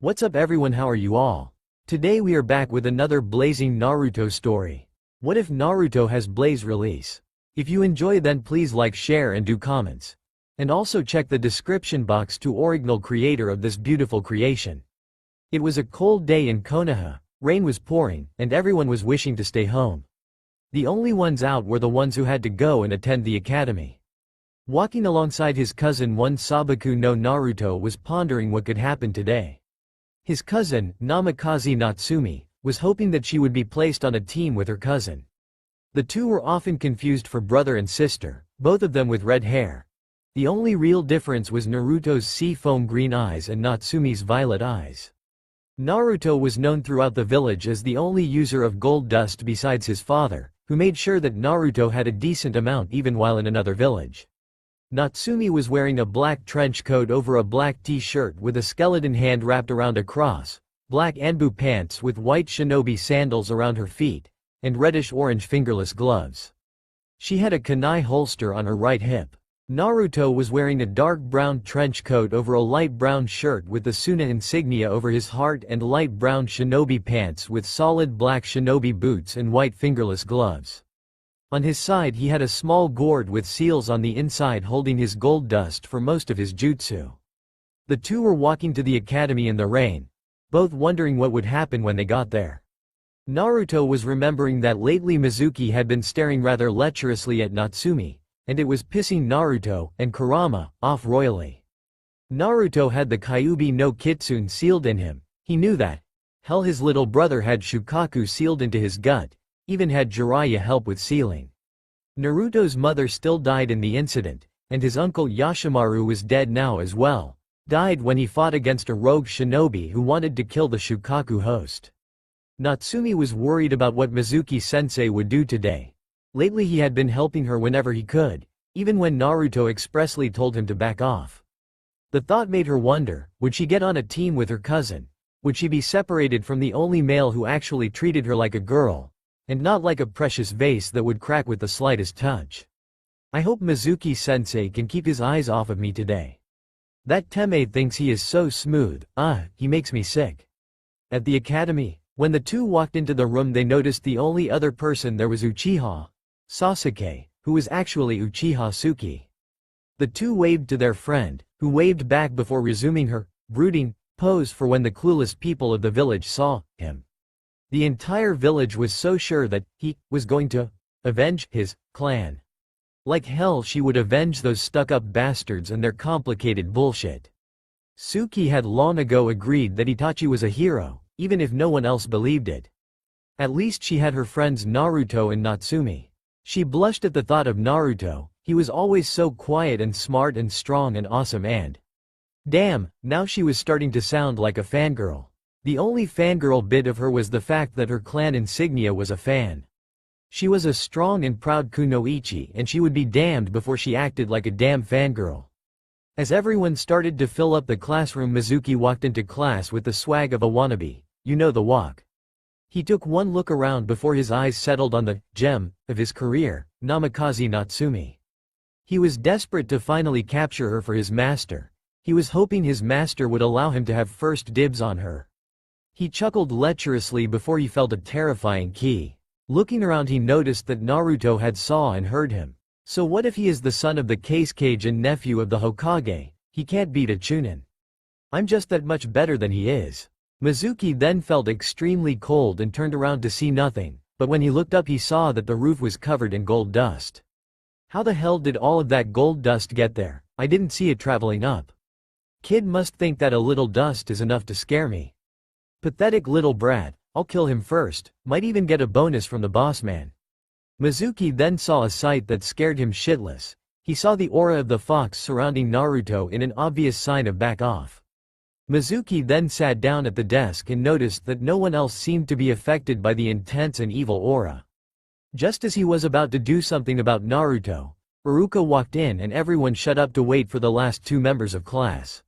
What's up everyone, how are you all? Today we are back with another blazing Naruto story. What if Naruto has Blaze release? If you enjoy then please like, share and do comments. And also check the description box to original creator of this beautiful creation. It was a cold day in Konoha, rain was pouring, and everyone was wishing to stay home. The only ones out were the ones who had to go and attend the academy. Walking alongside his cousin one Sabaku no Naruto was pondering what could happen today. His cousin, Namikaze Natsumi, was hoping that she would be placed on a team with her cousin. The two were often confused for brother and sister, both of them with red hair. The only real difference was Naruto's sea foam green eyes and Natsumi's violet eyes. Naruto was known throughout the village as the only user of gold dust besides his father, who made sure that Naruto had a decent amount even while in another village. Natsumi was wearing a black trench coat over a black t-shirt with a skeleton hand wrapped around a cross, black anbu pants with white shinobi sandals around her feet, and reddish-orange fingerless gloves. She had a kunai holster on her right hip. Naruto was wearing a dark brown trench coat over a light brown shirt with the Suna insignia over his heart and light brown shinobi pants with solid black shinobi boots and white fingerless gloves. On his side he had a small gourd with seals on the inside holding his gold dust for most of his jutsu. The two were walking to the academy in the rain, both wondering what would happen when they got there. Naruto was remembering that lately Mizuki had been staring rather lecherously at Natsumi, and it was pissing Naruto and Kurama off royally. Naruto had the Kyuubi no Kitsune sealed in him. He knew that. Hell, his little brother had Shukaku sealed into his gut, even had Jiraiya help with sealing. Naruto's mother still died in the incident, and his uncle Yashimaru was dead now as well, died when he fought against a rogue shinobi who wanted to kill the Shukaku host. Natsumi was worried about what Mizuki-sensei would do today. Lately he had been helping her whenever he could, even when Naruto expressly told him to back off. The thought made her wonder, would she get on a team with her cousin? Would she be separated from the only male who actually treated her like a girl, and not like a precious vase that would crack with the slightest touch? I hope Mizuki-sensei can keep his eyes off of me today. That Teme thinks he is so smooth, he makes me sick. At the academy, when the two walked into the room they noticed the only other person there was Uchiha Sasuke, who was actually Uchiha Suki. The two waved to their friend, who waved back before resuming her brooding pose for when the clueless people of the village saw him. The entire village was so sure that he was going to avenge his clan. Like hell she would avenge those stuck-up bastards and their complicated bullshit. Suki had long ago agreed that Itachi was a hero, even if no one else believed it. At least she had her friends Naruto and Natsumi. She blushed at the thought of Naruto. He was always so quiet and smart and strong and awesome, and damn, now she was starting to sound like a fangirl. The only fangirl bit of her was the fact that her clan insignia was a fan. She was a strong and proud kunoichi, and she would be damned before she acted like a damn fangirl. As everyone started to fill up the classroom, Mizuki walked into class with the swag of a wannabe, you know the walk. He took one look around before his eyes settled on the gem of his career, Namikaze Natsumi. He was desperate to finally capture her for his master. He was hoping his master would allow him to have first dibs on her. He chuckled lecherously before he felt a terrifying key. Looking around he noticed that Naruto had saw and heard him. So what if he is the son of the Kazekage and nephew of the Hokage? He can't beat a Chunin. I'm just that much better than he is. Mizuki then felt extremely cold and turned around to see nothing, but when he looked up he saw that the roof was covered in gold dust. How the hell did all of that gold dust get there? I didn't see it traveling up. Kid must think that a little dust is enough to scare me. Pathetic little brat, I'll kill him first, might even get a bonus from the boss man. Mizuki then saw a sight that scared him shitless. He saw the aura of the fox surrounding Naruto in an obvious sign of back off. Mizuki then sat down at the desk and noticed that no one else seemed to be affected by the intense and evil aura. Just as he was about to do something about Naruto, Iruka walked in and everyone shut up to wait for the last two members of class.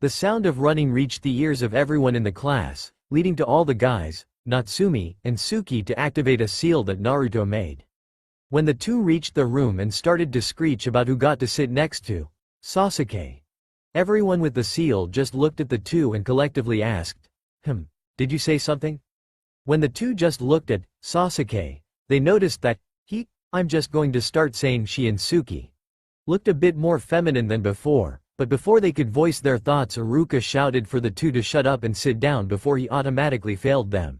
The sound of running reached the ears of everyone in the class, leading to all the guys, Natsumi, and Suki to activate a seal that Naruto made. When the two reached the room and started to screech about who got to sit next to Sasuke, Everyone with the seal just looked at the two and collectively asked, did you say something? When the two just looked at Sasuke, they noticed that I'm just going to start saying she and Suki, looked a bit more feminine than before, but before they could voice their thoughts, Iruka shouted for the two to shut up and sit down before he automatically failed them.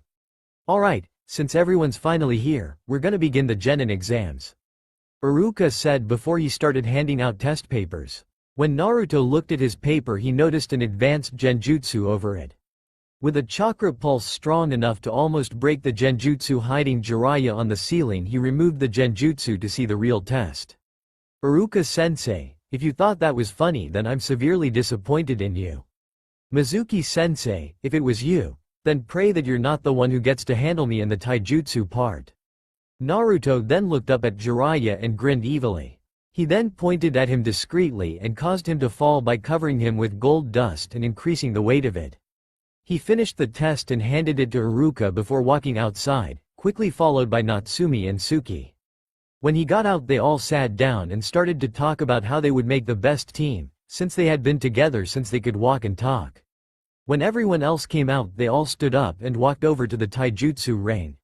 Alright, since everyone's finally here, we're gonna begin the genin exams, Iruka said before he started handing out test papers. When Naruto looked at his paper, he noticed an advanced genjutsu over it. With a chakra pulse strong enough to almost break the genjutsu hiding Jiraiya on the ceiling, he removed the genjutsu to see the real test. Iruka-sensei, if you thought that was funny, then I'm severely disappointed in you. Mizuki-sensei, if it was you, then pray that you're not the one who gets to handle me in the taijutsu part. Naruto then looked up at Jiraiya and grinned evilly. He then pointed at him discreetly and caused him to fall by covering him with gold dust and increasing the weight of it. He finished the test and handed it to Iruka before walking outside, quickly followed by Natsumi and Suki. When he got out, they all sat down and started to talk about how they would make the best team, since they had been together since they could walk and talk. When everyone else came out, they all stood up and walked over to the taijutsu ring.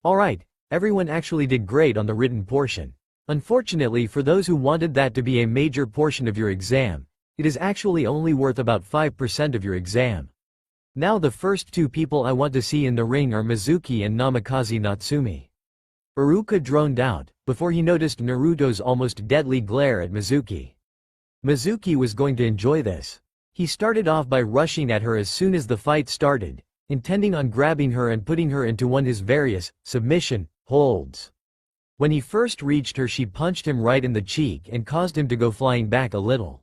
Alright, everyone actually did great on the written portion. Unfortunately, for those who wanted that to be a major portion of your exam, it is actually only worth about 5% of your exam. Now the first two people I want to see in the ring are Mizuki and Namikaze Natsumi. Iruka droned out, before he noticed Naruto's almost deadly glare at Mizuki. Mizuki was going to enjoy this. He started off by rushing at her as soon as the fight started, intending on grabbing her and putting her into one of his various submission holds. When he first reached her, she punched him right in the cheek and caused him to go flying back a little.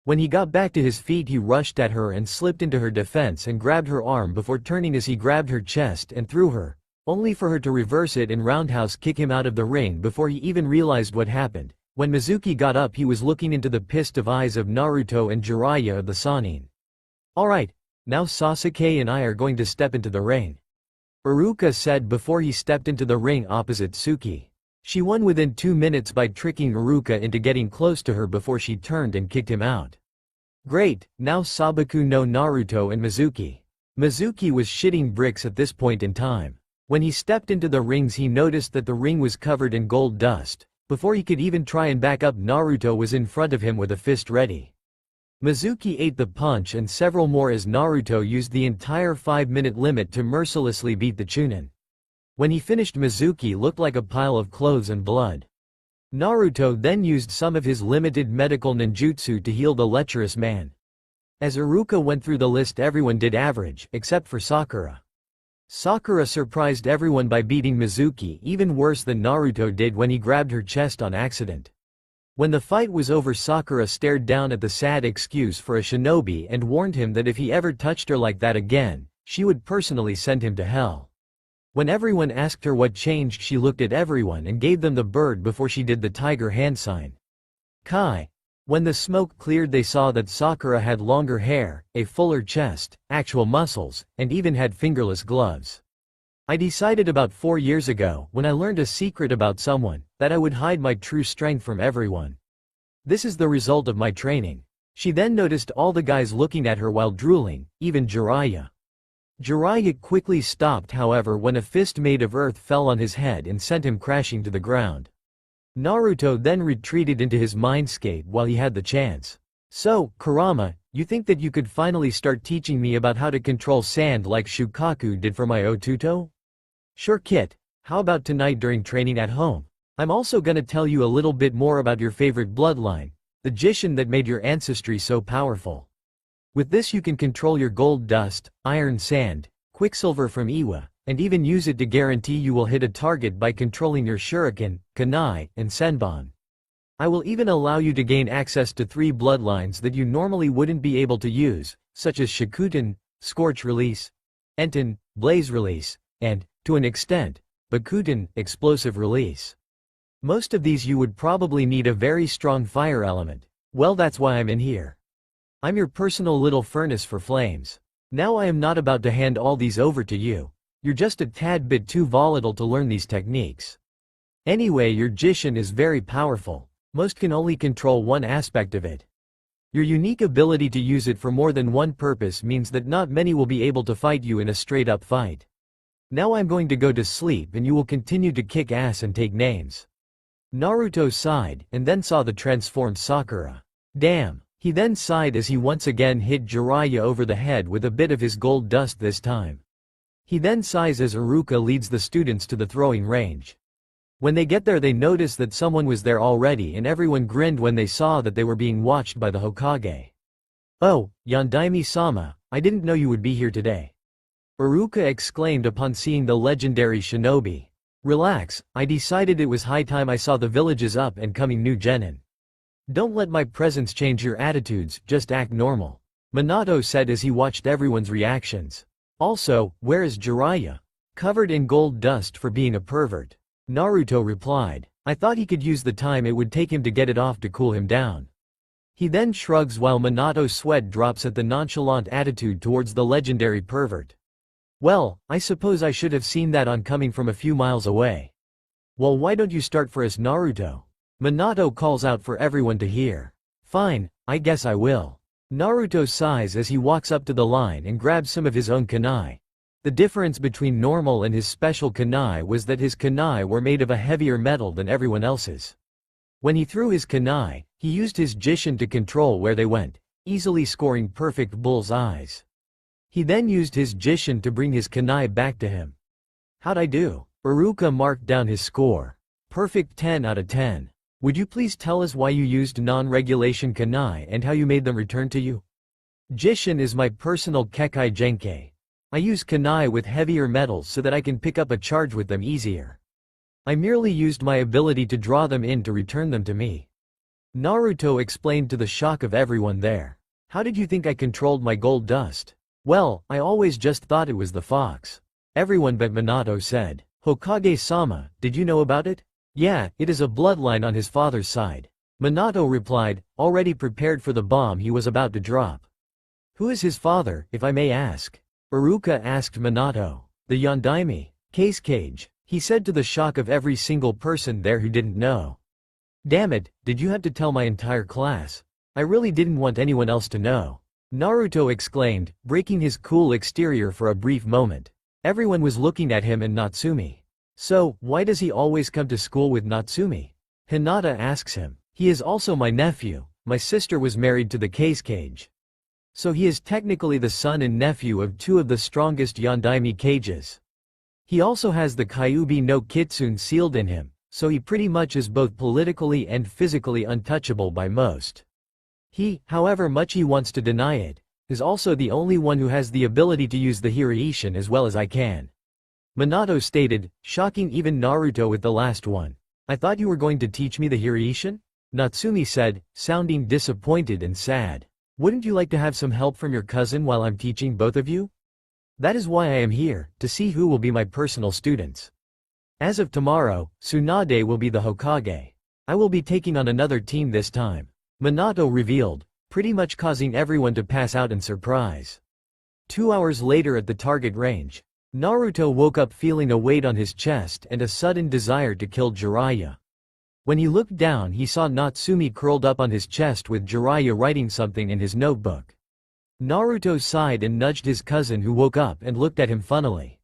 When he got back to his feet, he rushed at her and slipped into her defense and grabbed her arm before turning as he grabbed her chest and threw her, only for her to reverse it and roundhouse kick him out of the ring before he even realized what happened. When Mizuki got up, he was looking into the pissed off eyes of Naruto and Jiraiya of the Sannin. Alright, now Sasuke and I are going to step into the ring, Iruka said before he stepped into the ring opposite Suki. She won within 2 minutes by tricking Iruka into getting close to her before she turned and kicked him out. Great, now Sabaku no Naruto and Mizuki. Mizuki was shitting bricks at this point in time. When he stepped into the rings, he noticed that the ring was covered in gold dust. Before he could even try and back up, Naruto was in front of him with a fist ready. Mizuki ate the punch and several more as Naruto used the entire 5-minute limit to mercilessly beat the Chunin. When he finished, Mizuki looked like a pile of clothes and blood. Naruto then used some of his limited medical ninjutsu to heal the lecherous man. As Iruka went through the list, everyone did average, except for Sakura. Sakura surprised everyone by beating Mizuki even worse than Naruto did when he grabbed her chest on accident. When the fight was over, Sakura stared down at the sad excuse for a shinobi and warned him that if he ever touched her like that again, she would personally send him to hell. When everyone asked her what changed, she looked at everyone and gave them the bird before she did the tiger hand sign. Kai. When the smoke cleared, they saw that Sakura had longer hair, a fuller chest, actual muscles, and even had fingerless gloves. I decided about 4 years ago, when I learned a secret about someone, that I would hide my true strength from everyone. This is the result of my training. She then noticed all the guys looking at her while drooling, even Jiraiya. Jiraiya quickly stopped, however, when a fist made of earth fell on his head and sent him crashing to the ground. Naruto then retreated into his mindscape while he had the chance. So, Kurama, you think that you could finally start teaching me about how to control sand like Shukaku did for my Otuto? Sure, Kit. How about tonight during training at home? I'm also gonna tell you a little bit more about your favorite bloodline, the Jishin that made your ancestry so powerful. With this you can control your gold dust, iron sand, quicksilver from Iwa, and even use it to guarantee you will hit a target by controlling your shuriken, kunai, and senbon. I will even allow you to gain access to 3 bloodlines that you normally wouldn't be able to use, such as Shikuten, Scorch Release, Enten, Blaze Release, and, to an extent, Bakuten, Explosive Release. Most of these you would probably need a very strong fire element. Well, that's why I'm in here. I'm your personal little furnace for flames. Now I am not about to hand all these over to you. You're just a tad bit too volatile to learn these techniques. Anyway, your Jishin is very powerful. Most can only control one aspect of it. Your unique ability to use it for more than one purpose means that not many will be able to fight you in a straight-up fight. Now I'm going to go to sleep and you will continue to kick ass and take names." Naruto sighed, and then saw the transformed Sakura. Damn. He then sighed as he once again hit Jiraiya over the head with a bit of his gold dust this time. He then sighs as Iruka leads the students to the throwing range. When they get there they notice that someone was there already and everyone grinned when they saw that they were being watched by the Hokage. "Oh, Yondaime-sama, I didn't know you would be here today," Iruka exclaimed upon seeing the legendary shinobi. "Relax, I decided it was high time I saw the village's up and coming new genin. Don't let my presence change your attitudes, just act normal," Minato said as he watched everyone's reactions. "Also, where is Jiraiya? Covered in gold dust for being a pervert." Naruto replied, "I thought he could use the time it would take him to get it off to cool him down." He then shrugs while Minato's sweat drops at the nonchalant attitude towards the legendary pervert. "Well, I suppose I should have seen that on coming from a few miles away." "Well, why don't you start for us, Naruto?" Minato calls out for everyone to hear. "Fine, I guess I will." Naruto sighs as he walks up to the line and grabs some of his own kunai. The difference between normal and his special kunai was that his kunai were made of a heavier metal than everyone else's. When he threw his kunai, he used his jishin to control where they went, easily scoring perfect bull's eyes. He then used his jishin to bring his kunai back to him. "How'd I do?" Iruka marked down his score. "Perfect 10 out of 10. Would you please tell us why you used non-regulation kunai and how you made them return to you?" "Jishin is my personal kekai genkei. I use kunai with heavier metals so that I can pick up a charge with them easier. I merely used my ability to draw them in to return them to me," Naruto explained to the shock of everyone there. "How did you think I controlled my gold dust?" "Well, I always just thought it was the fox," everyone but Minato said. "Hokage-sama, did you know about it?" "Yeah, it is a bloodline on his father's side," Minato replied, already prepared for the bomb he was about to drop. "Who is his father, if I may ask?" Iruka asked Minato. "The Yondaime Cage," he said to the shock of every single person there who didn't know. "Damn it, did you have to tell my entire class? I really didn't want anyone else to know," Naruto exclaimed, breaking his cool exterior for a brief moment. Everyone was looking at him and Natsumi. "So, why does he always come to school with Natsumi?" Hinata asks him. "He is also my nephew. My sister was married to the Cage. So he is technically the son and nephew of two of the strongest Yondaime cages. He also has the Kyuubi no Kitsune sealed in him, so he pretty much is both politically and physically untouchable by most. He, however much he wants to deny it, is also the only one who has the ability to use the Hiraishin as well as I can," Minato stated, shocking even Naruto with the last one. "I thought you were going to teach me the Hiraishin?" Natsumi said, sounding disappointed and sad. "Wouldn't you like to have some help from your cousin while I'm teaching both of you? That is why I am here, to see who will be my personal students. As of tomorrow, Tsunade will be the Hokage. I will be taking on another team this time," Minato revealed, pretty much causing everyone to pass out in surprise. 2 hours later at the target range, Naruto woke up feeling a weight on his chest and a sudden desire to kill Jiraiya. When he looked down he saw Natsumi curled up on his chest with Jiraiya writing something in his notebook. Naruto sighed and nudged his cousin who woke up and looked at him funnily.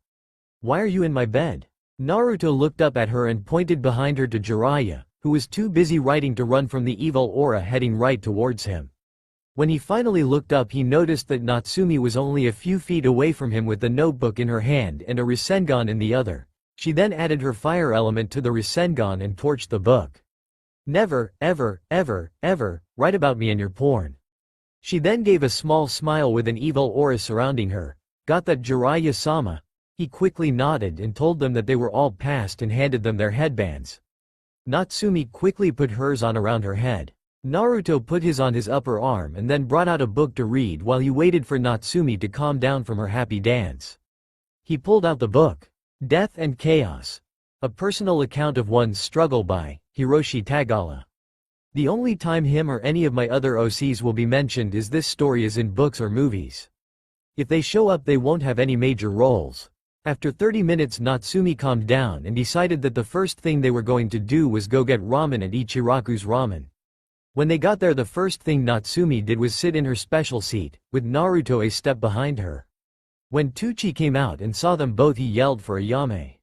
"Why are you in my bed?" Naruto looked up at her and pointed behind her to Jiraiya, who was too busy writing to run from the evil aura heading right towards him. When he finally looked up he noticed that Natsumi was only a few feet away from him with the notebook in her hand and a Rasengan in the other. She then added her fire element to the Rasengan and torched the book. "Never, ever, ever, ever, write about me and your porn." She then gave a small smile with an evil aura surrounding her. "Got that, Jiraiya-sama?" He quickly nodded and told them that they were all passed and handed them their headbands. Natsumi quickly put hers on around her head. Naruto put his on his upper arm and then brought out a book to read while he waited for Natsumi to calm down from her happy dance. He pulled out the book. Death and Chaos. A personal account of one's struggle by Hiroshi Tagawa. The only time him or any of my other OCs will be mentioned is this story is in books or movies. If they show up they won't have any major roles. After 30 minutes Natsumi calmed down and decided that the first thing they were going to do was go get ramen at Ichiraku's Ramen. When they got there, the first thing Natsumi did was sit in her special seat, with Naruto a step behind her. When Tucci came out and saw them both, he yelled for Ayame.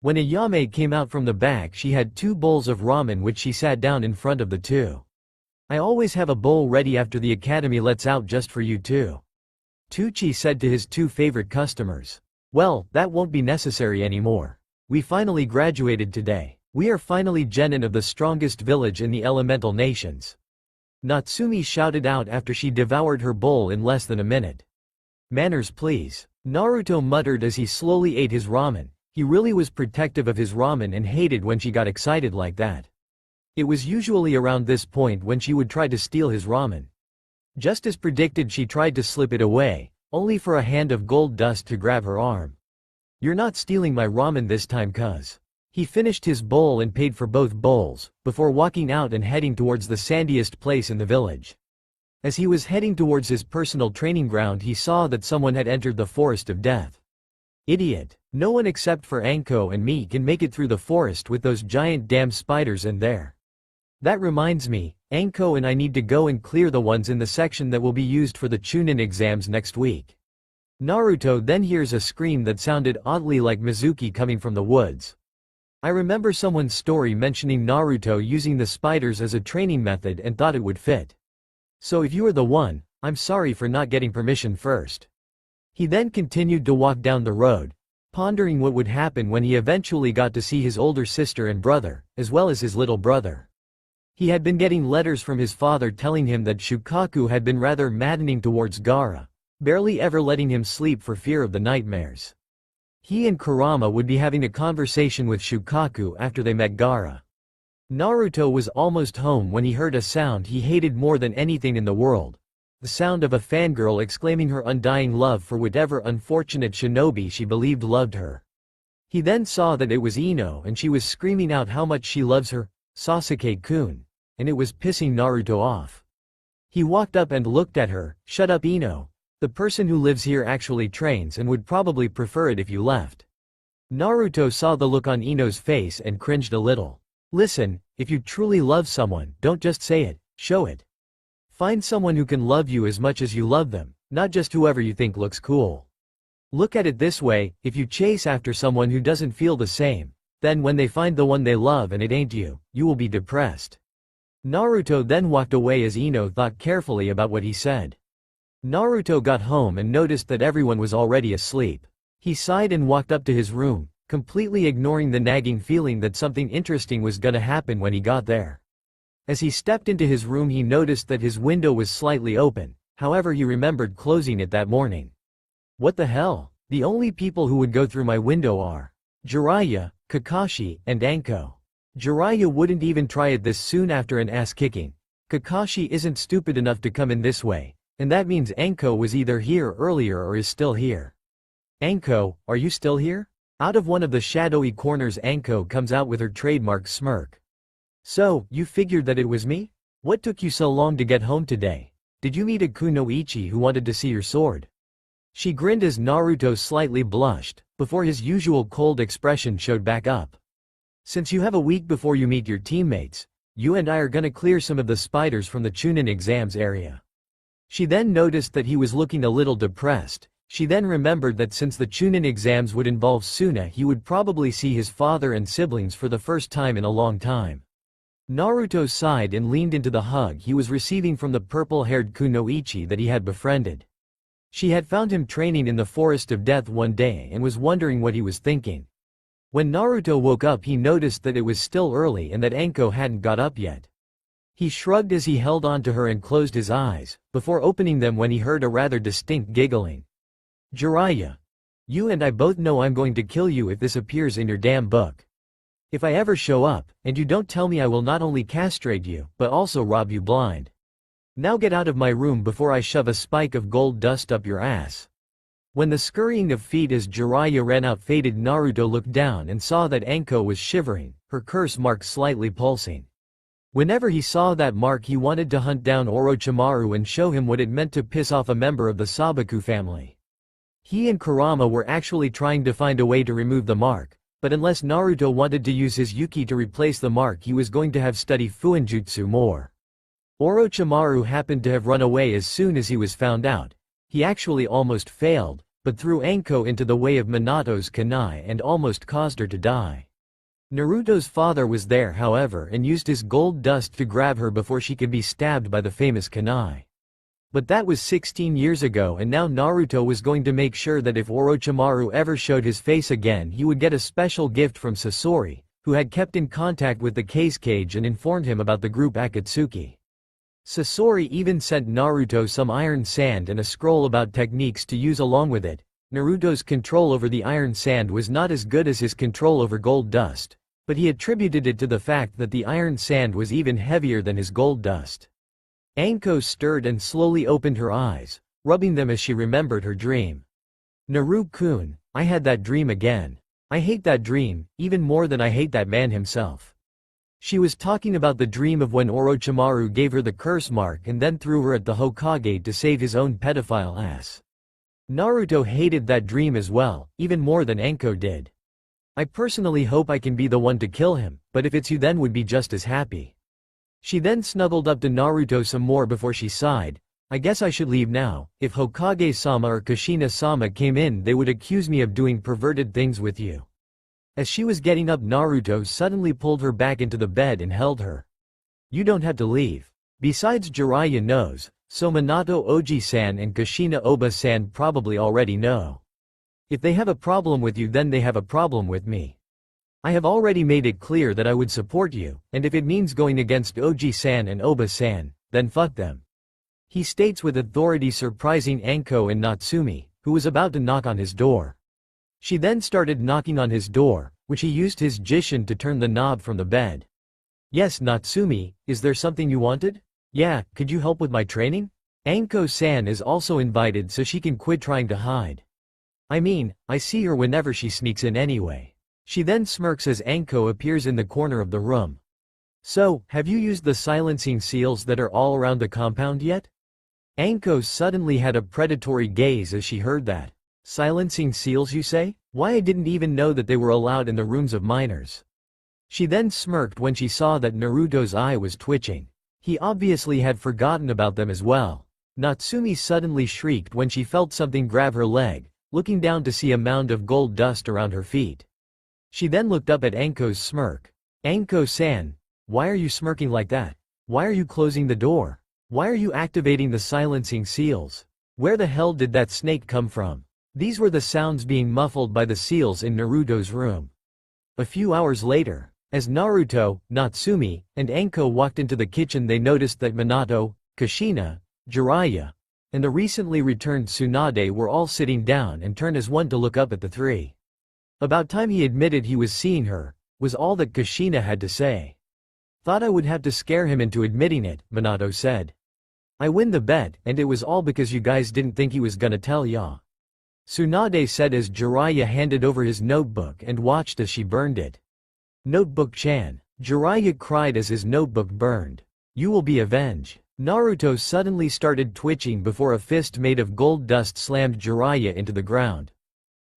When Ayame came out from the back, she had 2 bowls of ramen which she sat down in front of the two. I always have a bowl ready after the academy lets out just for you two, Tucci said to his 2 favorite customers. Well, that won't be necessary anymore. We finally graduated today. We are finally genin of the strongest village in the elemental nations. Natsumi shouted out after she devoured her bowl in less than a minute. Manners please, Naruto muttered as he slowly ate his ramen. He really was protective of his ramen and hated when she got excited like that. It was usually around this point when she would try to steal his ramen. Just as predicted, she tried to slip it away, only for a hand of gold dust to grab her arm. You're not stealing my ramen this time, cuz. He finished his bowl and paid for both bowls, before walking out and heading towards the sandiest place in the village. As he was heading towards his personal training ground, he saw that someone had entered the forest of death. Idiot. No one except for Anko and me can make it through the forest with those giant damn spiders in there. That reminds me, Anko and I need to go and clear the ones in the section that will be used for the Chunin exams next week. Naruto then hears a scream that sounded oddly like Mizuki coming from the woods. I remember someone's story mentioning Naruto using the spiders as a training method and thought it would fit. So if you are the one, I'm sorry for not getting permission first. He then continued to walk down the road, pondering what would happen when he eventually got to see his older sister and brother, as well as his little brother. He had been getting letters from his father telling him that Shukaku had been rather maddening towards Gaara, barely ever letting him sleep for fear of the nightmares. He and Kurama would be having a conversation with Shukaku after they met Gaara. Naruto was almost home when he heard a sound he hated more than anything in the world. The sound of a fangirl exclaiming her undying love for whatever unfortunate shinobi she believed loved her. He then saw that it was Ino and she was screaming out how much she loves her, Sasuke-kun, and it was pissing Naruto off. He walked up and looked at her. Shut up, Ino. The person who lives here actually trains and would probably prefer it if you left. Naruto saw the look on Ino's face and cringed a little. Listen, if you truly love someone, don't just say it, show it. Find someone who can love you as much as you love them, not just whoever you think looks cool. Look at it this way, if you chase after someone who doesn't feel the same, then when they find the one they love and it ain't you, you will be depressed. Naruto then walked away as Ino thought carefully about what he said. Naruto got home and noticed that everyone was already asleep. He sighed and walked up to his room, completely ignoring the nagging feeling that something interesting was gonna happen when he got there. As he stepped into his room, he noticed that his window was slightly open, however he remembered closing it that morning. What the hell? The only people who would go through my window are Jiraiya, Kakashi, and Anko. Jiraiya wouldn't even try it this soon after an ass-kicking. Kakashi isn't stupid enough to come in this way, and that means Anko was either here earlier or is still here. Anko, are you still here? Out of one of the shadowy corners Anko comes out with her trademark smirk. So, you figured that it was me? What took you so long to get home today? Did you meet a kunoichi who wanted to see your sword? She grinned as Naruto slightly blushed, before his usual cold expression showed back up. Since you have a week before you meet your teammates, you and I are gonna clear some of the spiders from the Chunin exams area. She then noticed that he was looking a little depressed. She then remembered that since the Chunin exams would involve Suna, he would probably see his father and siblings for the first time in a long time. Naruto sighed and leaned into the hug he was receiving from the purple-haired kunoichi that he had befriended. She had found him training in the Forest of Death one day and was wondering what he was thinking. When Naruto woke up, he noticed that it was still early and that Anko hadn't got up yet. He shrugged as he held on to her and closed his eyes, before opening them when he heard a rather distinct giggling. Jiraiya. You and I both know I'm going to kill you if this appears in your damn book. If I ever show up, and you don't tell me, I will not only castrate you, but also rob you blind. Now get out of my room before I shove a spike of gold dust up your ass. When the scurrying of feet as Jiraiya ran out faded, Naruto looked down and saw that Anko was shivering, her curse mark slightly pulsing. Whenever he saw that mark, he wanted to hunt down Orochimaru and show him what it meant to piss off a member of the Sabaku family. He and Kurama were actually trying to find a way to remove the mark, but unless Naruto wanted to use his Yuki to replace the mark, he was going to have study Fuinjutsu more. Orochimaru happened to have run away as soon as he was found out. He actually almost failed, but threw Anko into the way of Minato's kunai and almost caused her to die. Naruto's father was there however and used his gold dust to grab her before she could be stabbed by the famous kunai. But that was 16 years ago and now Naruto was going to make sure that if Orochimaru ever showed his face again he would get a special gift from Sasori, who had kept in contact with the Cage and informed him about the group Akatsuki. Sasori even sent Naruto some iron sand and a scroll about techniques to use along with it. Naruto's control over the iron sand was not as good as his control over gold dust, but he attributed it to the fact that the iron sand was even heavier than his gold dust. Anko stirred and slowly opened her eyes, rubbing them as she remembered her dream. Naru-kun, I had that dream again. I hate that dream, even more than I hate that man himself. She was talking about the dream of when Orochimaru gave her the curse mark and then threw her at the Hokage to save his own pedophile ass. Naruto hated that dream as well, even more than Anko did. I personally hope I can be the one to kill him, but if it's you then would be just as happy. She then snuggled up to Naruto some more before she sighed, I guess I should leave now. If Hokage-sama or Kushina-sama came in they would accuse me of doing perverted things with you. As she was getting up Naruto suddenly pulled her back into the bed and held her. You don't have to leave. Besides Jiraiya knows, so Minato Oji-san and Kushina Oba-san probably already know. If they have a problem with you then they have a problem with me. I have already made it clear that I would support you, and if it means going against Oji-san and Oba-san, then fuck them. He states with authority, surprising Anko and Natsumi, who was about to knock on his door. She then started knocking on his door, which he used his Jishin to turn the knob from the bed. Yes Natsumi, is there something you wanted? Yeah, could you help with my training? Anko-san is also invited so she can quit trying to hide. I mean, I see her whenever she sneaks in anyway. She then smirks as Anko appears in the corner of the room. So, have you used the silencing seals that are all around the compound yet? Anko suddenly had a predatory gaze as she heard that. Silencing seals you say? Why I didn't even know that they were allowed in the rooms of minors. She then smirked when she saw that Naruto's eye was twitching. He obviously had forgotten about them as well. Natsumi suddenly shrieked when she felt something grab her leg, looking down to see a mound of gold dust around her feet. She then looked up at Anko's smirk. Anko-san, why are you smirking like that? Why are you closing the door? Why are you activating the silencing seals? Where the hell did that snake come from? These were the sounds being muffled by the seals in Naruto's room. A few hours later, as Naruto, Natsumi, and Anko walked into the kitchen they noticed that Minato, Kushina, Jiraiya, and the recently returned Tsunade were all sitting down and turned as one to look up at the three. About time he admitted he was seeing her, was all that Kushina had to say. Thought I would have to scare him into admitting it, Minato said. I win the bet, and it was all because you guys didn't think he was gonna tell ya. Tsunade said as Jiraiya handed over his notebook and watched as she burned it. Notebook-chan. Jiraiya cried as his notebook burned. You will be avenged. Naruto suddenly started twitching before a fist made of gold dust slammed Jiraiya into the ground.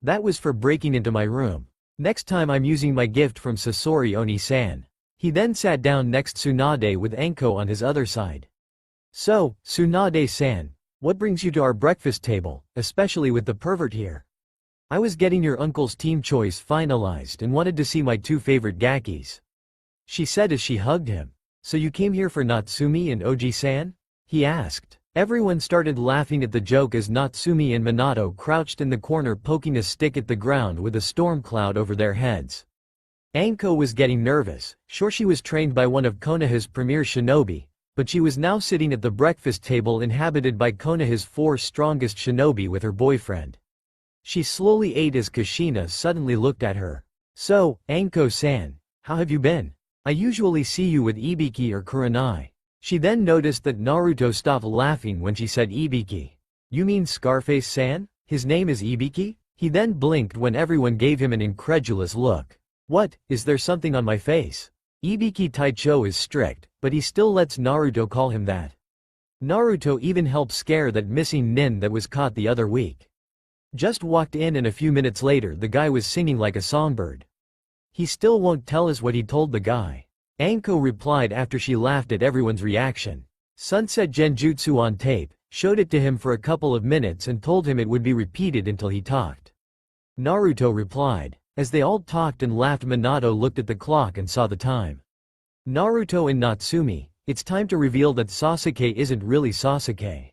That was for breaking into my room. Next time I'm using my gift from Sasori Oni-san. He then sat down next Tsunade with Anko on his other side. So, Tsunade-san, what brings you to our breakfast table, especially with the pervert here? I was getting your uncle's team choice finalized and wanted to see my two favorite Gakis. She said as she hugged him. So you came here for Natsumi and Oji-san? He asked. Everyone started laughing at the joke as Natsumi and Minato crouched in the corner poking a stick at the ground with a storm cloud over their heads. Anko was getting nervous, sure she was trained by one of Konoha's premier shinobi, but she was now sitting at the breakfast table inhabited by Konoha's 4 strongest shinobi with her boyfriend. She slowly ate as Kushina suddenly looked at her. So, Anko-san, how have you been? I usually see you with Ibiki or Kurenai. She then noticed that Naruto stopped laughing when she said Ibiki. You mean Scarface-san? His name is Ibiki? He then blinked when everyone gave him an incredulous look. What, is there something on my face? Ibiki Taicho is strict, but he still lets Naruto call him that. Naruto even helped scare that missing nin that was caught the other week. Just walked in and a few minutes later the guy was singing like a songbird. He still won't tell us what he told the guy. Anko replied after she laughed at everyone's reaction. Sunset Genjutsu on tape, showed it to him for a couple of minutes and told him it would be repeated until he talked. Naruto replied. As they all talked and laughed, Minato looked at the clock and saw the time. Naruto and Natsumi, it's time to reveal that Sasuke isn't really Sasuke.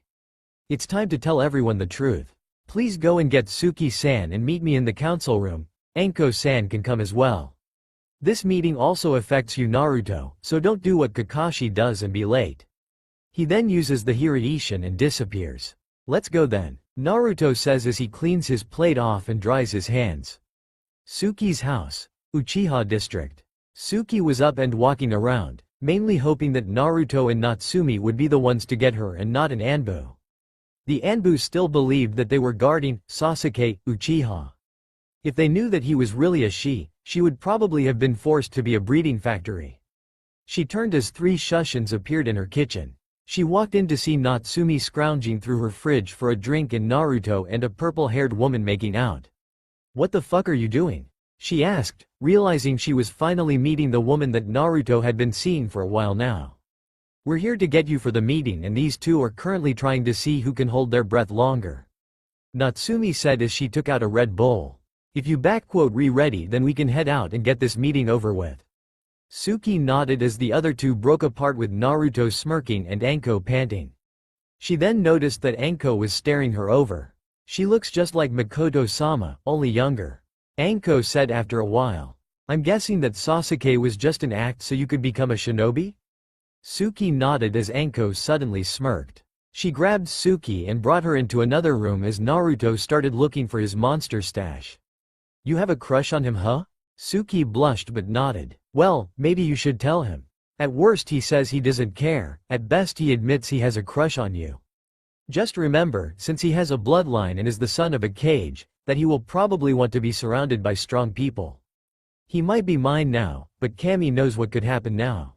It's time to tell everyone the truth. Please go and get Suki-san and meet me in the council room. Anko-san can come as well. This meeting also affects you, Naruto, so don't do what Kakashi does and be late. He then uses the Hiraishin and disappears. Let's go then, Naruto says as he cleans his plate off and dries his hands. Suki's house, Uchiha district. Suki was up and walking around, mainly hoping that Naruto and Natsumi would be the ones to get her and not an Anbu. The Anbu still believed that they were guarding Sasuke, Uchiha. If they knew that he was really a she would probably have been forced to be a breeding factory. She turned as 3 Shushins appeared in her kitchen. She walked in to see Natsumi scrounging through her fridge for a drink and Naruto and a purple-haired woman making out. "What the fuck are you doing?" she asked, realizing she was finally meeting the woman that Naruto had been seeing for a while now. "We're here to get you for the meeting and these two are currently trying to see who can hold their breath longer," Natsumi said as she took out a Red Bull. "If you re-ready then we can head out and get this meeting over with." Suki nodded as the other two broke apart with Naruto smirking and Anko panting. She then noticed that Anko was staring her over. "She looks just like Makoto-sama, only younger," Anko said after a while. "I'm guessing that Sasuke was just an act so you could become a shinobi?" Suki nodded as Anko suddenly smirked. She grabbed Suki and brought her into another room as Naruto started looking for his monster stash. "You have a crush on him, huh?" Suki blushed but nodded. "Well, maybe you should tell him. At worst he says he doesn't care, at best he admits he has a crush on you. Just remember, since he has a bloodline and is the son of a Kage, that he will probably want to be surrounded by strong people. He might be mine now, but Kami knows what could happen now."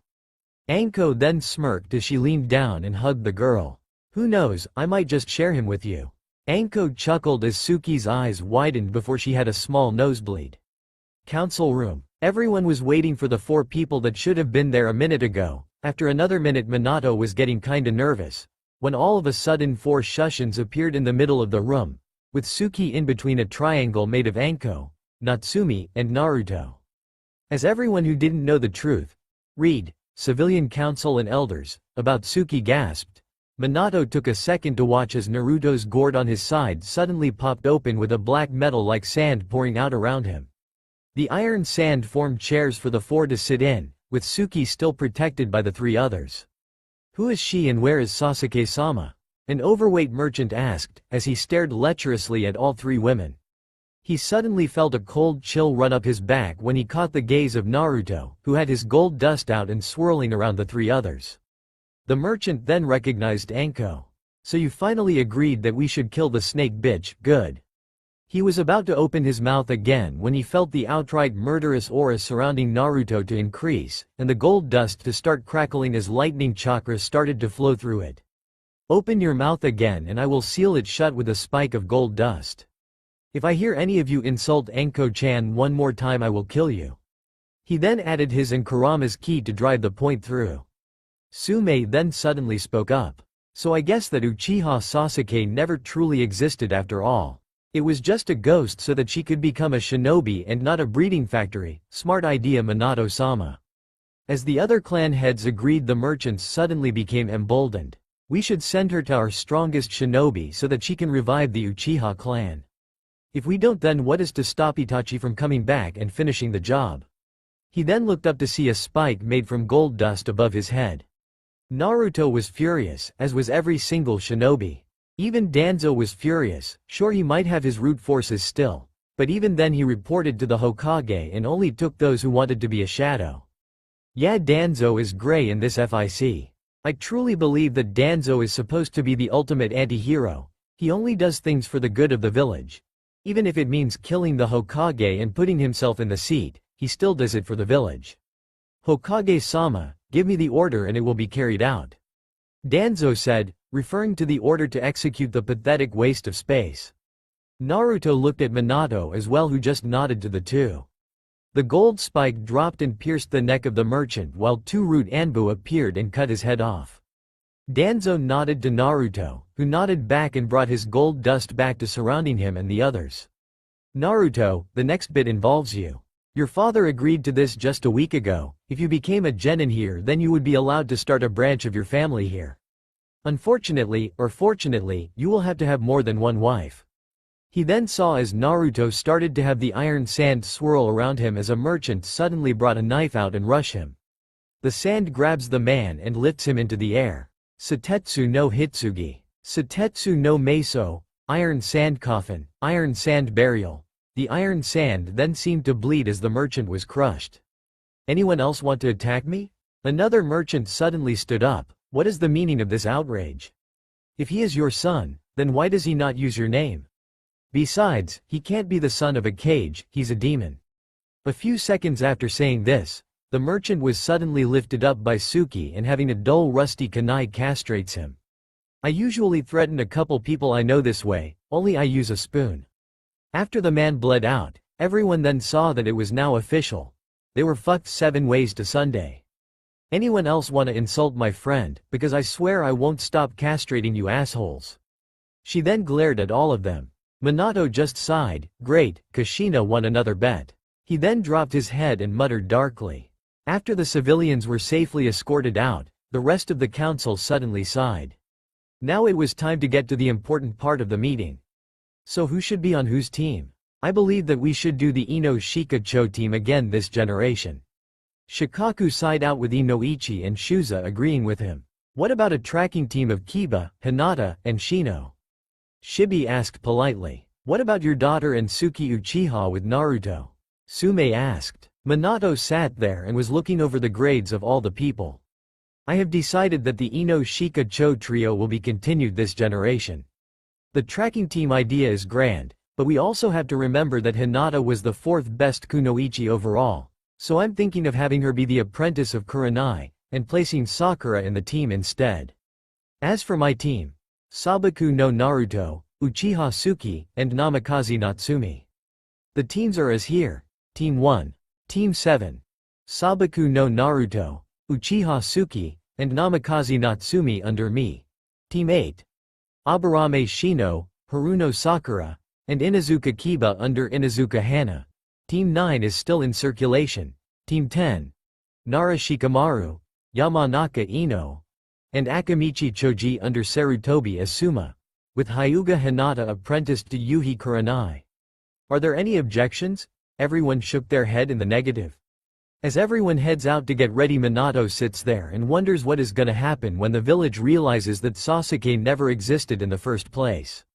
Anko then smirked as she leaned down and hugged the girl. "Who knows, I might just share him with you." Anko chuckled as Suki's eyes widened before she had a small nosebleed. Council room. Everyone was waiting for the 4 people that should have been there a minute ago. After another minute Minato was getting kinda nervous, when all of a sudden 4 Shushins appeared in the middle of the room, with Suki in between a triangle made of Anko, Natsumi, and Naruto. As everyone who didn't know the truth, read, Civilian Council and Elders, about Suki gasped, Minato took a second to watch as Naruto's gourd on his side suddenly popped open with a black metal like sand pouring out around him. The iron sand formed chairs for the 4 to sit in, with Suki still protected by the 3 others. "Who is she and where is Sasuke-sama?" an overweight merchant asked, as he stared lecherously at all 3 women. He suddenly felt a cold chill run up his back when he caught the gaze of Naruto, who had his gold dust out and swirling around the 3 others. The merchant then recognized Anko. "So you finally agreed that we should kill the snake bitch, good." He was about to open his mouth again when he felt the outright murderous aura surrounding Naruto to increase, and the gold dust to start crackling as lightning chakra started to flow through it. "Open your mouth again and I will seal it shut with a spike of gold dust. If I hear any of you insult Anko-chan one more time I will kill you." He then added his and Kurama's ki to drive the point through. Sume then suddenly spoke up. "So I guess that Uchiha Sasuke never truly existed after all. It was just a ghost so that she could become a shinobi and not a breeding factory. Smart idea, Minato-sama." As the other clan heads agreed, the merchants suddenly became emboldened. "We should send her to our strongest shinobi so that she can revive the Uchiha clan. If we don't, then what is to stop Itachi from coming back and finishing the job?" He then looked up to see a spike made from gold dust above his head. Naruto was furious, as was every single shinobi. Even Danzo was furious. Sure, he might have his root forces still, but even then he reported to the Hokage and only took those who wanted to be a shadow. Yeah, Danzo is gray in this fic. I truly believe that Danzo is supposed to be the ultimate anti-hero. He only does things for the good of the village. Even if it means killing the Hokage and putting himself in the seat, he still does it for the village. "Hokage-sama, give me the order and it will be carried out," Danzo said, referring to the order to execute the pathetic waste of space. Naruto looked at Minato as well, who just nodded to the 2. The gold spike dropped and pierced the neck of the merchant while 2 root Anbu appeared and cut his head off. Danzo nodded to Naruto, who nodded back and brought his gold dust back to surrounding him and the others. Naruto, the next bit involves you. Your father agreed to this just a week ago. If you became a genin here, then you would be allowed to start a branch of your family here. Unfortunately, or fortunately, you will have to have more than one wife. He then saw as Naruto started to have the iron sand swirl around him as a merchant suddenly brought a knife out and rush him. The sand grabs the man and lifts him into the air. Satetsu no Hitsugi. Satetsu no Meso, iron sand coffin, iron sand burial. The iron sand then seemed to bleed as the merchant was crushed. Anyone else want to attack me? Another merchant suddenly stood up. What is the meaning of this outrage? If he is your son, then why does he not use your name? Besides, he can't be the son of a cage, he's a demon. A few seconds after saying this, the merchant was suddenly lifted up by Suki and having a dull rusty kunai castrates him. I usually threaten a couple people I know this way, only I use a spoon. After the man bled out, everyone then saw that it was now official. They were fucked 7 ways to Sunday. Anyone else wanna insult my friend, because I swear I won't stop castrating you assholes. She then glared at all of them. Minato just sighed, great, Kushina won another bet. He then dropped his head and muttered darkly. After the civilians were safely escorted out, the rest of the council suddenly sighed. Now it was time to get to the important part of the meeting. So who should be on whose team? I believe that we should do the Ino Shikacho team again this generation. Shikaku sighed out with Inoichi and Shuza agreeing with him. What about a tracking team of Kiba, Hinata, and Shino? Shibi asked politely. What about your daughter and Suki Uchiha with Naruto? Sume asked. Minato sat there and was looking over the grades of all the people. I have decided that the Ino Shikacho trio will be continued this generation. The tracking team idea is grand, but we also have to remember that Hinata was the 4th best kunoichi overall, so I'm thinking of having her be the apprentice of Kurenai, and placing Sakura in the team instead. As for my team, Sabaku no Naruto, Uchiha Suki, and Namikaze Natsumi. The teams are as here. Team 1. Team 7. Sabaku no Naruto, Uchiha Suki, and Namikaze Natsumi under me. Team 8. Aburame Shino, Haruno Sakura, and Inuzuka Kiba under Inuzuka Hana. Team 9 is still in circulation. Team 10. Nara Shikamaru, Yamanaka Ino, and Akamichi Choji under Sarutobi Asuma, with Hyuga Hinata apprenticed to Yuhi Kurenai. Are there any objections? Everyone shook their head in the negative. As everyone heads out to get ready, Minato sits there and wonders what is gonna happen when the village realizes that Sasuke never existed in the first place.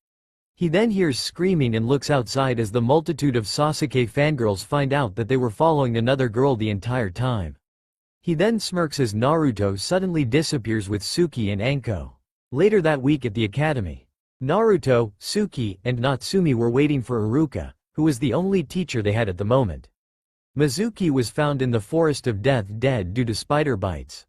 He then hears screaming and looks outside as the multitude of Sasuke fangirls find out that they were following another girl the entire time. He then smirks as Naruto suddenly disappears with Suki and Anko. Later that week at the academy, Naruto, Suki, and Natsumi were waiting for Iruka, who was the only teacher they had at the moment. Mizuki was found in the forest of death dead due to spider bites.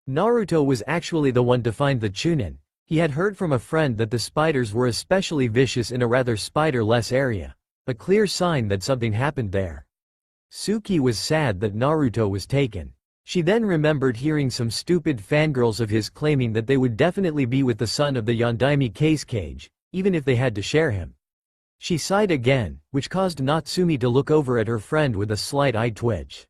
Naruto was actually the one to find the Chunin. He had heard from a friend that the spiders were especially vicious in a rather spider-less area, a clear sign that something happened there. Suki was sad that Naruto was taken. She then remembered hearing some stupid fangirls of his claiming that they would definitely be with the son of the Yondaime Cage, even if they had to share him. She sighed again, which caused Natsumi to look over at her friend with a slight eye twitch.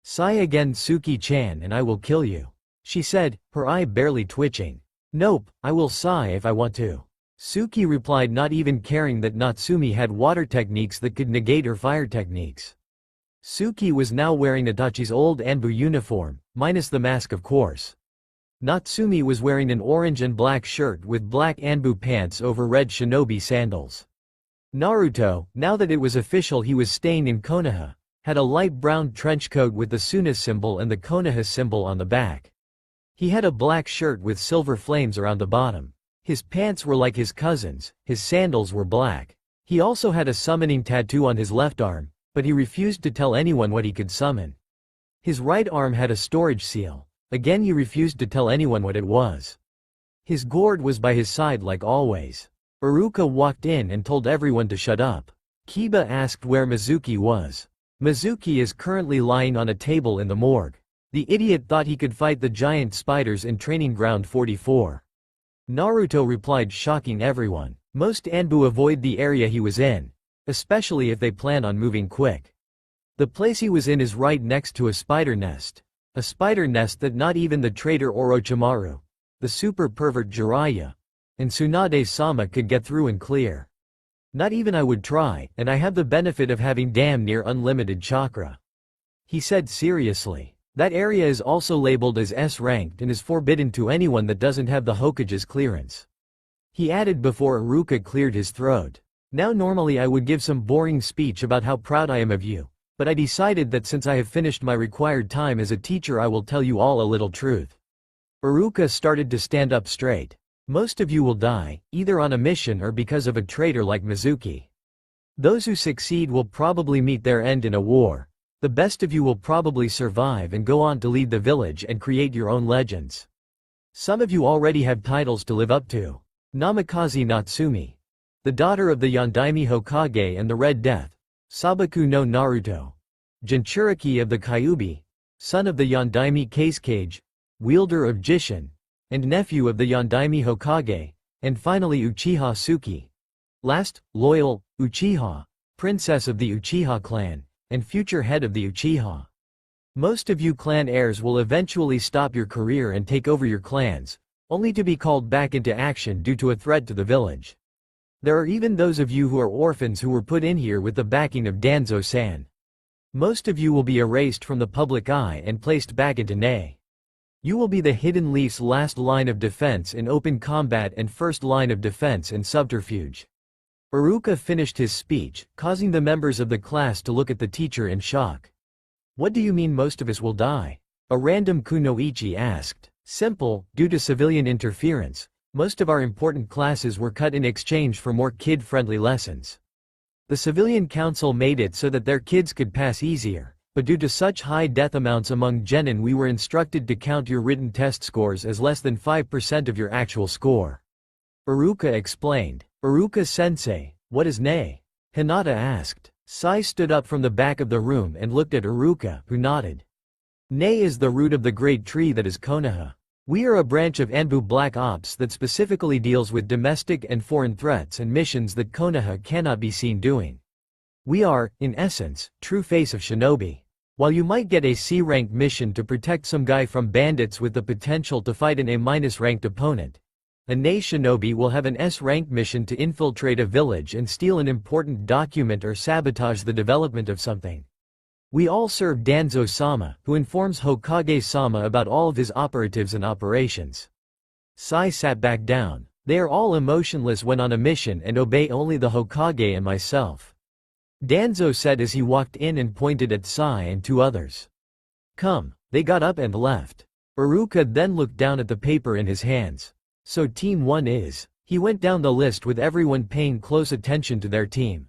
Sigh again, Suki-chan, and I will kill you, she said, her eye barely twitching. Nope, I will sigh if I want to. Suki replied, not even caring that Natsumi had water techniques that could negate her fire techniques. Suki was now wearing Itachi's old Anbu uniform, minus the mask of course. Natsumi was wearing an orange and black shirt with black Anbu pants over red shinobi sandals. Naruto, now that it was official he was staying in Konoha, had a light brown trench coat with the Suna symbol and the Konoha symbol on the back. He had a black shirt with silver flames around the bottom. His pants were like his cousin's, his sandals were black. He also had a summoning tattoo on his left arm, but he refused to tell anyone what he could summon. His right arm had a storage seal. Again he refused to tell anyone what it was. His gourd was by his side like always. Iruka walked in and told everyone to shut up. Kiba asked where Mizuki was. Mizuki is currently lying on a table in the morgue. The idiot thought he could fight the giant spiders in Training Ground 44. Naruto replied, shocking everyone. Most Anbu avoid the area he was in, especially if they plan on moving quick. The place he was in is right next to a spider nest. A spider nest that not even the traitor Orochimaru, the super pervert Jiraiya, and Tsunade-sama could get through and clear. Not even I would try, and I have the benefit of having damn near unlimited chakra. He said seriously. That area is also labeled as S-ranked and is forbidden to anyone that doesn't have the Hokage's clearance. He added before Iruka cleared his throat. Now normally I would give some boring speech about how proud I am of you, but I decided that since I have finished my required time as a teacher I will tell you all a little truth. Iruka started to stand up straight. Most of you will die, either on a mission or because of a traitor like Mizuki. Those who succeed will probably meet their end in a war. The best of you will probably survive and go on to lead the village and create your own legends. Some of you already have titles to live up to. Namikaze Natsumi, the daughter of the Yondaime Hokage and the Red Death. Sabaku no Naruto, Jinchuriki of the Kyuubi, son of the Yondaime Kazekage, wielder of Jishin, and nephew of the Yondaime Hokage, and finally Uchiha Suki. Last, loyal, Uchiha, princess of the Uchiha clan, and future head of the Uchiha. Most of you clan heirs will eventually stop your career and take over your clans, only to be called back into action due to a threat to the village. There are even those of you who are orphans who were put in here with the backing of Danzo-san. Most of you will be erased from the public eye and placed back into Nei. You will be the Hidden Leaf's last line of defense in open combat and first line of defense in subterfuge. Iruka finished his speech, causing the members of the class to look at the teacher in shock. What do you mean most of us will die? A random kunoichi asked. Simple, due to civilian interference. Most of our important classes were cut in exchange for more kid-friendly lessons. The civilian council made it so that their kids could pass easier, but due to such high death amounts among genin we were instructed to count your written test scores as less than 5% of your actual score. Iruka explained. Iruka-sensei, what is Nei? Hinata asked. Sai stood up from the back of the room and looked at Iruka, who nodded. Nei is the root of the great tree that is Konoha. We are a branch of Anbu Black Ops that specifically deals with domestic and foreign threats and missions that Konoha cannot be seen doing. We are, in essence, true face of shinobi. While you might get a C-ranked mission to protect some guy from bandits with the potential to fight an A-ranked opponent, a Nei shinobi will have an S-ranked mission to infiltrate a village and steal an important document or sabotage the development of something. We all serve Danzo-sama, who informs Hokage-sama about all of his operatives and operations. Sai sat back down. They are all emotionless when on a mission and obey only the Hokage and myself. Danzo said as he walked in and pointed at Sai and two others. Come. They got up and left. Iruka then looked down at the paper in his hands. So Team 1 is. He went down the list with everyone paying close attention to their team.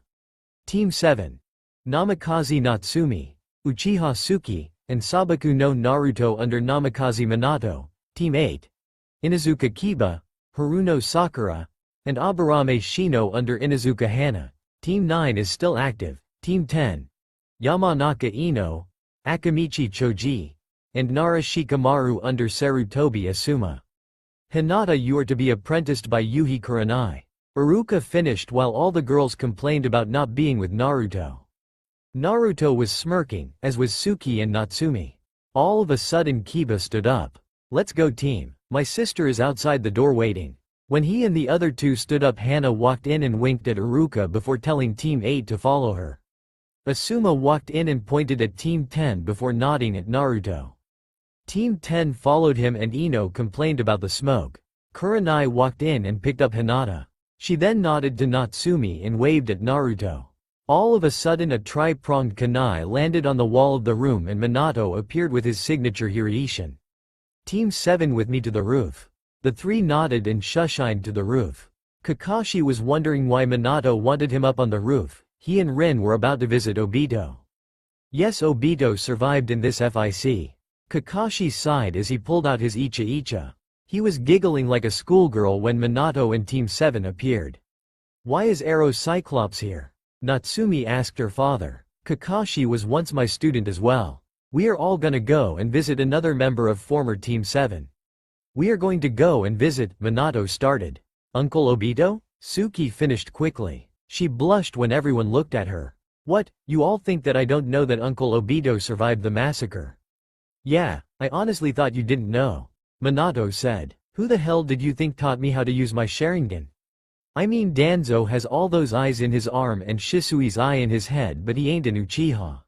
Team 7. Namikaze Natsumi, Uchiha Suki, and Sabaku no Naruto under Namikaze Minato. Team 8. Inuzuka Kiba, Haruno Sakura, and Aburame Shino under Inuzuka Hana. Team 9 is still active. Team 10. Yamanaka Ino, Akamichi Choji, and Nara Shikamaru under Sarutobi Asuma. Hinata, you are to be apprenticed by Yuhi Kurenai. Iruka finished while all the girls complained about not being with Naruto. Naruto was smirking, as was Suki and Natsumi. All of a sudden Kiba stood up. Let's go team. My sister is outside the door waiting. When he and the other two stood up, Hana walked in and winked at Iruka before telling Team 8 to follow her. Asuma walked in and pointed at Team 10 before nodding at Naruto. Team 10 followed him and Ino complained about the smoke. Kurenai walked in and picked up Hinata. She then nodded to Natsumi and waved at Naruto. All of a sudden a tri-pronged kunai landed on the wall of the room and Minato appeared with his signature Hiraishin. Team 7 with me to the roof. The three nodded and shushined to the roof. Kakashi was wondering why Minato wanted him up on the roof. He and Rin were about to visit Obito. Yes, Obito survived in this FIC. Kakashi sighed as he pulled out his Icha. He was giggling like a schoolgirl when Minato and Team 7 appeared. Why is Arrow Cyclops here? Natsumi asked her father. Kakashi was once my student as well. We are all gonna go and visit another member of former Team 7. We are going to go and visit, Minato started. Uncle Obito? Suki finished quickly. She blushed when everyone looked at her. What, you all think that I don't know that Uncle Obito survived the massacre? Yeah, I honestly thought you didn't know. Minato said. Who the hell did you think taught me how to use my Sharingan? I mean Danzo has all those eyes in his arm and Shisui's eye in his head, but he ain't an Uchiha.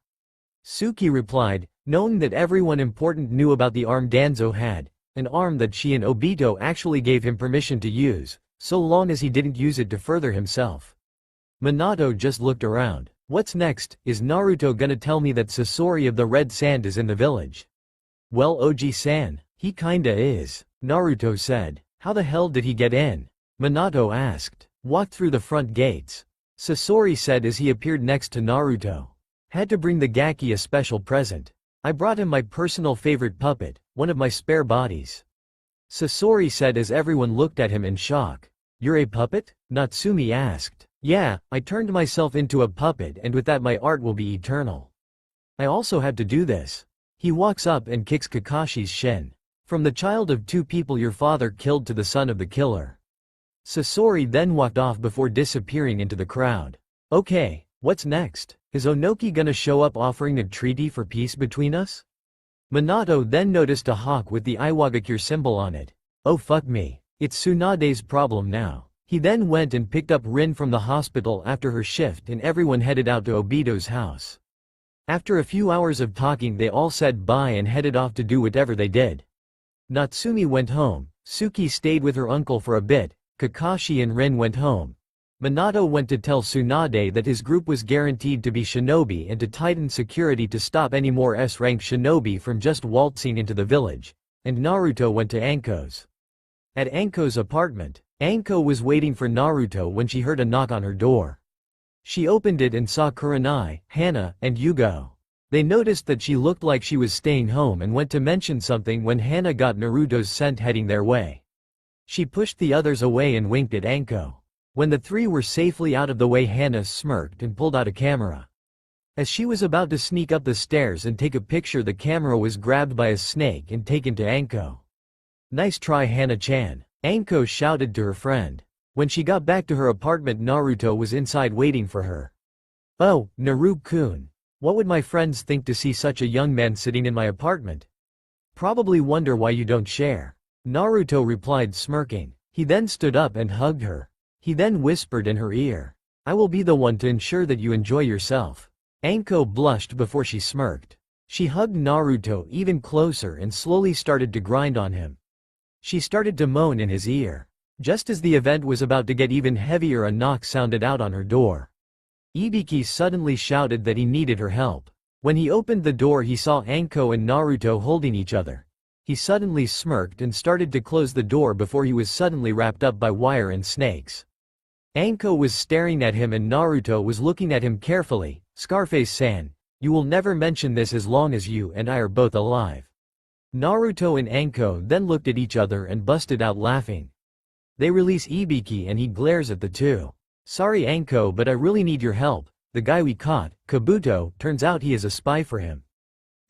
Suki replied, knowing that everyone important knew about the arm Danzo had, an arm that she and Obito actually gave him permission to use, so long as he didn't use it to further himself. Minato just looked around. What's next? Is Naruto gonna tell me that Sasori of the Red Sand is in the village? Well, Oji-san, he kinda is, Naruto said. How the hell did he get in? Minato asked. Walked through the front gates. Sasori said as he appeared next to Naruto. Had to bring the Gaki a special present. I brought him my personal favorite puppet, one of my spare bodies. Sasori said as everyone looked at him in shock. You're a puppet? Natsumi asked. Yeah, I turned myself into a puppet and with that my art will be eternal. I also had to do this. He walks up and kicks Kakashi's shin. From the child of two people your father killed to the son of the killer. Sasori then walked off before disappearing into the crowd. Okay, what's next? Is Onoki gonna show up offering a treaty for peace between us? Minato then noticed a hawk with the Iwagakure symbol on it. Oh fuck me. It's Tsunade's problem now. He then went and picked up Rin from the hospital after her shift and everyone headed out to Obito's house. After a few hours of talking they all said bye and headed off to do whatever they did. Natsumi went home, Suki stayed with her uncle for a bit, Kakashi and Rin went home. Minato went to tell Tsunade that his group was guaranteed to be shinobi and to tighten security to stop any more S-rank shinobi from just waltzing into the village, and Naruto went to Anko's. At Anko's apartment, Anko was waiting for Naruto when she heard a knock on her door. She opened it and saw Kurenai, Hana, and Yugo. They noticed that she looked like she was staying home and went to mention something when Hana got Naruto's scent heading their way. She pushed the others away and winked at Anko. When the three were safely out of the way Hana smirked and pulled out a camera. As she was about to sneak up the stairs and take a picture the camera was grabbed by a snake and taken to Anko. Nice try Hana-chan, Anko shouted to her friend. When she got back to her apartment Naruto was inside waiting for her. Oh, Naru-kun. What would my friends think to see such a young man sitting in my apartment? Probably wonder why you don't share. Naruto replied smirking. He then stood up and hugged her. He then whispered in her ear. I will be the one to ensure that you enjoy yourself. Anko blushed before she smirked. She hugged Naruto even closer and slowly started to grind on him. She started to moan in his ear. Just as the event was about to get even heavier a knock sounded out on her door. Ibiki suddenly shouted that he needed her help. When he opened the door he saw Anko and Naruto holding each other. He suddenly smirked and started to close the door before he was suddenly wrapped up by wire and snakes. Anko was staring at him and Naruto was looking at him carefully. Scarface-san, you will never mention this as long as you and I are both alive. Naruto and Anko then looked at each other and busted out laughing. They release Ibiki and he glares at the two. Sorry Anko, but I really need your help. The guy we caught, Kabuto, turns out he is a spy for him.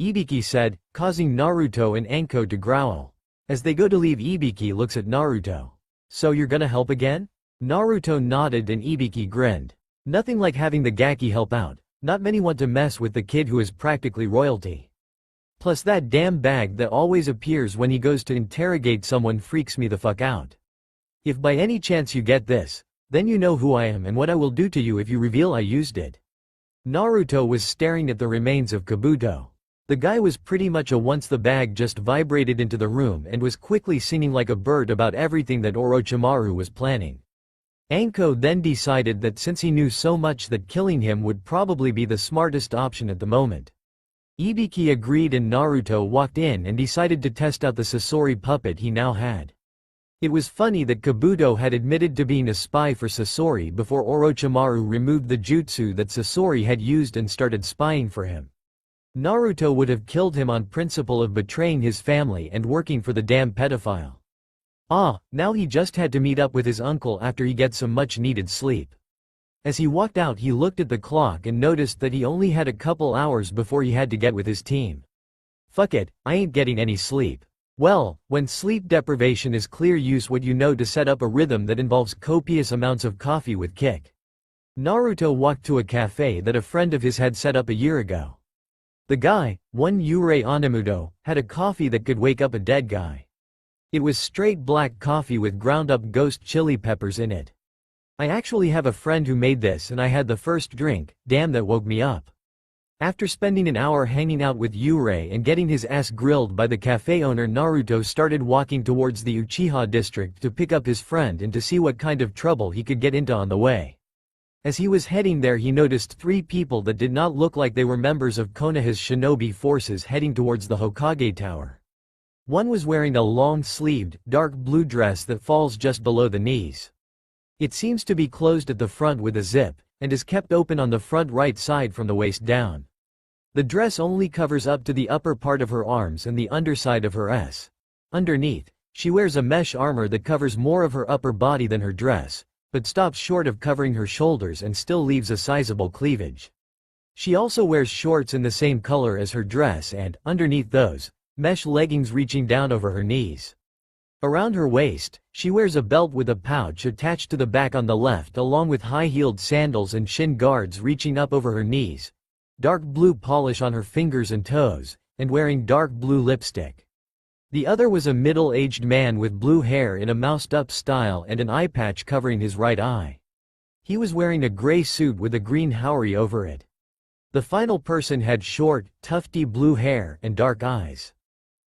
Ibiki said, causing Naruto and Anko to growl. As they go to leave Ibiki looks at Naruto. So you're gonna help again? Naruto nodded and Ibiki grinned. Nothing like having the Gaki help out. Not many want to mess with the kid who is practically royalty. Plus that damn bag that always appears when he goes to interrogate someone freaks me the fuck out. If by any chance you get this, then you know who I am and what I will do to you if you reveal I used it. Naruto was staring at the remains of Kabuto. The guy was pretty much a once the bag just vibrated into the room and was quickly singing like a bird about everything that Orochimaru was planning. Anko then decided that since he knew so much that killing him would probably be the smartest option at the moment. Ibiki agreed and Naruto walked in and decided to test out the Sasori puppet he now had. It was funny that Kabuto had admitted to being a spy for Sasori before Orochimaru removed the jutsu that Sasori had used and started spying for him. Naruto would have killed him on principle of betraying his family and working for the damn pedophile. Now he just had to meet up with his uncle after he gets some much needed sleep. As he walked out he looked at the clock and noticed that he only had a couple hours before he had to get with his team. Fuck it, I ain't getting any sleep. Well, when sleep deprivation is clear, use what you know to set up a rhythm that involves copious amounts of coffee with kick. Naruto walked to a cafe that a friend of his had set up a year ago. The guy, one Yurei Onimuto, had a coffee that could wake up a dead guy. It was straight black coffee with ground-up ghost chili peppers in it. I actually have a friend who made this and I had the first drink, damn that woke me up. After spending an hour hanging out with Yurei and getting his ass grilled by the cafe owner, Naruto started walking towards the Uchiha district to pick up his friend and to see what kind of trouble he could get into on the way. As he was heading there, he noticed 3 people that did not look like they were members of Konoha's shinobi forces heading towards the Hokage tower. One was wearing a long-sleeved, dark blue dress that falls just below the knees. It seems to be closed at the front with a zip, and is kept open on the front right side from the waist down. The dress only covers up to the upper part of her arms and the underside of her s. Underneath, she wears a mesh armor that covers more of her upper body than her dress, but stops short of covering her shoulders and still leaves a sizable cleavage. She also wears shorts in the same color as her dress and, underneath those, mesh leggings reaching down over her knees. Around her waist, she wears a belt with a pouch attached to the back on the left, along with high-heeled sandals and shin guards reaching up over her knees, dark blue polish on her fingers and toes, and wearing dark blue lipstick. The other was a middle-aged man with blue hair in a moused-up style and an eye patch covering his right eye. He was wearing a gray suit with a green haori over it. The final person had short, tufty blue hair and dark eyes.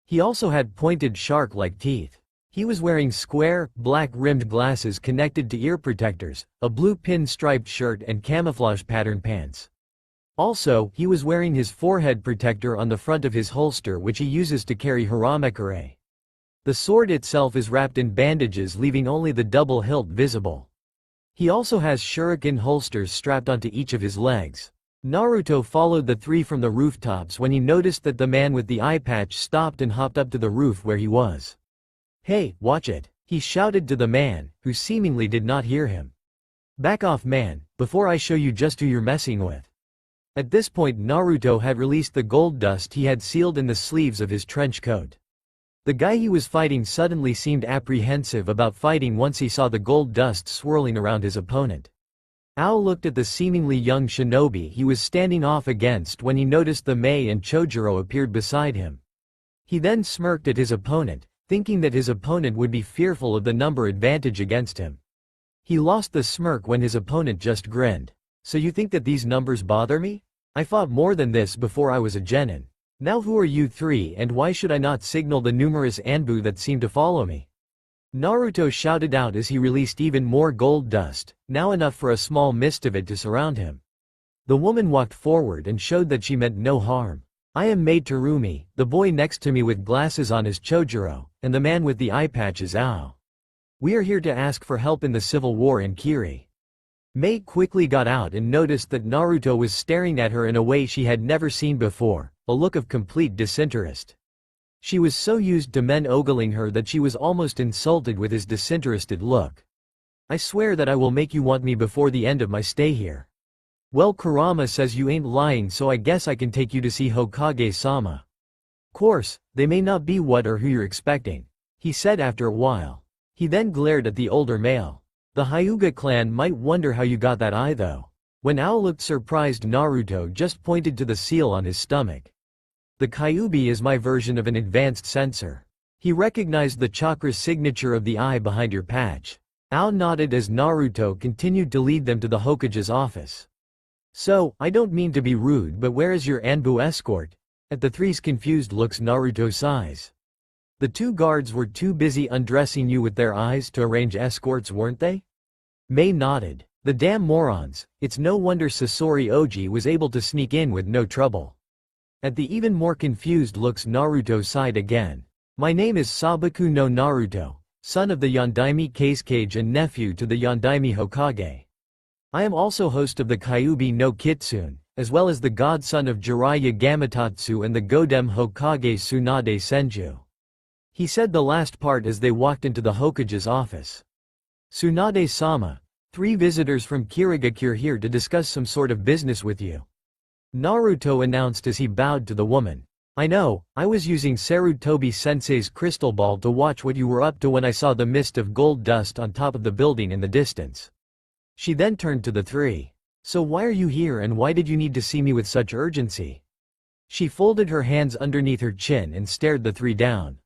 He also had pointed shark-like teeth. He was wearing square, black-rimmed glasses connected to ear protectors, a blue pin-striped shirt and camouflage pattern pants. Also, he was wearing his forehead protector on the front of his holster, which he uses to carry haramekure. The sword itself is wrapped in bandages, leaving only the double hilt visible. He also has shuriken holsters strapped onto each of his legs. Naruto followed the 3 from the rooftops when he noticed that the man with the eye patch stopped and hopped up to the roof where he was. "Hey, watch it," he shouted to the man, who seemingly did not hear him. "Back off, man, before I show you just who you're messing with." At this point, Naruto had released the gold dust he had sealed in the sleeves of his trench coat. The guy he was fighting suddenly seemed apprehensive about fighting once he saw the gold dust swirling around his opponent. Ao looked at the seemingly young shinobi he was standing off against when he noticed the Mei and Chojuro appeared beside him. He then smirked at his opponent, thinking that his opponent would be fearful of the number advantage against him. He lost the smirk when his opponent just grinned. "So you think that these numbers bother me? I fought more than this before I was a genin. Now who are you 3 and why should I not signal the numerous Anbu that seem to follow me?" Naruto shouted out as he released even more gold dust, now enough for a small mist of it to surround him. The woman walked forward and showed that she meant no harm. "I am Mei Terumi, the boy next to me with glasses on is Chojuro, and the man with the eye patch is Ao. We are here to ask for help in the civil war in Kiri." Mei quickly got out and noticed that Naruto was staring at her in a way she had never seen before, a look of complete disinterest. She was so used to men ogling her that she was almost insulted with his disinterested look. "I swear that I will make you want me before the end of my stay here." "Well, Kurama says you ain't lying, so I guess I can take you to see Hokage-sama." "Course, they may not be what or who you're expecting," he said after a while. He then glared at the older male. "The Hyuga clan might wonder how you got that eye though." When Ao looked surprised, Naruto just pointed to the seal on his stomach. "The Kyuubi is my version of an advanced sensor." He recognized the chakra signature of the eye behind your patch. Ao nodded as Naruto continued to lead them to the Hokage's office. "So, I don't mean to be rude, but where is your Anbu escort?" At the 3's confused looks, Naruto sighs. "The 2 guards were too busy undressing you with their eyes to arrange escorts, weren't they?" Mei nodded. "The damn morons, it's no wonder Sasori Oji was able to sneak in with no trouble." At the even more confused looks, Naruto sighed again. "My name is Sabaku no Naruto, son of the Yondaime Kazekage and nephew to the Yondaime Hokage. I am also host of the Kyuubi no Kitsune, as well as the godson of Jiraiya Gamatotsu and the Godem Hokage Tsunade Senju." He said the last part as they walked into the Hokage's office. "Tsunade-sama, 3 visitors from Kirigakure here to discuss some sort of business with you," Naruto announced as he bowed to the woman. I know, I was using Sarutobi-sensei's crystal ball to watch what you were up to when I saw the mist of gold dust on top of the building in the distance. She then turned to the three. So why are you here and why did you need to see me with such urgency? She folded her hands underneath her chin and stared the three down.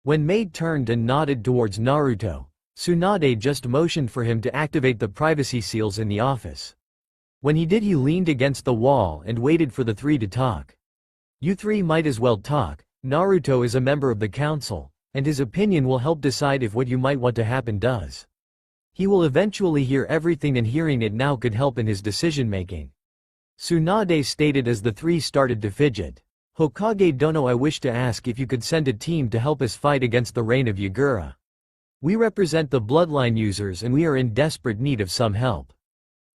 When Mei turned and nodded towards Naruto, Tsunade just motioned for him to activate the privacy seals in the office. When he did, he leaned against the wall and waited for the three to talk. You three might as well talk. Naruto is a member of the council, and his opinion will help decide if what you might want to happen does. He will eventually hear everything and hearing it now could help in his decision-making. Tsunade stated as the three started to fidget. Hokage Dono, I wish to ask if you could send a team to help us fight against the reign of Yagura. We represent the bloodline users and we are in desperate need of some help.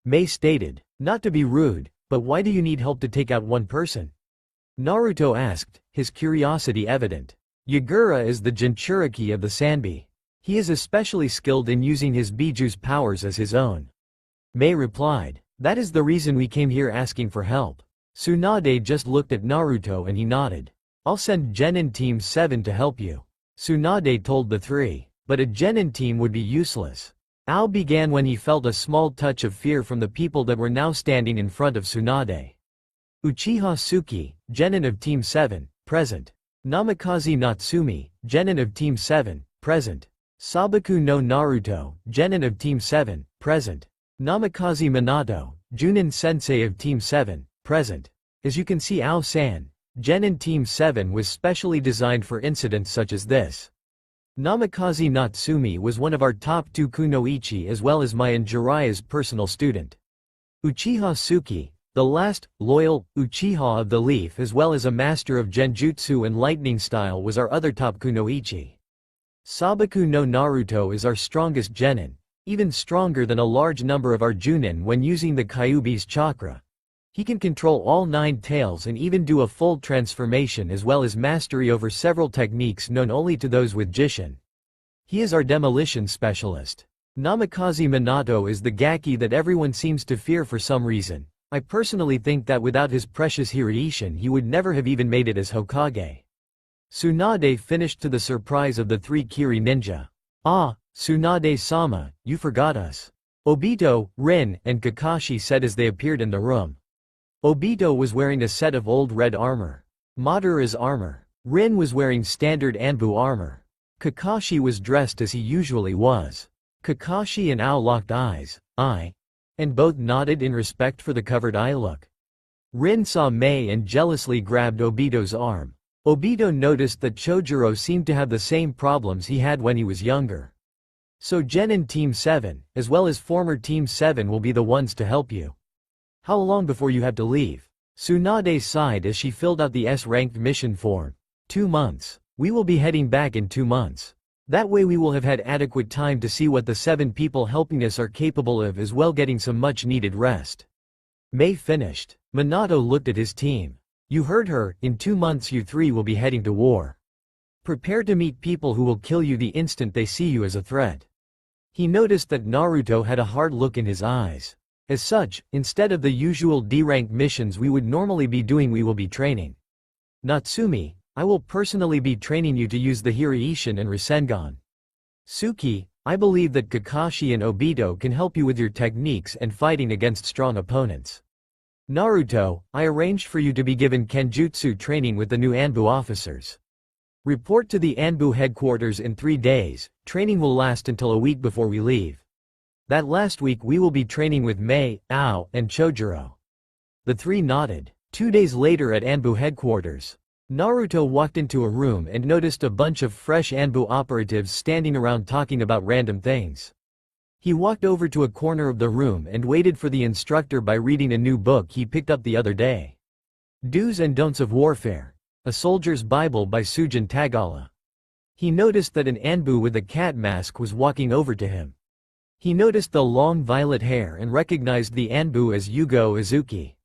Mei stated, not to be rude, but why do you need help to take out one person? Naruto asked, his curiosity evident. Yagura is the Jinchuriki of the Sanbi. He is especially skilled in using his Biju's powers as his own. Mei replied, that is the reason we came here asking for help. Tsunade just looked at Naruto and he nodded. I'll send Genin Team 7 to help you. Tsunade told the three, but a Genin team would be useless. Ao began when he felt a small touch of fear from the people that were now standing in front of Tsunade. Uchiha Suki, Genin of Team 7, present. Namikaze Natsumi, Genin of Team 7, present. Sabaku no Naruto, Genin of Team 7, present. Namikaze Minato, Junin Sensei of Team 7, present. As you can see, Ao-san, Genin Team 7 was specially designed for incidents such as this. Namikaze Natsumi was one of our top 2 kunoichi as well as my and Jiraiya's personal student. Uchiha Suki, the last, loyal, Uchiha of the Leaf as well as a master of Genjutsu and lightning style was our other top kunoichi. Sabaku no Naruto is our strongest genin, even stronger than a large number of our junin when using the Kyuubi's chakra. He can control all 9 tails and even do a full transformation as well as mastery over several techniques known only to those with Jishin. He is our demolition specialist. Namikaze Minato is the gaki that everyone seems to fear for some reason. I personally think that without his precious Hiraishin he would never have even made it as Hokage. Tsunade finished to the surprise of the 3 Kiri ninja. Ah, Tsunade-sama, you forgot us. Obito, Rin, and Kakashi said as they appeared in the room. Obito was wearing a set of old red armor. Madara's armor. Rin was wearing standard Anbu armor. Kakashi was dressed as he usually was. Kakashi and Ao locked eyes, and both nodded in respect for the covered eye look. Rin saw Mei and jealously grabbed Obito's arm. Obito noticed that Chojuro seemed to have the same problems he had when he was younger. So Genin Team 7, as well as former Team 7 will be the ones to help you. How long before you have to leave? Tsunade sighed as she filled out the S-ranked mission form. 2 months. We will be heading back in 2 months. That way we will have had adequate time to see what the 7 people helping us are capable of as well getting some much needed rest. Mei finished. Minato looked at his team. You heard her, in 2 months you 3 will be heading to war. Prepare to meet people who will kill you the instant they see you as a threat. He noticed that Naruto had a hard look in his eyes. As such, instead of the usual D-ranked missions we would normally be doing we will be training. Natsumi, I will personally be training you to use the Hiraishin and Rasengan. Suki, I believe that Kakashi and Obito can help you with your techniques and fighting against strong opponents. Naruto, I arranged for you to be given Kenjutsu training with the new Anbu officers. Report to the Anbu headquarters in 3 days, training will last until a week before we leave. That last week we will be training with Mei, Ao, and Chojuro. The 3 nodded. 2 days later at Anbu headquarters, Naruto walked into a room and noticed a bunch of fresh Anbu operatives standing around talking about random things. He walked over to a corner of the room and waited for the instructor by reading a new book he picked up the other day. Do's and Don'ts of Warfare. A Soldier's Bible by Sujin Tagala. He noticed that an Anbu with a cat mask was walking over to him. He noticed the long violet hair and recognized the Anbu as Yugo Izuki.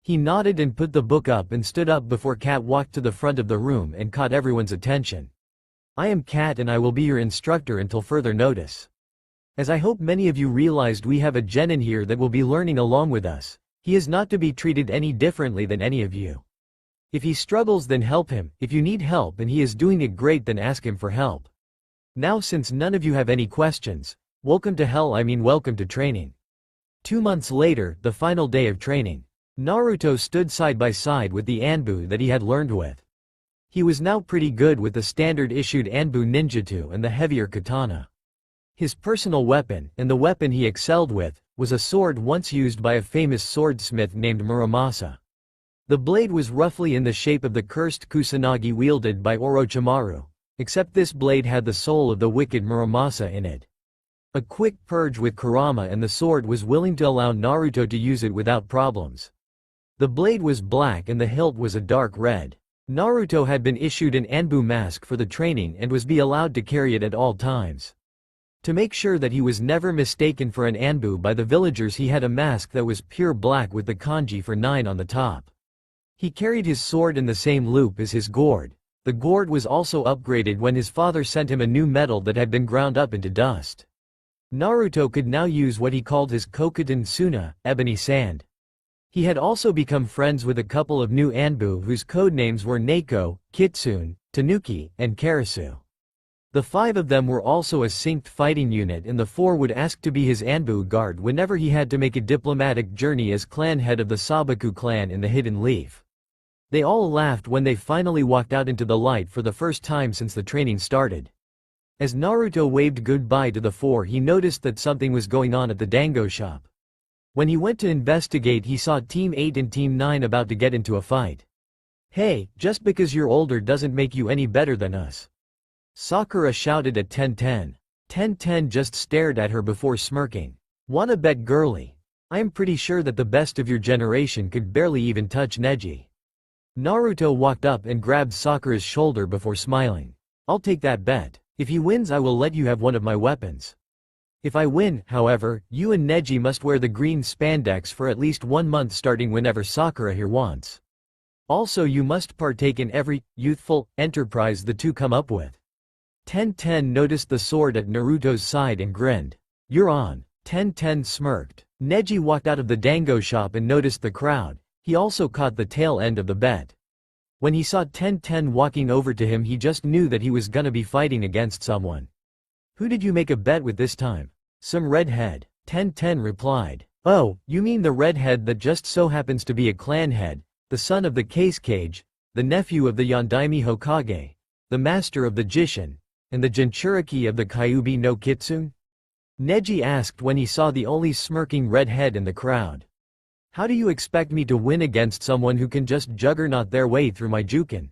He nodded and put the book up and stood up before Cat walked to the front of the room and caught everyone's attention. I am Cat and I will be your instructor until further notice. As I hope many of you realized, we have a genin here that will be learning along with us. He is not to be treated any differently than any of you. If he struggles then help him, if you need help and he is doing it great then ask him for help. Now since none of you have any questions, welcome to hell, I mean welcome to training. 2 months later, the final day of training. Naruto stood side by side with the Anbu that he had learned with. He was now pretty good with the standard issued Anbu ninjutsu and the heavier katana. His personal weapon, and the weapon he excelled with, was a sword once used by a famous swordsmith named Muramasa. The blade was roughly in the shape of the cursed Kusanagi wielded by Orochimaru, except this blade had the soul of the wicked Muramasa in it. A quick purge with Kurama and the sword was willing to allow Naruto to use it without problems. The blade was black and the hilt was a dark red. Naruto had been issued an Anbu mask for the training and was allowed to carry it at all times. To make sure that he was never mistaken for an Anbu by the villagers, he had a mask that was pure black with the kanji for 9 on the top. He carried his sword in the same loop as his gourd. The gourd was also upgraded when his father sent him a new metal that had been ground up into dust. Naruto could now use what he called his Kokuden Suna, ebony sand. He had also become friends with a couple of new Anbu whose codenames were Neko, Kitsune, Tanuki, and Karasu. The 5 of them were also a synced fighting unit and the 4 would ask to be his Anbu guard whenever he had to make a diplomatic journey as clan head of the Sabaku clan in the Hidden Leaf. They all laughed when they finally walked out into the light for the first time since the training started. As Naruto waved goodbye to the 4, he noticed that something was going on at the dango shop. When he went to investigate, he saw Team 8 and Team 9 about to get into a fight. "Hey, just because you're older doesn't make you any better than us," Sakura shouted at 10-10. 10-10 just stared at her before smirking. "Wanna bet, girly? I'm pretty sure that the best of your generation could barely even touch Neji." Naruto walked up and grabbed Sakura's shoulder before smiling. "I'll take that bet. If he wins I will let you have one of my weapons. If I win, however, you and Neji must wear the green spandex for at least 1 month starting whenever Sakura here wants. Also you must partake in every youthful enterprise the two come up with." 10-10 noticed the sword at Naruto's side and grinned. "You're on." 10-10 smirked. Neji walked out of the dango shop and noticed the crowd. He also caught the tail end of the bet. When he saw 10-10 walking over to him, he just knew that he was gonna be fighting against someone. "Who did you make a bet with this time?" "Some redhead," 10-10 replied. "Oh, you mean the redhead that just so happens to be a clan head, the son of the Kage, the nephew of the Yondaime Hokage, the master of the Jishin, and the Jinchuriki of the Kyuubi no Kitsune?" Neji asked when he saw the only smirking redhead in the crowd. "How do you expect me to win against someone who can just juggernaut their way through my Juken?"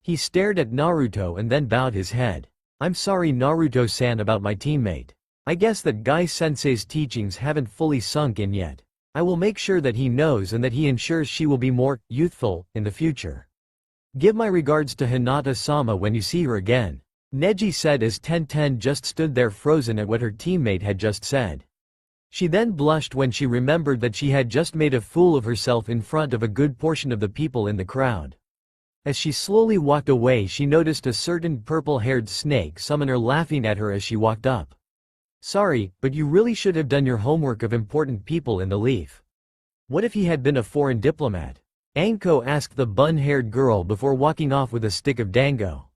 He stared at Naruto and then bowed his head. "I'm sorry Naruto-san about my teammate. I guess that Guy-sensei's teachings haven't fully sunk in yet. I will make sure that he knows and that he ensures she will be more youthful in the future. Give my regards to Hinata-sama when you see her again," Neji said as 10-10 just stood there frozen at what her teammate had just said. She then blushed when she remembered that she had just made a fool of herself in front of a good portion of the people in the crowd. As she slowly walked away, she noticed a certain purple-haired snake summoner laughing at her as she walked up. "Sorry, but you really should have done your homework of important people in the leaf." "What if he had been a foreign diplomat?" Anko asked the bun-haired girl before walking off with a stick of dango.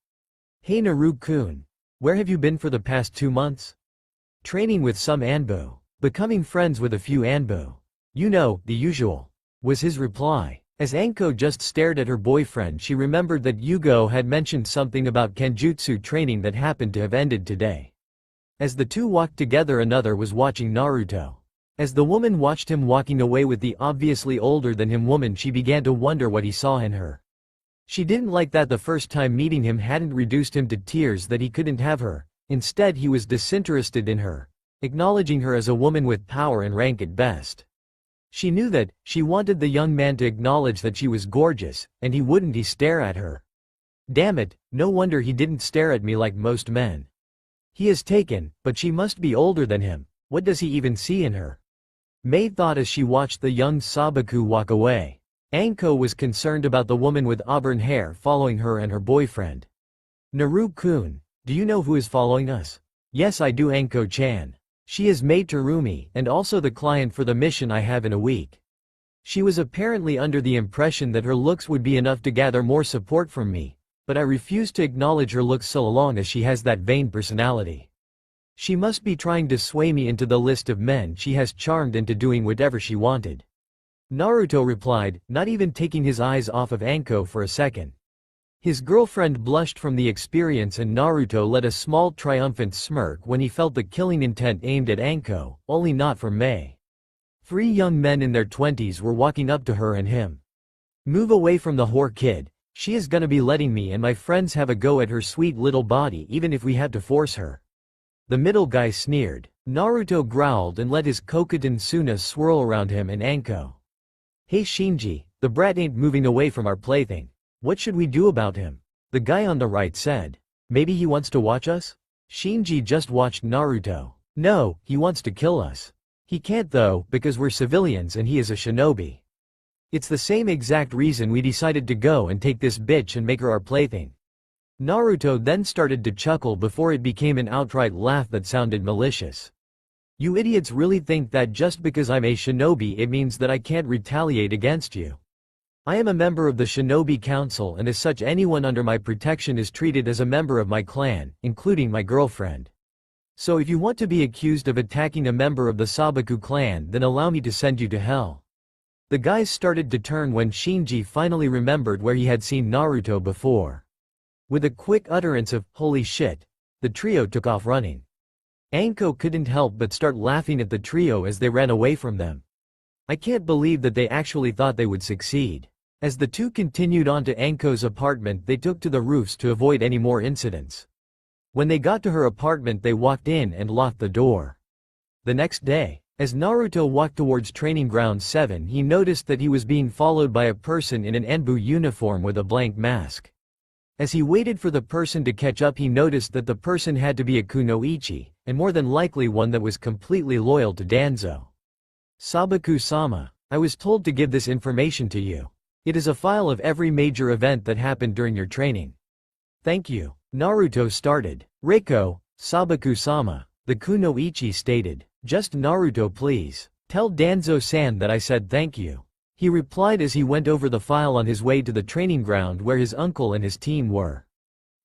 "Hey Naru-kun. Where have you been for the past 2 months?" "Training with some Anbu. Becoming friends with a few Anbu. You know, the usual," was his reply. As Anko just stared at her boyfriend, she remembered that Yugo had mentioned something about Kenjutsu training that happened to have ended today. As the two walked together, another was watching Naruto. As the woman watched him walking away with the obviously older than him woman, she began to wonder what he saw in her. She didn't like that the first time meeting him hadn't reduced him to tears that he couldn't have her. Instead he was disinterested in her, acknowledging her as a woman with power and rank at best. She knew that she wanted the young man to acknowledge that she was gorgeous, and he stare at her. Damn it, no wonder he didn't stare at me like most men. He is taken, but she must be older than him. What does he even see in her? Mei thought as she watched the young Sabaku walk away. Anko was concerned about the woman with auburn hair following her and her boyfriend. "Naru-kun, do you know who is following us?" "Yes I do, Anko-chan. She is Mei Terumi, and also the client for the mission I have in a week." She was apparently under the impression that her looks would be enough to gather more support from me, but I refused to acknowledge her looks so long as she has that vain personality. She must be trying to sway me into the list of men she has charmed into doing whatever she wanted. Naruto replied, not even taking his eyes off of Anko for a second. His girlfriend blushed from the experience and Naruto let a small triumphant smirk when he felt the killing intent aimed at Anko, only not from Mei. 3 young men in their 20s were walking up to her and him. Move away from the whore kid, she is gonna be letting me and my friends have a go at her sweet little body even if we had to force her. The middle guy sneered. Naruto growled and let his Kokuden Suna swirl around him and Anko. Hey Shinji, the brat ain't moving away from our plaything. What should we do about him? The guy on the right said. Maybe he wants to watch us? Shinji just watched Naruto. No, he wants to kill us. He can't though, because we're civilians and he is a shinobi. It's the same exact reason we decided to go and take this bitch and make her our plaything. Naruto then started to chuckle before it became an outright laugh that sounded malicious. You idiots really think that just because I'm a shinobi it means that I can't retaliate against you. I am a member of the Shinobi Council and as such anyone under my protection is treated as a member of my clan, including my girlfriend. So if you want to be accused of attacking a member of the Sabaku clan then allow me to send you to hell. The guys started to turn when Shinji finally remembered where he had seen Naruto before. With a quick utterance of, holy shit, the trio took off running. Anko couldn't help but start laughing at the trio as they ran away from them. I can't believe that they actually thought they would succeed. As the two continued on to Anko's apartment they took to the roofs to avoid any more incidents. When they got to her apartment they walked in and locked the door. The next day, as Naruto walked towards Training Ground 7 he noticed that he was being followed by a person in an Enbu uniform with a blank mask. As he waited for the person to catch up he noticed that the person had to be a kunoichi, and more than likely one that was completely loyal to Danzo. Sabaku-sama, I was told to give this information to you. It is a file of every major event that happened during your training. Thank you. Naruto started. Reiko, Sabaku-sama, the kunoichi stated. Just Naruto please. Tell Danzo-san that I said thank you. He replied as he went over the file on his way to the training ground where his uncle and his team were.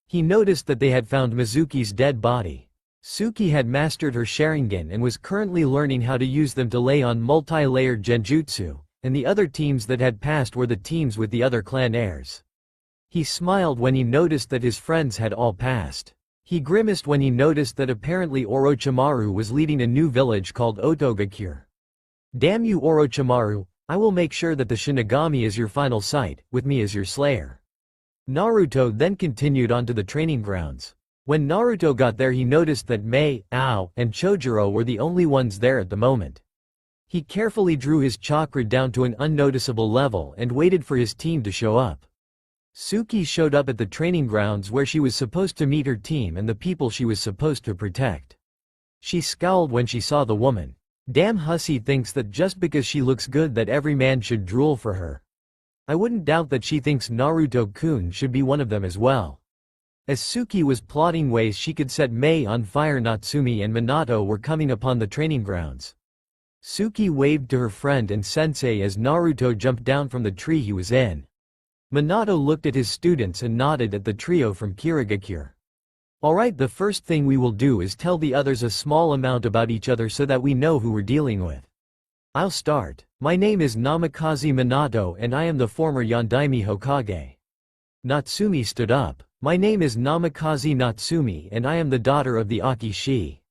He noticed that they had found Mizuki's dead body. Suki had mastered her Sharingan and was currently learning how to use them to lay on multi-layered genjutsu, and the other teams that had passed were the teams with the other clan heirs. He smiled when he noticed that his friends had all passed. He grimaced when he noticed that apparently Orochimaru was leading a new village called Otogakure. Damn you Orochimaru, I will make sure that the Shinigami is your final sight, with me as your slayer. Naruto then continued on to the training grounds. When Naruto got there he noticed that Mei, Ao, and Chojuro were the only ones there at the moment. He carefully drew his chakra down to an unnoticeable level and waited for his team to show up. Suki showed up at the training grounds where she was supposed to meet her team and the people she was supposed to protect. She scowled when she saw the woman. Damn hussy thinks that just because she looks good that every man should drool for her. I wouldn't doubt that she thinks Naruto-kun should be one of them as well. As Suki was plotting ways she could set Mei on fire Natsumi and Minato were coming upon the training grounds. Suki waved to her friend and sensei as Naruto jumped down from the tree he was in. Minato looked at his students and nodded at the trio from Kirigakure. Alright, the first thing we will do is tell the others a small amount about each other so that we know who we're dealing with. I'll start. My name is Namikaze Minato and I am the former Yondaime Hokage. Natsumi stood up. My name is Namikaze Natsumi and I am the daughter of the Akishi.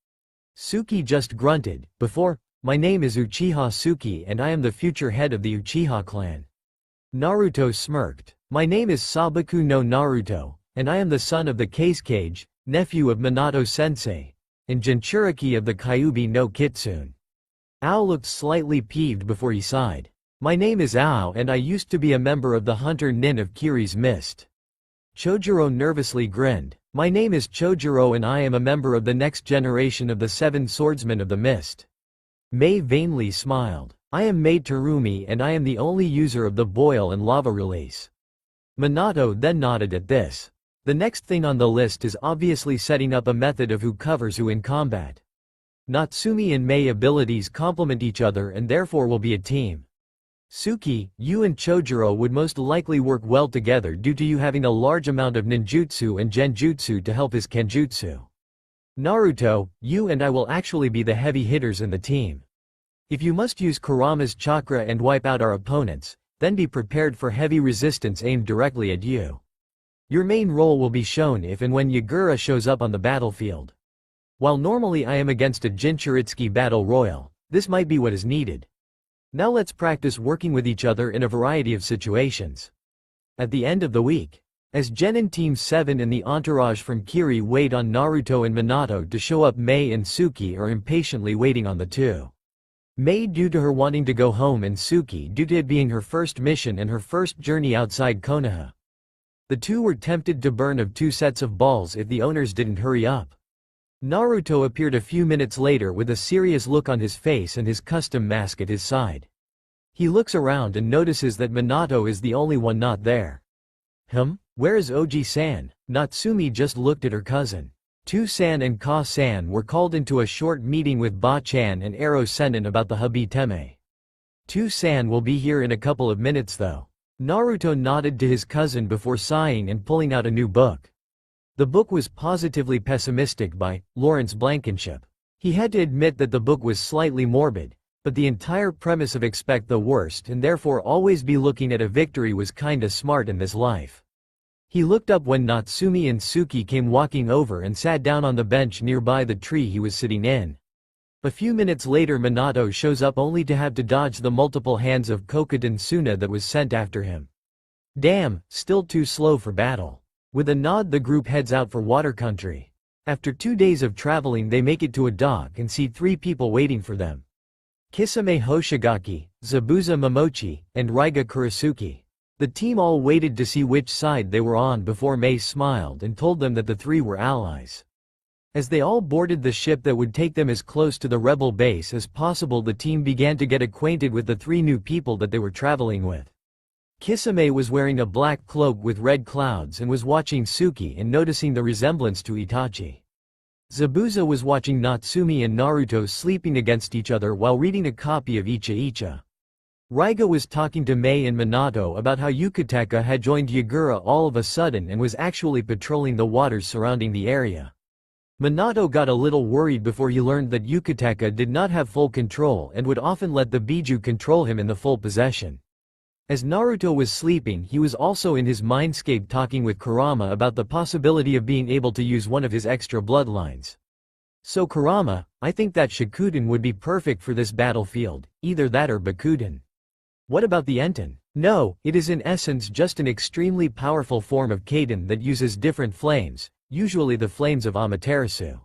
Suki just grunted. Before, my name is Uchiha Suki and I am the future head of the Uchiha clan. Naruto smirked. My name is Sabaku no Naruto, and I am the son of the Kage, nephew of Minato-sensei, and Jinchuriki of the Kyuubi no Kitsune. Ao looked slightly peeved before he sighed. My name is Ao and I used to be a member of the Hunter Nin of Kiri's Mist. Chojuro nervously grinned. My name is Chojuro and I am a member of the next generation of the 7 Swordsmen of the Mist. Mei vainly smiled. I am Mei Terumi and I am the only user of the boil and lava release. Minato then nodded at this. The next thing on the list is obviously setting up a method of who covers who in combat. Natsumi and Mei abilities complement each other and therefore will be a team. Suki, you and Chojuro would most likely work well together due to you having a large amount of ninjutsu and genjutsu to help his kenjutsu. Naruto, you and I will actually be the heavy hitters in the team. If you must use Kurama's chakra and wipe out our opponents, then be prepared for heavy resistance aimed directly at you. Your main role will be shown if and when Yagura shows up on the battlefield. While normally I am against a Jinchuritsuki battle royal, this might be what is needed. Now let's practice working with each other in a variety of situations. At the end of the week, as Genin Team 7 and the entourage from Kiri wait on Naruto and Minato to show up, Mei and Suki are impatiently waiting on the two. Mei due to her wanting to go home and Suki due to it being her first mission and her first journey outside Konoha. The two were tempted to burn of 2 sets of balls if the owners didn't hurry up. Naruto appeared a few minutes later with a serious look on his face and his custom mask at his side. He looks around and notices that Minato is the only one not there. Where is Oji-san? Natsumi just looked at her cousin. Tu-san and Ka-san were called into a short meeting with Ba-chan and Ero-senin about the Habiteme. Tu-san will be here in a couple of minutes though. Naruto nodded to his cousin before sighing and pulling out a new book. The book was Positively Pessimistic by Lawrence Blankenship. He had to admit that the book was slightly morbid, but the entire premise of expect the worst and therefore always be looking at a victory was kinda smart in this life. He looked up when Natsumi and Suki came walking over and sat down on the bench nearby the tree he was sitting in. A few minutes later Minato shows up only to have to dodge the multiple hands of Kokuden Suna that was sent after him. Damn, still too slow for battle. With a nod the group heads out for water country. After 2 days of traveling they make it to a dock and see 3 people waiting for them. Kisame Hoshigaki, Zabuza Momochi, and Raiga Kurisuke. The team all waited to see which side they were on before Mei smiled and told them that the 3 were allies. As they all boarded the ship that would take them as close to the rebel base as possible, the team began to get acquainted with the 3 new people that they were traveling with. Kisame was wearing a black cloak with red clouds and was watching Suki and noticing the resemblance to Itachi. Zabuza was watching Natsumi and Naruto sleeping against each other while reading a copy of Icha. Raiga was talking to Mei and Minato about how Yukitaka had joined Yagura all of a sudden and was actually patrolling the waters surrounding the area. Minato got a little worried before he learned that Yukitaka did not have full control and would often let the Biju control him in the full possession. As Naruto was sleeping, he was also in his Mindscape talking with Kurama about the possibility of being able to use one of his extra bloodlines. So Kurama, I think that Shikuden would be perfect for this battlefield, either that or Bakuden. What about the Enten? No, it is in essence just an extremely powerful form of Kaden that uses different flames, usually the flames of Amaterasu.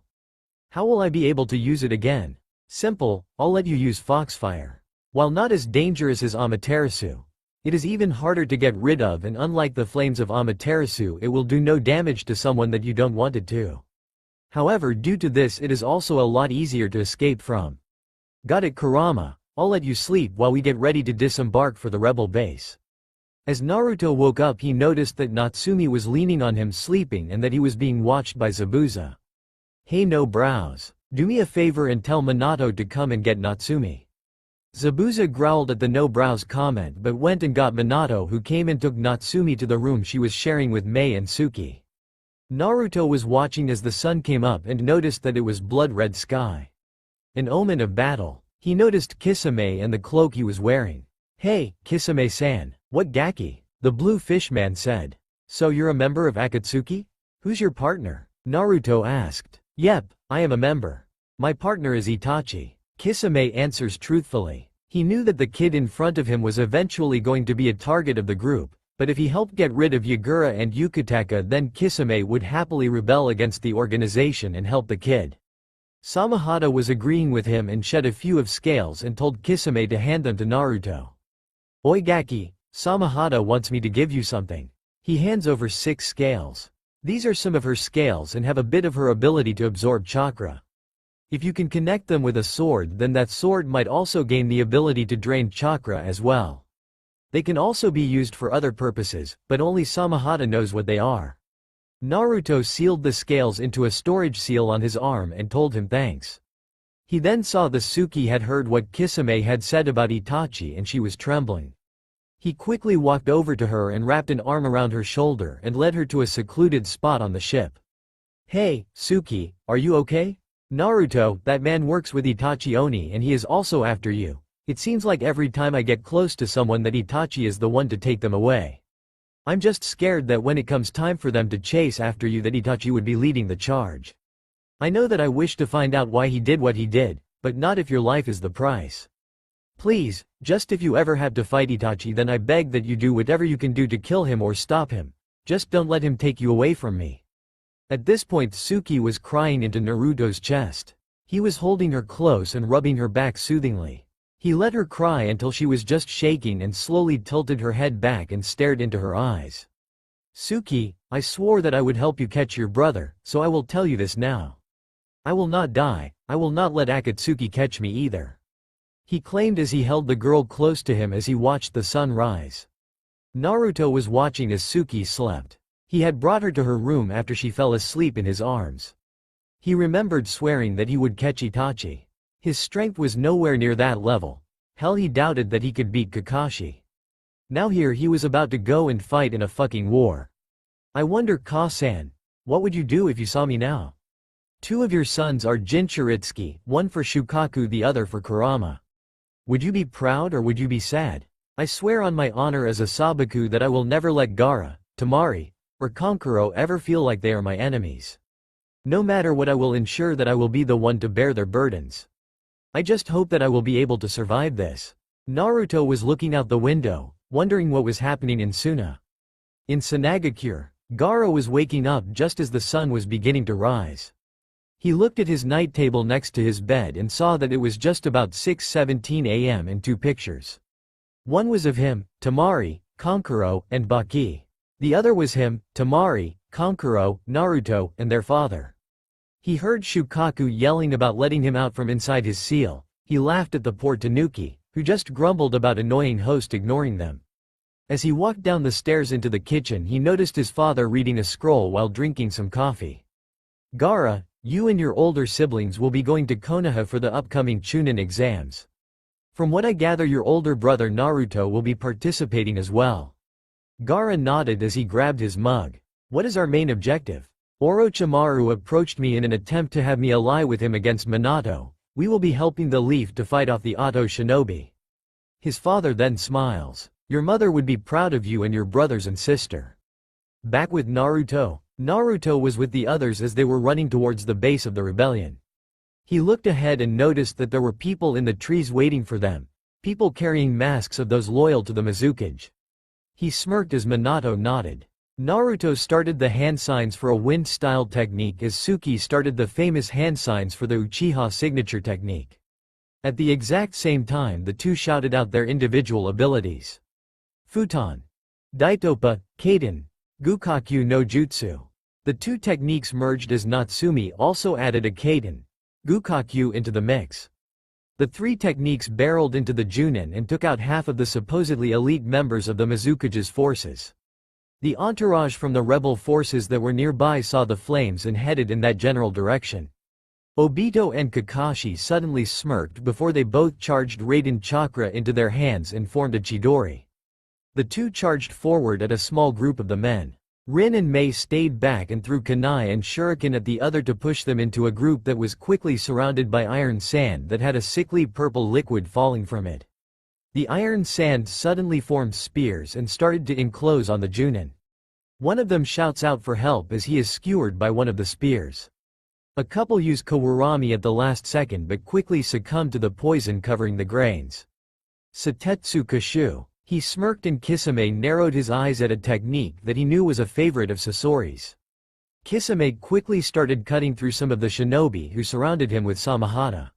How will I be able to use it again? Simple, I'll let you use Foxfire. While not as dangerous as Amaterasu, it is even harder to get rid of, and unlike the flames of Amaterasu it will do no damage to someone that you don't want it to. However, due to this it is also a lot easier to escape from. Got it, Kurama, I'll let you sleep while we get ready to disembark for the rebel base. As Naruto woke up he noticed that Natsumi was leaning on him sleeping and that he was being watched by Zabuza. Hey no brows, do me a favor and tell Minato to come and get Natsumi. Zabuza growled at the no brows comment but went and got Minato, who came and took Natsumi to the room she was sharing with Mei and Suki. Naruto was watching as the sun came up and noticed that it was blood-red sky. An omen of battle. He noticed Kisame and the cloak he was wearing. Hey, Kisame-san, what gaki? The blue fish man said. So you're a member of Akatsuki? Who's your partner? Naruto asked. Yep, I am a member. My partner is Itachi. Kisame answers truthfully. He knew that the kid in front of him was eventually going to be a target of the group, but if he helped get rid of Yagura and Yukitaka then Kisame would happily rebel against the organization and help the kid. Samahata was agreeing with him and shed a few of scales and told Kisame to hand them to Naruto. Oi gaki, Samahata wants me to give you something. He hands over 6 scales. These are some of her scales and have a bit of her ability to absorb chakra. If you can connect them with a sword then that sword might also gain the ability to drain chakra as well. They can also be used for other purposes, but only Samahata knows what they are. Naruto sealed the scales into a storage seal on his arm and told him thanks. He then saw that Suki had heard what Kisame had said about Itachi and she was trembling. He quickly walked over to her and wrapped an arm around her shoulder and led her to a secluded spot on the ship. "Hey, Suki, are you okay? Naruto, that man works with Itachi Oni and he is also after you. It seems like every time I get close to someone that Itachi is the one to take them away. I'm just scared that when it comes time for them to chase after you that Itachi would be leading the charge. I know that I wish to find out why he did what he did, but not if your life is the price. Please, just if you ever have to fight Itachi then I beg that you do whatever you can do to kill him or stop him. Just don't let him take you away from me." At this point Suki was crying into Naruto's chest. He was holding her close and rubbing her back soothingly. He let her cry until she was just shaking and slowly tilted her head back and stared into her eyes. "Suki, I swore that I would help you catch your brother, so I will tell you this now. I will not die, I will not let Akatsuki catch me either," he claimed as he held the girl close to him as he watched the sun rise. Naruto was watching as Suki slept. He had brought her to her room after she fell asleep in his arms. He remembered swearing that he would catch Itachi. His strength was nowhere near that level. Hell, he doubted that he could beat Kakashi. Now here he was about to go and fight in a fucking war. "I wonder, Ka-san, what would you do if you saw me now? Two of your sons are Jinchuritsuki, one for Shukaku the other for Kurama. Would you be proud or would you be sad? I swear on my honor as a Sabaku that I will never let Gaara, Temari, or Kankuro ever feel like they are my enemies. No matter what, I will ensure that I will be the one to bear their burdens. I just hope that I will be able to survive this." Naruto was looking out the window, wondering what was happening in Suna. In Sanagakure, Gaara was waking up just as the sun was beginning to rise. He looked at his night table next to his bed and saw that it was just about 6:17 a.m. and two pictures. One was of him, Temari, Kankuro, and Baki. The other was him, Temari, Kankuro, Naruto, and their father. He heard Shukaku yelling about letting him out from inside his seal. He laughed at the poor Tanuki, who just grumbled about annoying host ignoring them. As he walked down the stairs into the kitchen he noticed his father reading a scroll while drinking some coffee. "Gaara, you and your older siblings will be going to Konoha for the upcoming Chunin exams. From what I gather your older brother Naruto will be participating as well." Gaara nodded as he grabbed his mug. "What is our main objective? Orochimaru approached me in an attempt to have me ally with him against Minato. We will be helping the Leaf to fight off the Oto shinobi." His father then smiles. "Your mother would be proud of you and your brothers and sister." Back with Naruto. Naruto was with the others as they were running towards the base of the rebellion. He looked ahead and noticed that there were people in the trees waiting for them. People carrying masks of those loyal to the Mizukage. He smirked as Minato nodded. Naruto started the hand signs for a wind-style technique as Suki started the famous hand signs for the Uchiha signature technique. At the exact same time the two shouted out their individual abilities. Futon. Daitopa, Kaden. Gukakyu no Jutsu. The two techniques merged as Natsumi also added a Kaden, Gukakyu into the mix. The three techniques barreled into the Junin and took out half of the supposedly elite members of the Mizukage's forces. The entourage from the rebel forces that were nearby saw the flames and headed in that general direction. Obito and Kakashi suddenly smirked before they both charged Raiden Chakra into their hands and formed a Chidori. The two charged forward at a small group of the men. Rin and Mei stayed back and threw kunai and shuriken at the other to push them into a group that was quickly surrounded by iron sand that had a sickly purple liquid falling from it. The iron sand suddenly formed spears and started to enclose on the Junin. One of them shouts out for help as he is skewered by one of the spears. A couple use Kawurami at the last second but quickly succumb to the poison covering the grains. Satetsu Kashu. He smirked and Kisame narrowed his eyes at a technique that he knew was a favorite of Sasori's. Kisame quickly started cutting through some of the shinobi who surrounded him with Samahata.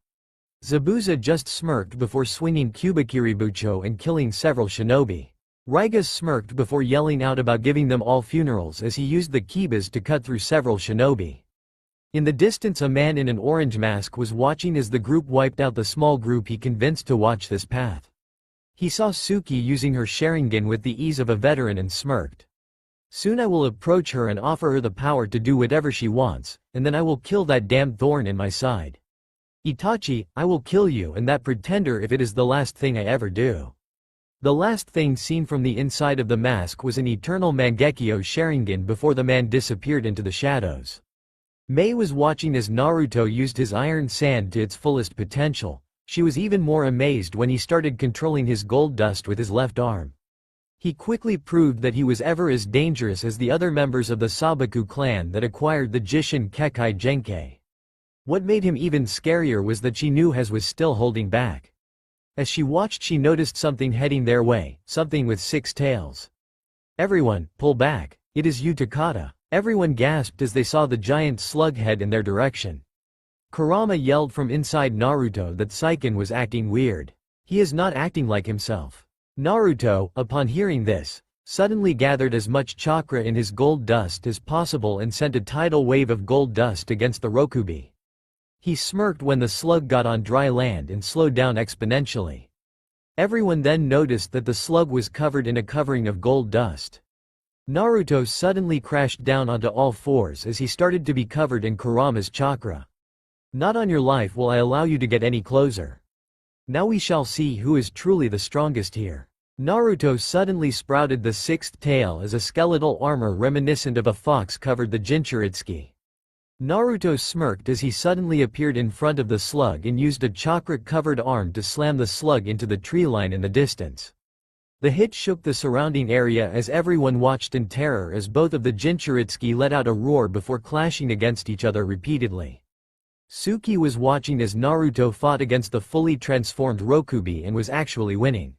Zabuza just smirked before swinging Kubikiribucho and killing several shinobi. Raigas smirked before yelling out about giving them all funerals as he used the kibas to cut through several shinobi. In the distance a man in an orange mask was watching as the group wiped out the small group he convinced to watch this path. He saw Suki using her Sharingan with the ease of a veteran and smirked. "Soon I will approach her and offer her the power to do whatever she wants, and then I will kill that damn thorn in my side. Itachi, I will kill you and that pretender if it is the last thing I ever do." The last thing seen from the inside of the mask was an eternal Mangekyo Sharingan before the man disappeared into the shadows. Mei was watching as Naruto used his iron sand to its fullest potential. She was even more amazed when he started controlling his gold dust with his left arm. He quickly proved that he was ever as dangerous as the other members of the Sabaku clan that acquired the Jishin Kekai Genkei. What made him even scarier was that she knew Hez was still holding back. As she watched, she noticed something heading their way, something with 6 tails. "Everyone, pull back. It is Uchiha." Everyone gasped as they saw the giant slug head in their direction. Kurama yelled from inside Naruto that Saiken was acting weird. He is not acting like himself. Naruto, upon hearing this, suddenly gathered as much chakra in his gold dust as possible and sent a tidal wave of gold dust against the Rokubi. He smirked when the slug got on dry land and slowed down exponentially. Everyone then noticed that the slug was covered in a covering of gold dust. Naruto suddenly crashed down onto all fours as he started to be covered in Kurama's chakra. "Not on your life will I allow you to get any closer. Now we shall see who is truly the strongest here." Naruto suddenly sprouted the 6th tail as a skeletal armor reminiscent of a fox covered the Jinchuritsuki. Naruto smirked as he suddenly appeared in front of the slug and used a chakra-covered arm to slam the slug into the tree line in the distance. The hit shook the surrounding area as everyone watched in terror as both of the Jinchuritsuki let out a roar before clashing against each other repeatedly. Suki was watching as Naruto fought against the fully transformed Rokubi and was actually winning.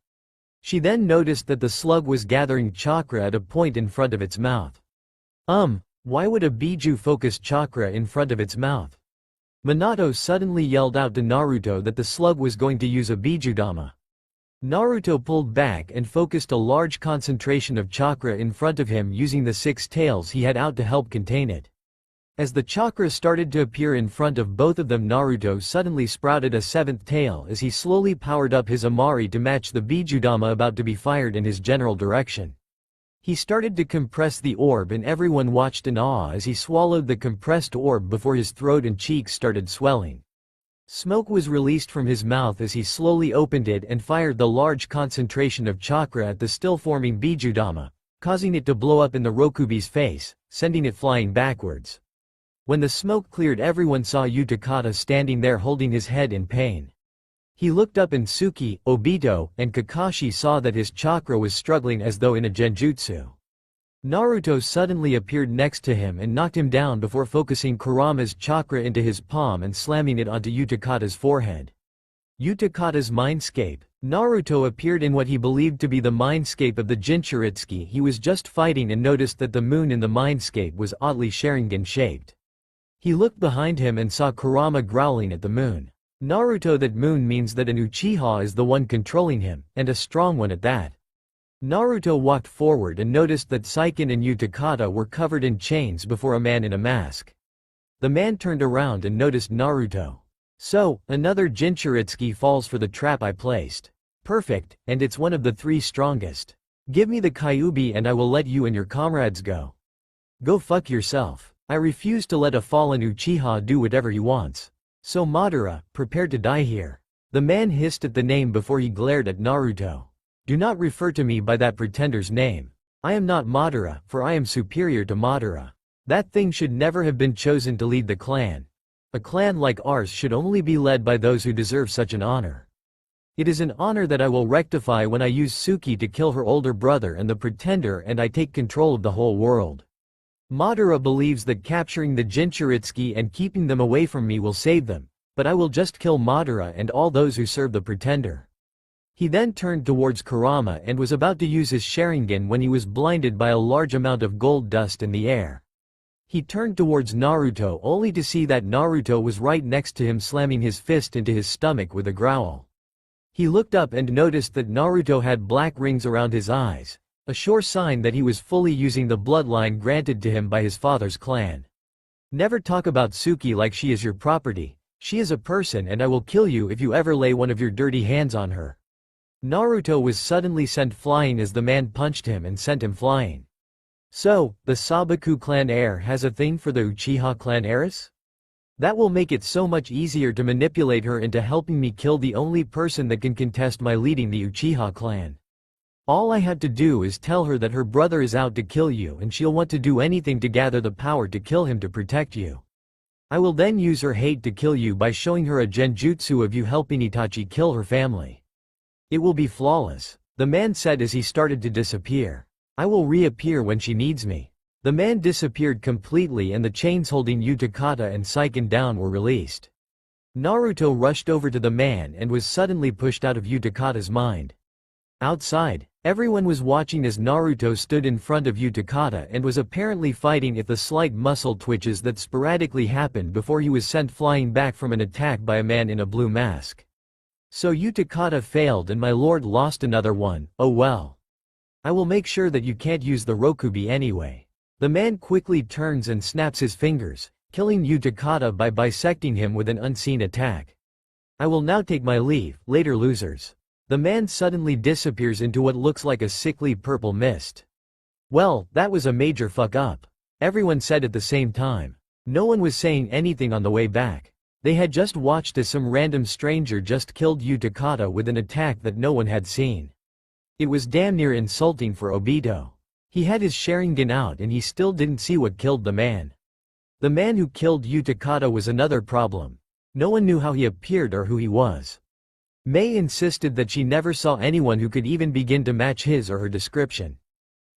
She then noticed that the slug was gathering chakra at a point in front of its mouth. Why would a Biju focus chakra in front of its mouth? Minato suddenly yelled out to Naruto that the slug was going to use a Bijudama. Naruto pulled back and focused a large concentration of chakra in front of him using the 6 tails he had out to help contain it. As the chakra started to appear in front of both of them, Naruto suddenly sprouted a 7th tail as he slowly powered up his Amari to match the Bijudama about to be fired in his general direction. He started to compress the orb and everyone watched in awe as he swallowed the compressed orb before his throat and cheeks started swelling. Smoke was released from his mouth as he slowly opened it and fired the large concentration of chakra at the still-forming Bijudama, causing it to blow up in the Rokubi's face, sending it flying backwards. When the smoke cleared, everyone saw Uchiha standing there holding his head in pain. He looked up and Suki, Obito, and Kakashi saw that his chakra was struggling as though in a genjutsu. Naruto suddenly appeared next to him and knocked him down before focusing Kurama's chakra into his palm and slamming it onto Uchiha's forehead. Uchiha's Mindscape. Naruto appeared in what he believed to be the Mindscape of the Jinchuritsuki he was just fighting and noticed that the moon in the Mindscape was oddly Sharingan-shaped. He looked behind him and saw Kurama growling at the moon. Naruto, that moon means that an Uchiha is the one controlling him, and a strong one at that. Naruto walked forward and noticed that Saiken and Uchiha were covered in chains before a man in a mask. The man turned around and noticed Naruto. "So, another Jinchuritsuki falls for the trap I placed. Perfect, and it's one of the 3 strongest. Give me the Kyuubi and I will let you and your comrades go. Go fuck yourself. I refuse to let a fallen Uchiha do whatever he wants. So Madara, prepare to die here." The man hissed at the name before he glared at Naruto. "Do not refer to me by that pretender's name. I am not Madara, for I am superior to Madara. That thing should never have been chosen to lead the clan. A clan like ours should only be led by those who deserve such an honor. It is an honor that I will rectify when I use Suki to kill her older brother and the pretender and I take control of the whole world. Madara believes that capturing the Jinchuritsuki and keeping them away from me will save them, but I will just kill Madara and all those who serve the pretender." He then turned towards Kurama and was about to use his Sharingan when he was blinded by a large amount of gold dust in the air. He turned towards Naruto only to see that Naruto was right next to him, slamming his fist into his stomach with a growl. He looked up and noticed that Naruto had black rings around his eyes, a sure sign that he was fully using the bloodline granted to him by his father's clan. "Never talk about Suki like she is your property. She is a person and I will kill you if you ever lay one of your dirty hands on her." Naruto was suddenly sent flying as the man punched him and sent him flying. "So, the Sabaku clan heir has a thing for the Uchiha clan heiress? That will make it so much easier to manipulate her into helping me kill the only person that can contest my leading the Uchiha clan. All I have to do is tell her that her brother is out to kill you and she'll want to do anything to gather the power to kill him to protect you. I will then use her hate to kill you by showing her a genjutsu of you helping Itachi kill her family. It will be flawless," the man said as he started to disappear. "I will reappear when she needs me." The man disappeared completely and the chains holding Utakata and Seiken down were released. Naruto rushed over to the man and was suddenly pushed out of Utakata's mind. Outside, everyone was watching as Naruto stood in front of Utakata and was apparently fighting with the slight muscle twitches that sporadically happened before he was sent flying back from an attack by a man in a blue mask. "So Utakata failed and my lord lost another one, oh well. I will make sure that you can't use the Rokubi anyway." The man quickly turns and snaps his fingers, killing Utakata by bisecting him with an unseen attack. "I will now take my leave, later losers." The man suddenly disappears into what looks like a sickly purple mist. "Well, that was a major fuck up," everyone said at the same time. No one was saying anything on the way back. They had just watched as some random stranger just killed Utakata with an attack that no one had seen. It was damn near insulting for Obito. He had his Sharingan out and he still didn't see what killed the man. The man who killed Utakata was another problem. No one knew how he appeared or who he was. Mei insisted that she never saw anyone who could even begin to match his or her description.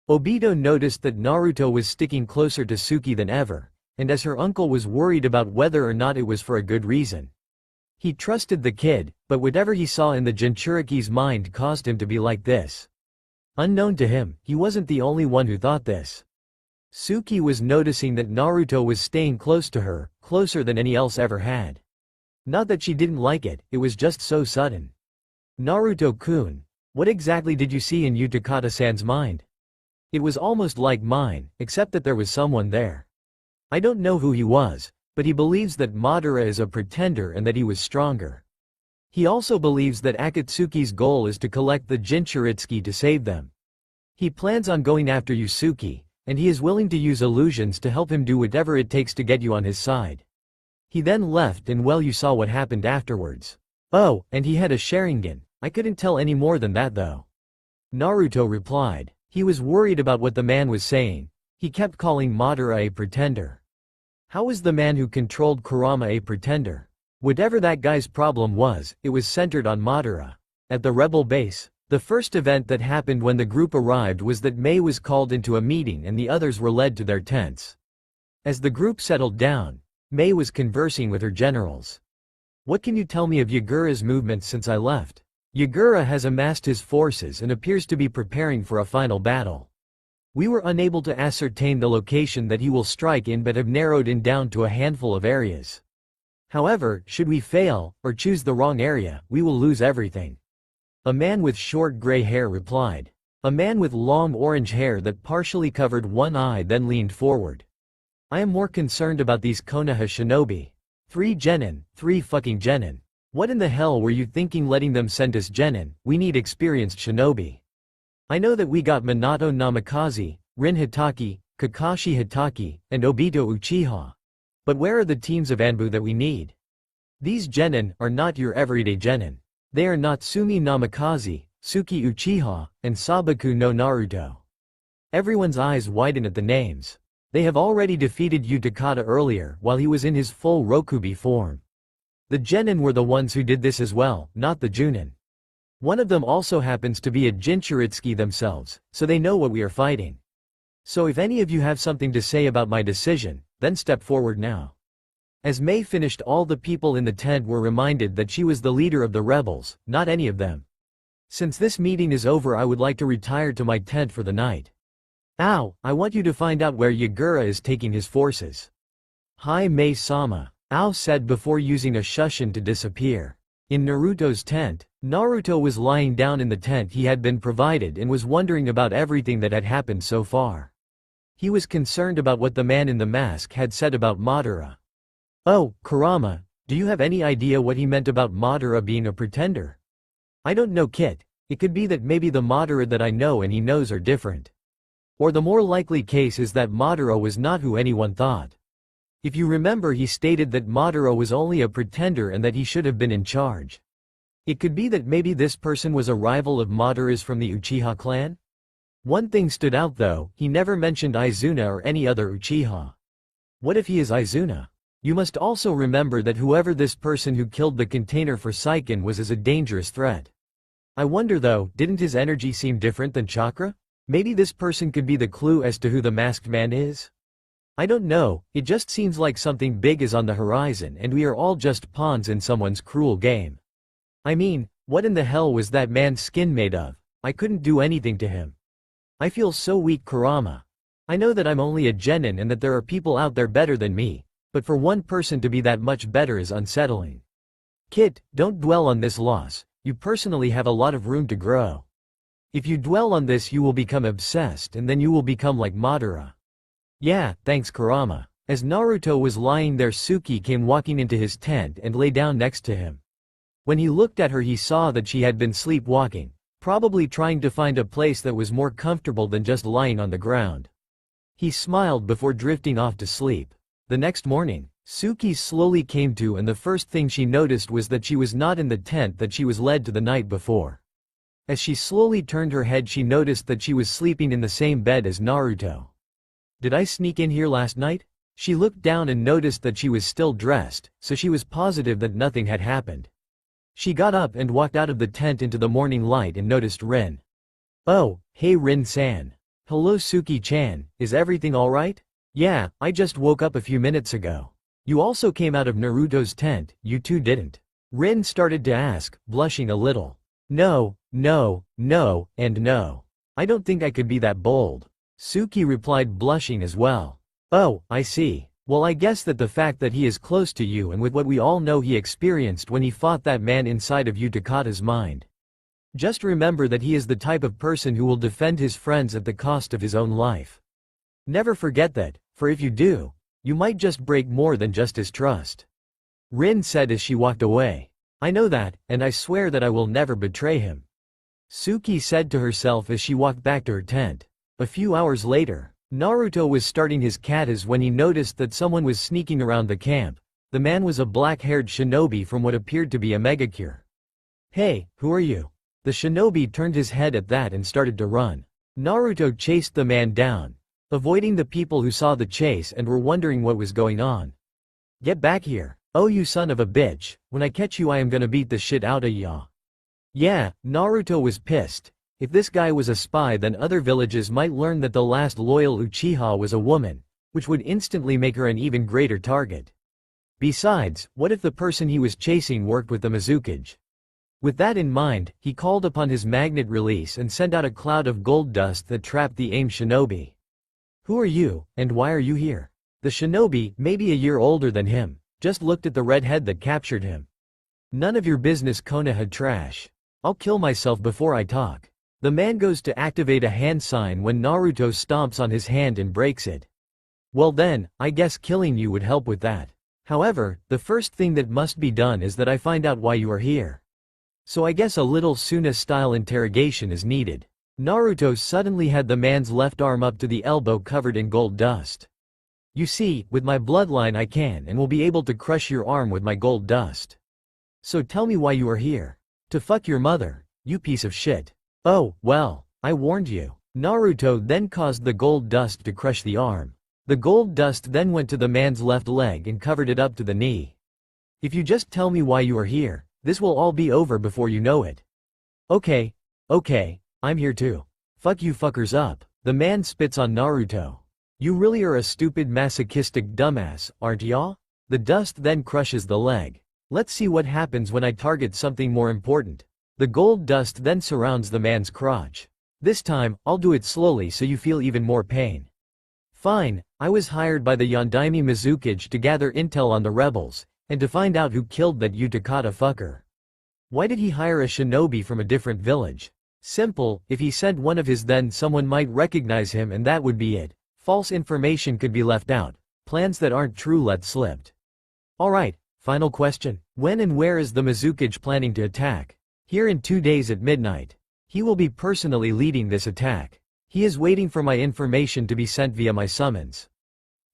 Obito noticed that Naruto was sticking closer to Suki than ever, and as her uncle was worried about whether or not it was for a good reason. He trusted the kid, but whatever he saw in the Jinchuriki's mind caused him to be like this. Unknown to him, he wasn't the only one who thought this. Suki was noticing that Naruto was staying close to her, closer than any else ever had. Not that she didn't like it, it was just so sudden. "Naruto-kun, what exactly did you see in Utakata-san's mind?" "It was almost like mine, except that there was someone there. I don't know who he was, but he believes that Madara is a pretender and that he was stronger. He also believes that Akatsuki's goal is to collect the Jinchuriki to save them. He plans on going after you, Suki, and he is willing to use illusions to help him do whatever it takes to get you on his side." He then left and well, you saw what happened afterwards. "Oh, and he had a Sharingan. I couldn't tell any more than that though." Naruto replied. He was worried about what the man was saying. He kept calling Madara a pretender. How was the man who controlled Kurama a pretender? Whatever that guy's problem was, it was centered on Madara. At the rebel base, the first event that happened when the group arrived was that Mei was called into a meeting and the others were led to their tents. As the group settled down, Mei was conversing with her generals. "What can you tell me of Yagura's movements since I left?" "Yagura has amassed his forces and appears to be preparing for a final battle. We were unable to ascertain the location that he will strike in but have narrowed in down to a handful of areas. However, should we fail, or choose the wrong area, we will lose everything." A man with short gray hair replied. A man with long orange hair that partially covered one eye then leaned forward. "I am more concerned about these Konoha shinobi. 3 genin, 3 fucking genin. What in the hell were you thinking letting them send us genin? We need experienced shinobi. I know that we got Minato Namikaze, Rin Hitaki, Kakashi Hitaki, and Obito Uchiha. But where are the teams of Anbu that we need? These genin are not your everyday genin. They are Natsumi Namikaze, Suki Uchiha, and Sabaku no Naruto." Everyone's eyes widen at the names. They have already defeated Utakata earlier while he was in his full Rokubi form. The genin were the ones who did this as well, not the Junin. One of them also happens to be a Jinchuriki themselves, so they know what we are fighting. So if any of you have something to say about my decision, then step forward now. As Mei finished, all the people in the tent were reminded that she was the leader of the rebels, not any of them. "Since this meeting is over, I would like to retire to my tent for the night. Ow, I want you to find out where Yagura is taking his forces." "Hi Mei-sama," Ao said before using a shushin to disappear. In Naruto's tent, Naruto was lying down in the tent he had been provided and was wondering about everything that had happened so far. He was concerned about what the man in the mask had said about Madara. "Oh, Kurama, do you have any idea what he meant about Madara being a pretender?" "I don't know, Kit. It could be that maybe the Madara that I know and he knows are different. Or the more likely case is that Madara was not who anyone thought. If you remember, he stated that Madara was only a pretender and that he should have been in charge. It could be that maybe this person was a rival of Madara's from the Uchiha clan? One thing stood out though, he never mentioned Izuna or any other Uchiha. What if he is Izuna? You must also remember that whoever this person who killed the container for Saiken was is a dangerous threat. I wonder though, didn't his energy seem different than chakra? Maybe this person could be the clue as to who the masked man is? I don't know, it just seems like something big is on the horizon and we are all just pawns in someone's cruel game. I mean, what in the hell was that man's skin made of? I couldn't do anything to him. I feel so weak, Kurama. I know that I'm only a genin and that there are people out there better than me, but for one person to be that much better is unsettling. Kit, don't dwell on this loss, you personally have a lot of room to grow. If you dwell on this you will become obsessed and then you will become like Madara. Yeah, thanks Kurama. As Naruto was lying there, Suki came walking into his tent and lay down next to him. When he looked at her he saw that she had been sleepwalking, probably trying to find a place that was more comfortable than just lying on the ground. He smiled before drifting off to sleep. The next morning, Suki slowly came to and the first thing she noticed was that she was not in the tent that she was led to the night before. As she slowly turned her head she noticed that she was sleeping in the same bed as Naruto. Did I sneak in here last night? She looked down and noticed that she was still dressed, so she was positive that nothing had happened. She got up and walked out of the tent into the morning light and noticed Rin. Oh, hey Rin-san. Hello Suki-chan, is everything alright? Yeah, I just woke up a few minutes ago. You also came out of Naruto's tent, you two didn't? Rin started to ask, blushing a little. No, and no. I don't think I could be that bold. Suki replied, blushing as well. Oh, I see. Well, I guess that the fact that he is close to you and with what we all know he experienced when he fought that man inside of you Takata's mind. Just remember that he is the type of person who will defend his friends at the cost of his own life. Never forget that, for if you do, you might just break more than just his trust. Rin said as she walked away. I know that, and I swear that I will never betray him. Suki said to herself as she walked back to her tent. A few hours later, Naruto was starting his katas when he noticed that someone was sneaking around the camp. The man was a black-haired shinobi from what appeared to be a megacure. Hey, who are you? The shinobi turned his head at that and started to run. Naruto chased the man down, avoiding the people who saw the chase and were wondering what was going on. Get back here. Oh you son of a bitch, when I catch you I am gonna beat the shit out of ya. Yeah, Naruto was pissed. If this guy was a spy then other villages might learn that the last loyal Uchiha was a woman, which would instantly make her an even greater target. Besides, what if the person he was chasing worked with the Mizukage? With that in mind, he called upon his magnet release and sent out a cloud of gold dust that trapped the aimed shinobi. Who are you, and why are you here? The shinobi, maybe a year older than him, just looked at the red head that captured him. None of your business Konoha trash. I'll kill myself before I talk. The man goes to activate a hand sign when Naruto stomps on his hand and breaks it. Well then, I guess killing you would help with that. However, the first thing that must be done is that I find out why you are here. So I guess a little Suna-style interrogation is needed. Naruto suddenly had the man's left arm up to the elbow covered in gold dust. You see, with my bloodline I can and will be able to crush your arm with my gold dust. So tell me why you are here. To fuck your mother, you piece of shit. Oh, well, I warned you. Naruto then caused the gold dust to crush the arm. The gold dust then went to the man's left leg and covered it up to the knee. If you just tell me why you are here, this will all be over before you know it. Okay, I'm here too. Fuck you fuckers up. The man spits on Naruto. You really are a stupid masochistic dumbass, aren't ya? The dust then crushes the leg. Let's see what happens when I target something more important. The gold dust then surrounds the man's crotch. This time, I'll do it slowly so you feel even more pain. Fine, I was hired by the Yondaime Mizukage to gather intel on the rebels, and to find out who killed that Takata fucker. Why did he hire a shinobi from a different village? Simple, if he sent one of his then someone might recognize him and that would be it. False information could be left out, plans that aren't true let slipped. Alright, final question. When and where is the Mizukage planning to attack? Here in 2 days at midnight. He will be personally leading this attack. He is waiting for my information to be sent via my summons.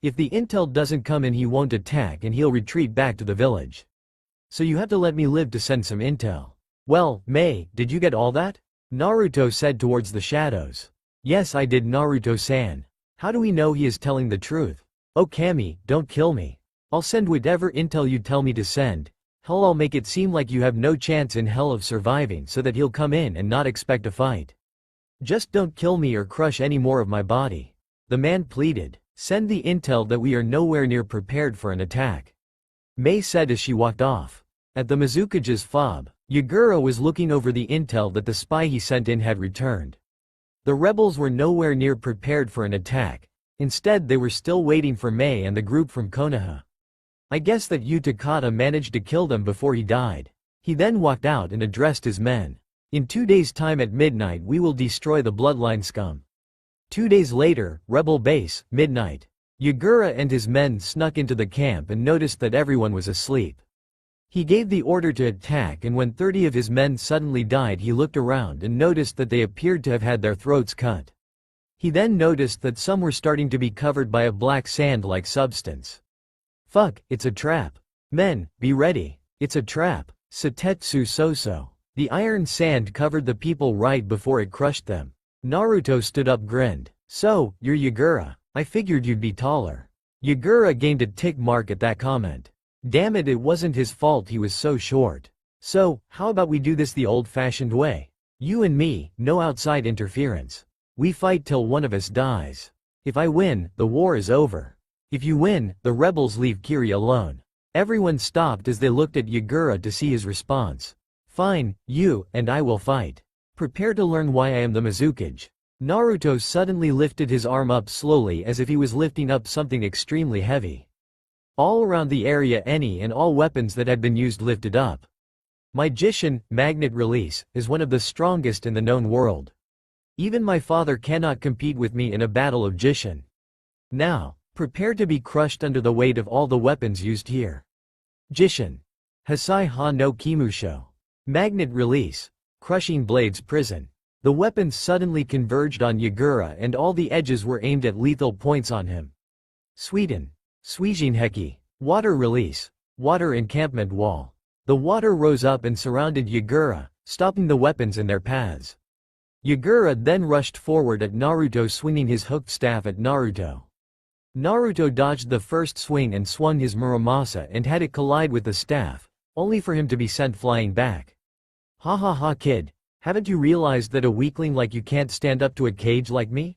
If the intel doesn't come in he won't attack and he'll retreat back to the village. So you have to let me live to send some intel. Well, Mei, did you get all that? Naruto said towards the shadows. Yes, I did, Naruto-san. How do we know he is telling the truth? Oh Kami, don't kill me. I'll send whatever intel you tell me to send. Hell, I'll make it seem like you have no chance in hell of surviving so that he'll come in and not expect a fight. Just don't kill me or crush any more of my body. The man pleaded. Send the intel that we are nowhere near prepared for an attack. Mei said as she walked off. At the Mizukage's fob, Yagura was looking over the intel that the spy he sent in had returned. The rebels were nowhere near prepared for an attack. Instead, they were still waiting for Mei and the group from Konoha. I guess that Uchiha managed to kill them before he died. He then walked out and addressed his men. In 2 days' time at midnight we will destroy the bloodline scum. 2 days later, rebel base, midnight. Yagura and his men snuck into the camp and noticed that everyone was asleep. He gave the order to attack, and when 30 of his men suddenly died he looked around and noticed that they appeared to have had their throats cut. He then noticed that some were starting to be covered by a black sand-like substance. Fuck, it's a trap. Men, be ready. It's a trap. Satetsu Soso. The iron sand covered the people right before it crushed them. Naruto stood up, grinned. So, you're Yagura. I figured you'd be taller. Yagura gained a tick mark at that comment. Damn it, it wasn't his fault he was so short. So, how about we do this the old-fashioned way? You and me, no outside interference. We fight till one of us dies. If I win, the war is over. If you win, the rebels leave Kiri alone. Everyone stopped as they looked at Yagura to see his response. Fine, you and I will fight. Prepare to learn why I am the Mizukage. Naruto suddenly lifted his arm up slowly as if he was lifting up something extremely heavy. All around the area any and all weapons that had been used lifted up. My Jishin, magnet release, is one of the strongest in the known world. Even my father cannot compete with me in a battle of Jishin. Now, prepare to be crushed under the weight of all the weapons used here. Jishin. Hasai ha no Kimusho. Magnet release. Crushing blades prison. The weapons suddenly converged on Yagura and all the edges were aimed at lethal points on him. Sweden. Suijinheki. Water release. Water encampment wall. The water rose up and surrounded Yagura, stopping the weapons in their paths. Yagura then rushed forward at Naruto, swinging his hooked staff at Naruto. Naruto dodged the first swing and swung his Muramasa and had it collide with the staff, only for him to be sent flying back. Ha ha ha, kid. Haven't you realized that a weakling like you can't stand up to a cage like me?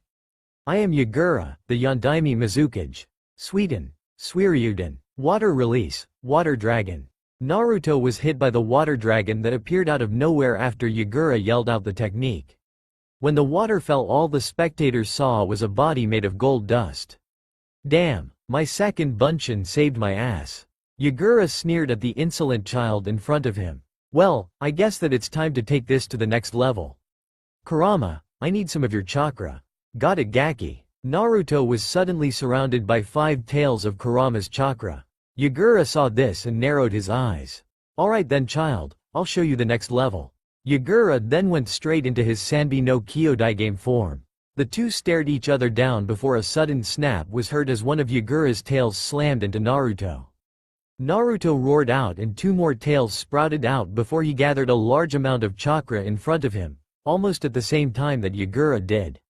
I am Yagura, the Yondaime Mizukage. Sweden. Suiryuden. Water release. Water dragon. Naruto was hit by the water dragon that appeared out of nowhere after Yagura yelled out the technique. When the water fell, all the spectators saw was a body made of gold dust. Damn, my second bunshin saved my ass. Yagura sneered at the insolent child in front of him. Well, I guess that it's time to take this to the next level. Kurama, I need some of your chakra. Got it, Gaki. Naruto was suddenly surrounded by 5 tails of Kurama's chakra. Yagura saw this and narrowed his eyes. Alright then, child, I'll show you the next level. Yagura then went straight into his Sanbi no Kyodai form. The two stared each other down before a sudden snap was heard as one of Yagura's tails slammed into Naruto. Naruto roared out and 2 more tails sprouted out before he gathered a large amount of chakra in front of him, almost at the same time that Yagura did.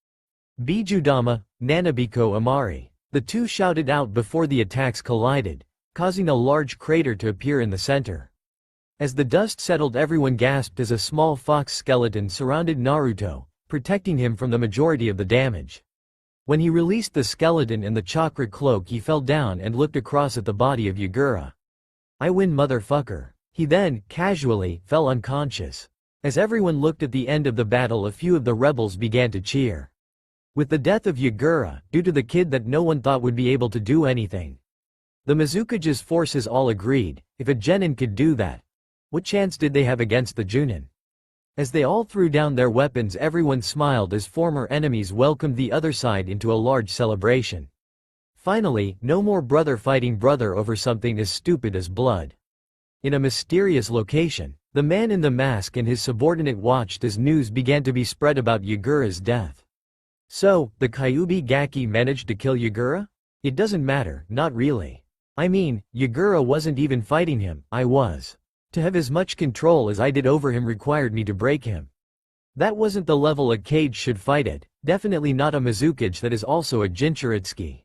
Bijudama, Nanabiko Amari. The two shouted out before the attacks collided, causing a large crater to appear in the center. As the dust settled, everyone gasped as a small fox skeleton surrounded Naruto, protecting him from the majority of the damage. When he released the skeleton and the chakra cloak, he fell down and looked across at the body of Yagura. I win, motherfucker. He then, casually, fell unconscious. As everyone looked at the end of the battle, a few of the rebels began to cheer. With the death of Yagura, due to the kid that no one thought would be able to do anything, the Mizukage's forces all agreed, if a genin could do that, what chance did they have against the Junin? As they all threw down their weapons, everyone smiled as former enemies welcomed the other side into a large celebration. Finally, no more brother fighting brother over something as stupid as blood. In a mysterious location, the man in the mask and his subordinate watched as news began to be spread about Yagura's death. So, the Kyuubi Gaki managed to kill Yagura? It doesn't matter, not really. I mean, Yagura wasn't even fighting him, I was. To have as much control as I did over him required me to break him. That wasn't the level a Kage should fight at, definitely not a Mizukage that is also a Jinchuritsuki.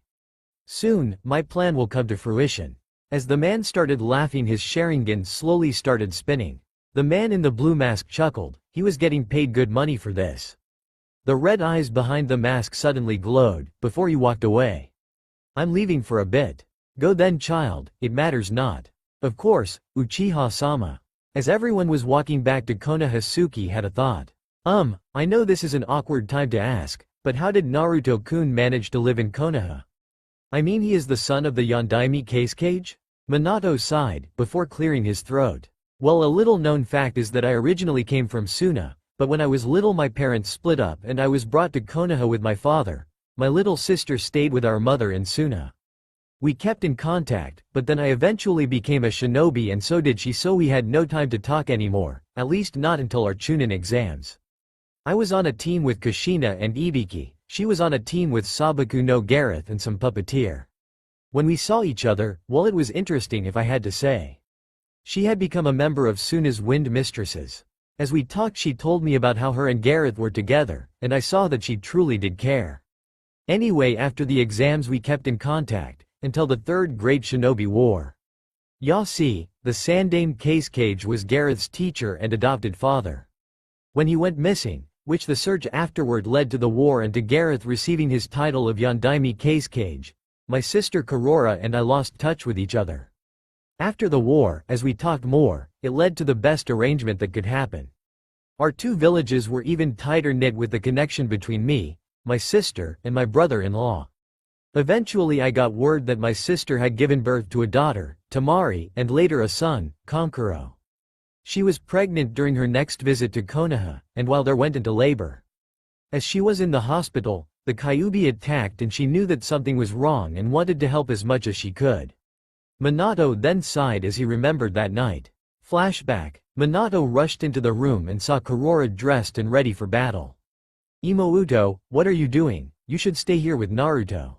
Soon, my plan will come to fruition. As the man started laughing, his Sharingan slowly started spinning. The man in the blue mask chuckled, he was getting paid good money for this. The red eyes behind the mask suddenly glowed, before he walked away. I'm leaving for a bit. Go then, child, it matters not. Of course, Uchiha-sama. As everyone was walking back to Konoha, Suki had a thought. I know this is an awkward time to ask, but how did Naruto-kun manage to live in Konoha? I mean, he is the son of the Yondaime Kage? Minato sighed, before clearing his throat. Well, a little known fact is that I originally came from Suna, but when I was little my parents split up and I was brought to Konoha with my father. My little sister stayed with our mother in Suna. We kept in contact, but then I eventually became a shinobi and so did she, so we had no time to talk anymore, at least not until our Chunin exams. I was on a team with Kushina and Ibiki, she was on a team with Sabaku no Gareth and some puppeteer. When we saw each other, well, it was interesting if I had to say. She had become a member of Suna's Wind Mistresses. As we talked she told me about how her and Gareth were together, and I saw that she truly did care. Anyway, after the exams we kept in contact, until the Third Great Shinobi War. Ya see, the Sandaime Kage was Gareth's teacher and adopted father. When he went missing, which the search afterward led to the war and to Gareth receiving his title of Yondaime Kage, my sister Karora and I lost touch with each other. After the war, as we talked more, it led to the best arrangement that could happen. Our two villages were even tighter knit with the connection between me, my sister, and my brother-in-law. Eventually I got word that my sister had given birth to a daughter, Tamari, and later a son, Konkuro. She was pregnant during her next visit to Konoha, and while there went into labor. As she was in the hospital, the Kyuubi attacked and she knew that something was wrong and wanted to help as much as she could. Minato then sighed as he remembered that night. Flashback. Minato rushed into the room and saw Karora dressed and ready for battle. Imouto, what are you doing? You should stay here with Naruto.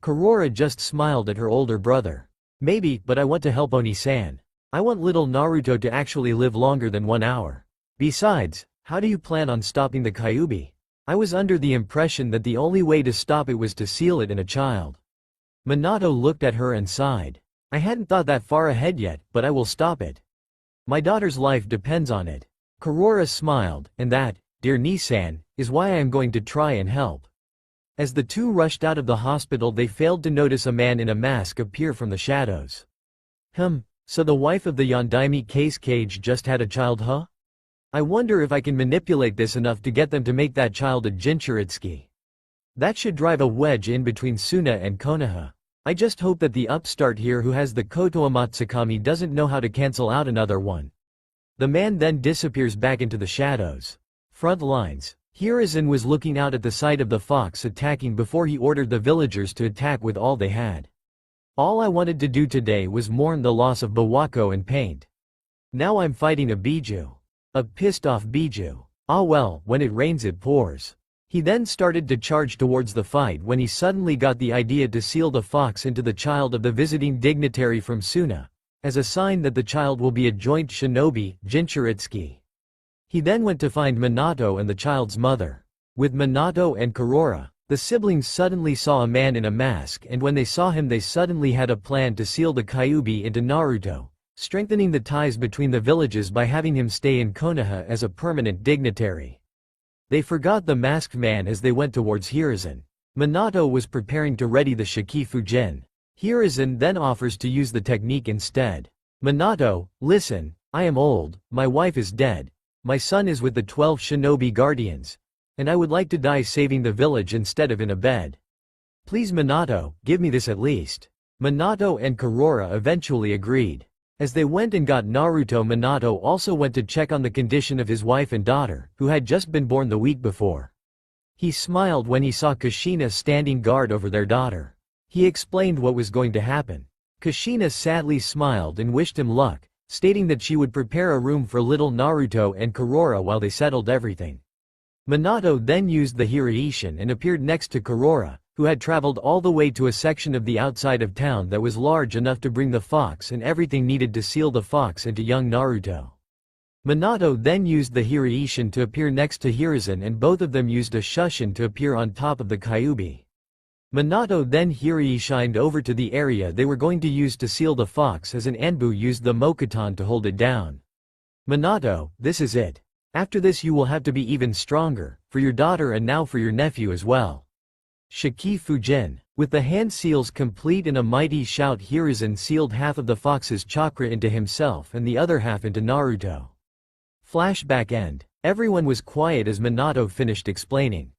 Karora just smiled at her older brother. Maybe, but I want to help Oni-san. I want little Naruto to actually live longer than 1 hour. Besides, how do you plan on stopping the Kyuubi? I was under the impression that the only way to stop it was to seal it in a child. Minato looked at her and sighed. I hadn't thought that far ahead yet, but I will stop it. My daughter's life depends on it. Karora smiled, and that, dear Nisan, is why I am going to try and help. As the two rushed out of the hospital they failed to notice a man in a mask appear from the shadows. So the wife of the Yondaime Kage just had a child, huh? I wonder if I can manipulate this enough to get them to make that child a Jinchuritsuki. That should drive a wedge in between Suna and Konoha. I just hope that the upstart here who has the Kotoa Matsukami doesn't know how to cancel out another one. The man then disappears back into the shadows. Front lines. Hiruzen was looking out at the sight of the fox attacking before he ordered the villagers to attack with all they had. All I wanted to do today was mourn the loss of Bawako and paint. Now I'm fighting a Biju. A pissed off Biju. Ah well, when it rains it pours. He then started to charge towards the fight when he suddenly got the idea to seal the fox into the child of the visiting dignitary from Suna, as a sign that the child will be a joint shinobi, Jinchuritsuki. He then went to find Minato and the child's mother. With Minato and Karora, the siblings suddenly saw a man in a mask and when they saw him they suddenly had a plan to seal the Kyuubi into Naruto, strengthening the ties between the villages by having him stay in Konoha as a permanent dignitary. They forgot the masked man as they went towards Hiruzen. Minato was preparing to ready the Shiki Fujin. Hiruzen then offers to use the technique instead. Minato, listen, I am old, my wife is dead, my son is with the 12 shinobi guardians, and I would like to die saving the village instead of in a bed. Please Minato, give me this at least. Minato and Karora eventually agreed. As they went and got Naruto, Minato also went to check on the condition of his wife and daughter, who had just been born the week before. He smiled when he saw Kushina standing guard over their daughter. He explained what was going to happen. Kushina sadly smiled and wished him luck, stating that she would prepare a room for little Naruto and Karora while they settled everything. Minato then used the Hiraishin and appeared next to Karora, who had traveled all the way to a section of the outside of town that was large enough to bring the fox and everything needed to seal the fox into young Naruto. Minato then used the Hiraishin to appear next to Hiruzen, and both of them used a Shushin to appear on top of the Kyuubi. Minato then Hiraishined over to the area they were going to use to seal the fox, as an Anbu used the Mokuton to hold it down. Minato, this is it. After this you will have to be even stronger, for your daughter and now for your nephew as well. Shiki Fujin. With the hand seals complete and a mighty shout, Hiruzen sealed half of the fox's chakra into himself and the other half into Naruto. Flashback end. Everyone was quiet as Minato finished explaining.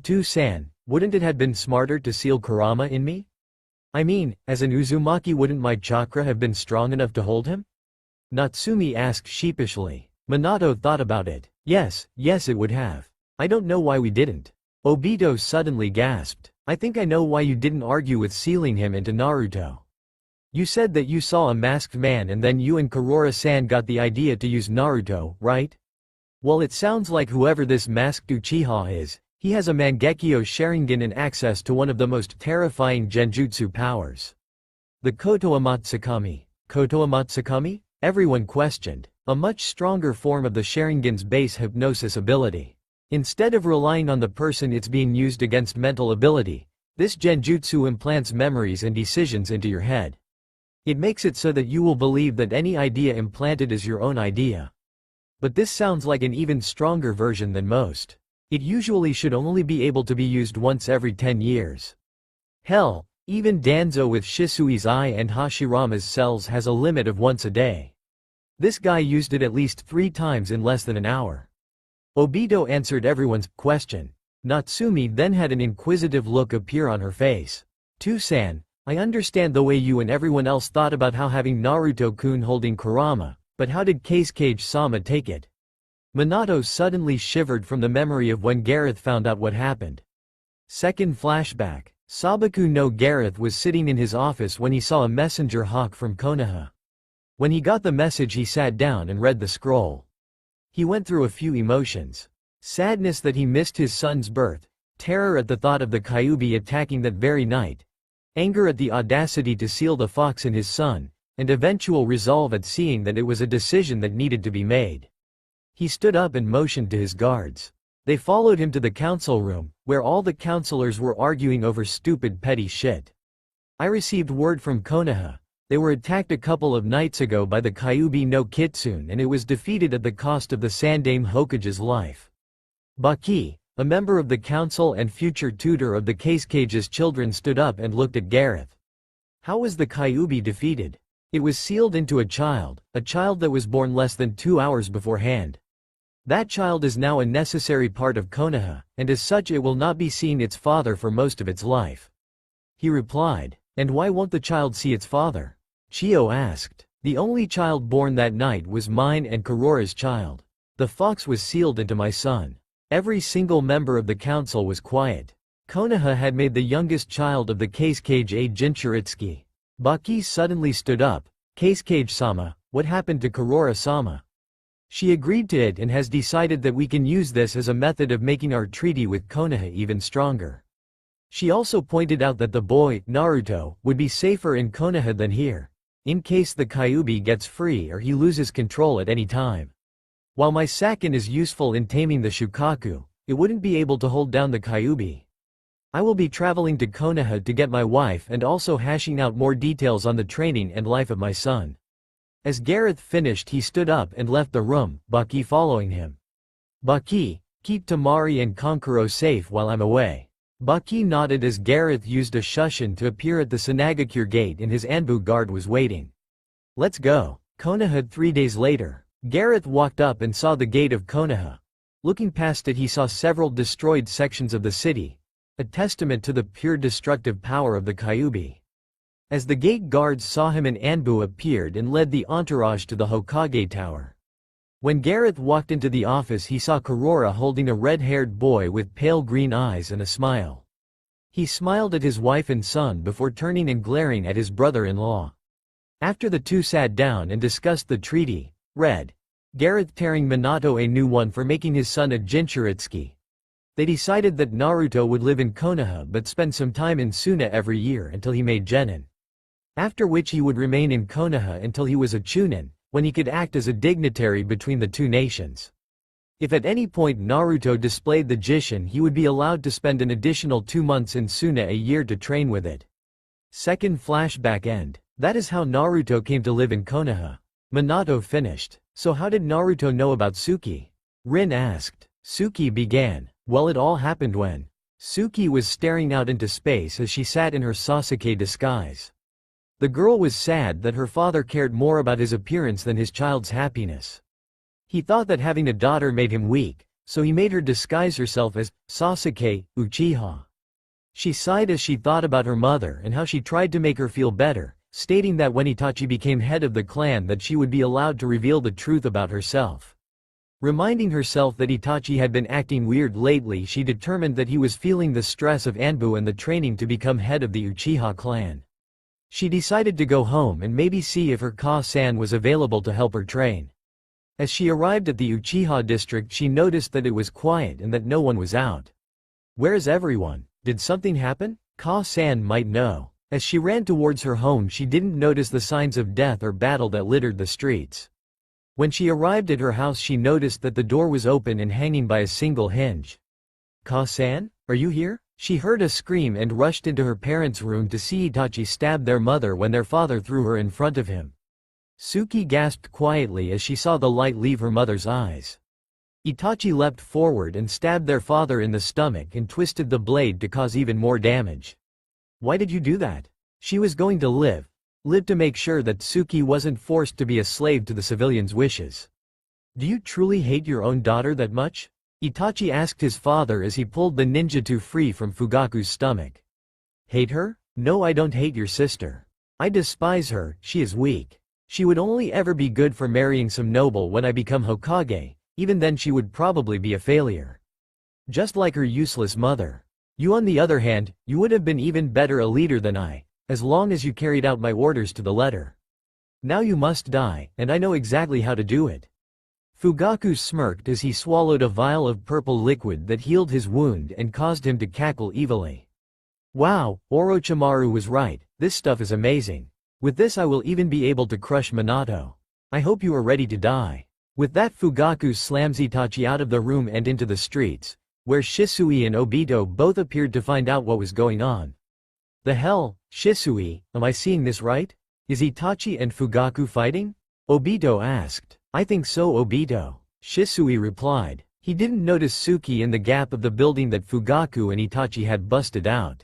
To-san, wouldn't it have been smarter to seal Kurama in me? I mean, as an Uzumaki, wouldn't my chakra have been strong enough to hold him? Natsumi asked sheepishly. Minato thought about it. Yes, it would have. I don't know why we didn't. Obito suddenly gasped. I think I know why you didn't argue with sealing him into Naruto. You said that you saw a masked man and then you and Kurora-san got the idea to use Naruto, right? Well, it sounds like whoever this masked Uchiha is, he has a Mangekyo Sharingan and access to one of the most terrifying genjutsu powers. The Kotoa Matsukami. Kotoa Matsukami? Everyone questioned. A much stronger form of the Sharingan's base hypnosis ability. Instead of relying on the person it's being used against mental ability, this genjutsu implants memories and decisions into your head. It makes it so that you will believe that any idea implanted is your own idea. But this sounds like an even stronger version than most. It usually should only be able to be used once every 10 years. Hell, even Danzo with Shisui's eye and Hashirama's cells has a limit of once a day. This guy used it at least 3 times in less than an hour. Obito answered everyone's question. Natsumi then had an inquisitive look appear on her face. To-san, I understand the way you and everyone else thought about how having Naruto-kun holding Kurama, but how did Kasukage-sama take it? Minato suddenly shivered from the memory of when Gareth found out what happened. Second flashback. Sabaku no Gareth was sitting in his office when he saw a messenger hawk from Konoha. When he got the message, he sat down and read the scroll. He went through a few emotions. Sadness that he missed his son's birth, terror at the thought of the Kyuubi attacking that very night, anger at the audacity to seal the fox in his son, and eventual resolve at seeing that it was a decision that needed to be made. He stood up and motioned to his guards. They followed him to the council room, where all the counselors were arguing over stupid petty shit. I received word from Konoha. They were attacked a couple of nights ago by the Kyuubi no Kitsune, and it was defeated at the cost of the Sandaime Hokage's life. Baki, a member of the council and future tutor of the Kasukage's children, stood up and looked at Gareth. How was the Kyuubi defeated? It was sealed into a child that was born less than 2 hours beforehand. That child is now a necessary part of Konoha, and as such it will not be seeing its father for most of its life. He replied. And why won't the child see its father? Chio asked. The only child born that night was mine and Kurora's child. The fox was sealed into my son. Every single member of the council was quiet. Konoha had made the youngest child of the Kasukage a Jinchuritsuki. Baki suddenly stood up. Kasukage-sama, what happened to Kurora-sama? She agreed to it and has decided that we can use this as a method of making our treaty with Konoha even stronger. She also pointed out that the boy, Naruto, would be safer in Konoha than here, in case the Kyuubi gets free or he loses control at any time. While my Sakin is useful in taming the Shukaku, it wouldn't be able to hold down the Kyuubi. I will be traveling to Konoha to get my wife and also hashing out more details on the training and life of my son. As Gareth finished, he stood up and left the room, Baki following him. Baki, keep Tamari and Kankuro safe while I'm away. Baki nodded as Gareth used a Shushin to appear at the Sunagakure gate and his Anbu guard was waiting. Let's go. Konoha 3 days later. Gareth walked up and saw the gate of Konoha. Looking past it, he saw several destroyed sections of the city, a testament to the pure destructive power of the Kyuubi. As the gate guards saw him, an Anbu appeared and led the entourage to the Hokage tower. When Gareth walked into the office, he saw Kurora holding a red-haired boy with pale green eyes and a smile. He smiled at his wife and son before turning and glaring at his brother-in-law. After the two sat down and discussed the treaty, read. Gareth tearing Minato a new one for making his son a Jinchuritsuki. They decided that Naruto would live in Konoha but spend some time in Suna every year until he made genin. After which he would remain in Konoha until he was a chunin, when he could act as a dignitary between the two nations. If at any point Naruto displayed the Jishin, he would be allowed to spend an additional 2 months in Suna a year to train with it. Second flashback end. That is how Naruto came to live in Konoha. Minato finished. So how did Naruto know about Suki? Rin asked. Suki began. Well, it all happened when Suki was staring out into space as she sat in her Sasuke disguise. The girl was sad that her father cared more about his appearance than his child's happiness. He thought that having a daughter made him weak, so he made her disguise herself as Sasuke, Uchiha. She sighed as she thought about her mother and how she tried to make her feel better, stating that when Itachi became head of the clan that she would be allowed to reveal the truth about herself. Reminding herself that Itachi had been acting weird lately, she determined that he was feeling the stress of Anbu and the training to become head of the Uchiha clan. She decided to go home and maybe see if her Ka-san was available to help her train. As she arrived at the Uchiha district, she noticed that it was quiet and that no one was out. Where's everyone? Did something happen? Ka-san might know. As she ran towards her home, she didn't notice the signs of death or battle that littered the streets. When she arrived at her house, she noticed that the door was open and hanging by a single hinge. Ka-san? Are you here? She heard a scream and rushed into her parents' room to see Itachi stab their mother when their father threw her in front of him. Suki gasped quietly as she saw the light leave her mother's eyes. Itachi leapt forward and stabbed their father in the stomach and twisted the blade to cause even more damage. Why did you do that? She was going to live to make sure that Suki wasn't forced to be a slave to the civilians' wishes. Do you truly hate your own daughter that much? Itachi asked his father as he pulled the ninjutsu free from Fugaku's stomach. Hate her? No, I don't hate your sister. I despise her, she is weak. She would only ever be good for marrying some noble when I become Hokage, even then she would probably be a failure. Just like her useless mother. You on the other hand, you would have been even better a leader than I, as long as you carried out my orders to the letter. Now you must die, and I know exactly how to do it. Fugaku smirked as he swallowed a vial of purple liquid that healed his wound and caused him to cackle evilly. Wow, Orochimaru was right, this stuff is amazing. With this I will even be able to crush Minato. I hope you are ready to die. With that, Fugaku slams Itachi out of the room and into the streets, where Shisui and Obito both appeared to find out what was going on. The hell, Shisui, am I seeing this right? Is Itachi and Fugaku fighting? Obito asked. I think so, Obito. Shisui replied. He didn't notice Suki in the gap of the building that Fugaku and Itachi had busted out.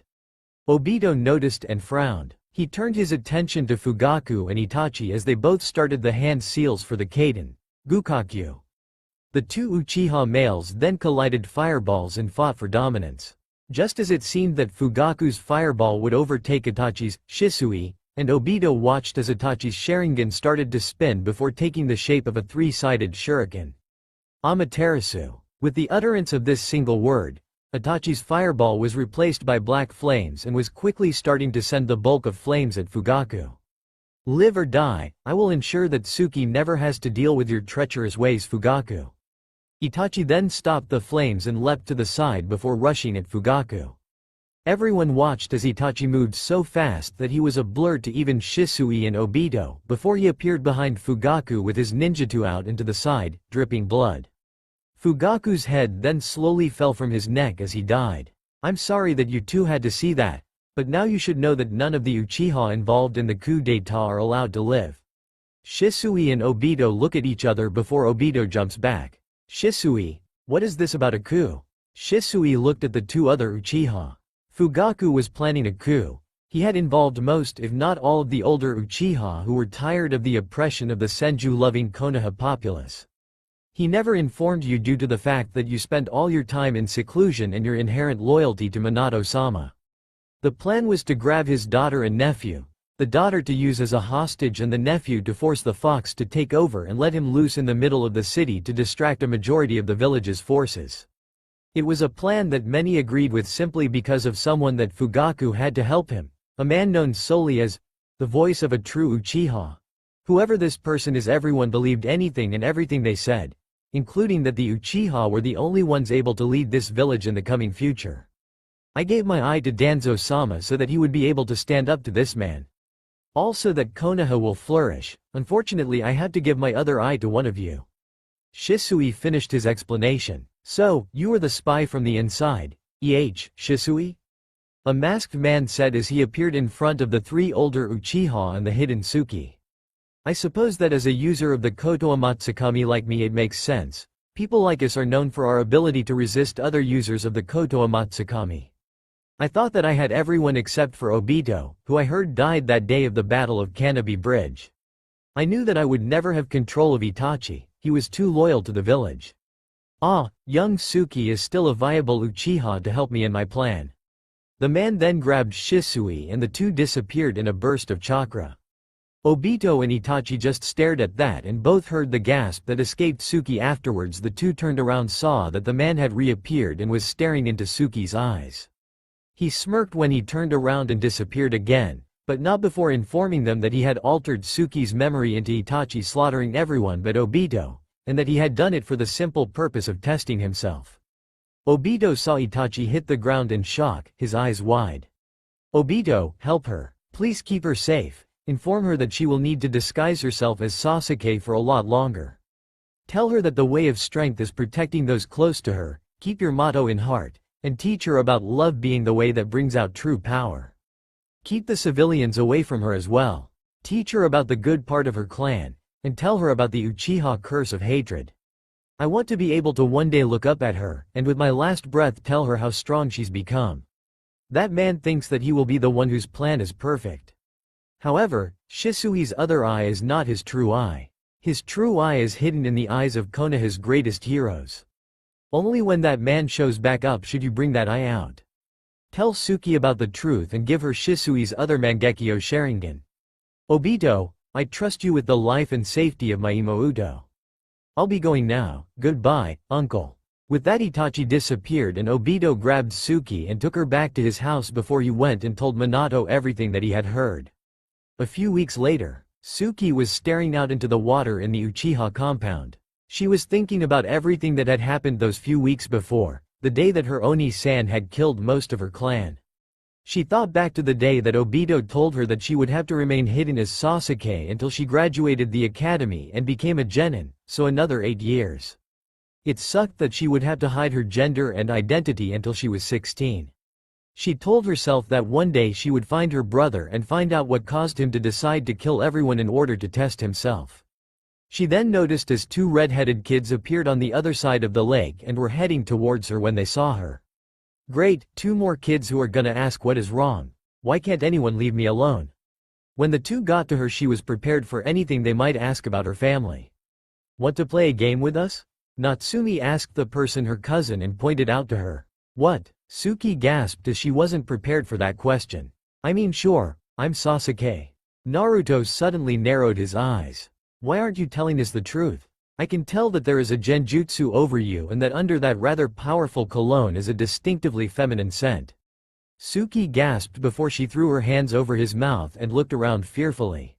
Obito noticed and frowned. He turned his attention to Fugaku and Itachi as they both started the hand seals for the Kaden, Gukakyu. The two Uchiha males then collided fireballs and fought for dominance. Just as it seemed that Fugaku's fireball would overtake Itachi's, Shisui and Obito watched as Itachi's Sharingan started to spin before taking the shape of a three-sided shuriken. Amaterasu. With the utterance of this single word, Itachi's fireball was replaced by black flames and was quickly starting to send the bulk of flames at Fugaku. Live or die, I will ensure that Suki never has to deal with your treacherous ways, Fugaku. Itachi then stopped the flames and leapt to the side before rushing at Fugaku. Everyone watched as Itachi moved so fast that he was a blur to even Shisui and Obito before he appeared behind Fugaku with his ninjutsu out into the side, dripping blood. Fugaku's head then slowly fell from his neck as he died. I'm sorry that you two had to see that, but now you should know that none of the Uchiha involved in the coup d'état are allowed to live. Shisui and Obito look at each other before Obito jumps back. Shisui, what is this about a coup? Shisui looked at the two other Uchiha. Fugaku was planning a coup. He had involved most if not all of the older Uchiha who were tired of the oppression of the Senju-loving Konoha populace. He never informed you due to the fact that you spent all your time in seclusion and your inherent loyalty to Minato-sama. The plan was to grab his daughter and nephew, the daughter to use as a hostage and the nephew to force the fox to take over and let him loose in the middle of the city to distract a majority of the village's forces. It was a plan that many agreed with simply because of someone that Fugaku had to help him, a man known solely as the voice of a true Uchiha. Whoever this person is, everyone believed anything and everything they said. including that the Uchiha were the only ones able to lead this village in the coming future. I gave my eye to Danzo-sama so that he would be able to stand up to this man. Also that Konoha will flourish. Unfortunately I had to give my other eye to one of you. Shisui finished his explanation. So, you were the spy from the inside, Shisui? A masked man said as he appeared in front of the three older Uchiha and the hidden Suki. I suppose that as a user of the Kotoa Matsukami like me it makes sense. People like us are known for our ability to resist other users of the Kotoa Matsukami. I thought that I had everyone except for Obito, who I heard died that day of the Battle of Canopy Bridge. I knew that I would never have control of Itachi, he was too loyal to the village. Ah, young Suki is still a viable Uchiha to help me in my plan. The man then grabbed Shisui and the two disappeared in a burst of chakra. Obito and Itachi just stared at that and both heard the gasp that escaped Suki. Afterwards the two turned around, saw that the man had reappeared and was staring into Suki's eyes. He smirked when he turned around and disappeared again, but not before informing them that he had altered Suki's memory into Itachi slaughtering everyone but Obito, and that he had done it for the simple purpose of testing himself. Obito saw Itachi hit the ground in shock, his eyes wide. Obito, help her. Please keep her safe. Inform her that she will need to disguise herself as Sasuke for a lot longer. Tell her that the way of strength is protecting those close to her, keep your motto in heart, and teach her about love being the way that brings out true power. Keep the civilians away from her as well. Teach her about the good part of her clan, and tell her about the Uchiha curse of hatred. I want to be able to one day look up at her, and with my last breath tell her how strong she's become. That man thinks that he will be the one whose plan is perfect. However, Shisui's other eye is not his true eye. His true eye is hidden in the eyes of Konoha's greatest heroes. Only when that man shows back up should you bring that eye out. Tell Suki about the truth and give her Shisui's other Mangekyo Sharingan. Obito, I trust you with the life and safety of my Imouto. I'll be going now, goodbye, uncle. With that Itachi disappeared and Obito grabbed Suki and took her back to his house before he went and told Minato everything that he had heard. A few weeks later, Suki was staring out into the water in the Uchiha compound. She was thinking about everything that had happened those few weeks before, the day that her Oni-san had killed most of her clan. She thought back to the day that Obito told her that she would have to remain hidden as Sasuke until she graduated the academy and became a genin, so another 8 years. It sucked that she would have to hide her gender and identity until she was 16. She told herself that one day she would find her brother and find out what caused him to decide to kill everyone in order to test himself. She then noticed as two red-headed kids appeared on the other side of the lake and were heading towards her when they saw her. Great, 2 more kids who are gonna ask what is wrong. Why can't anyone leave me alone? When the 2 got to her she was prepared for anything they might ask about her family. Want to play a game with us? Natsumi asked the person her cousin and pointed out to her. What? Suki gasped as she wasn't prepared for that question. I mean sure, I'm Sasuke. Naruto suddenly narrowed his eyes. Why aren't you telling us the truth? I can tell that there is a genjutsu over you and that under that rather powerful cologne is a distinctively feminine scent. Suki gasped before she threw her hands over his mouth and looked around fearfully.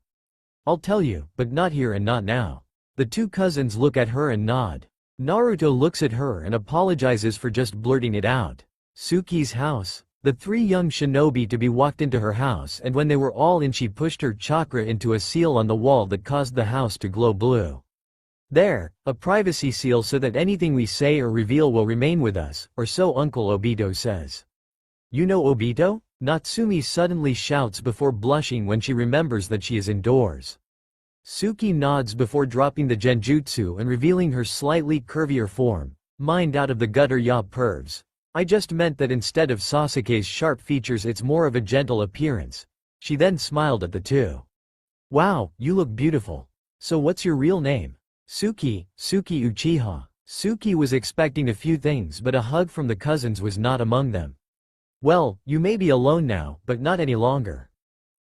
I'll tell you, but not here and not now. The 2 cousins look at her and nod. Naruto looks at her and apologizes for just blurting it out. Suki's house. The 3 young shinobi to be walked into her house, and when they were all in she pushed her chakra into a seal on the wall that caused the house to glow blue. There, a privacy seal so that anything we say or reveal will remain with us, or so Uncle Obito says. You know Obito? Natsumi suddenly shouts before blushing when she remembers that she is indoors. Suki nods before dropping the genjutsu and revealing her slightly curvier form. Mind out of the gutter ya pervs. I just meant that instead of Sasuke's sharp features it's more of a gentle appearance. She then smiled at the 2. Wow, you look beautiful. So what's your real name? Suki Uchiha. Suki was expecting a few things but a hug from the cousins was not among them. Well, you may be alone now, but not any longer.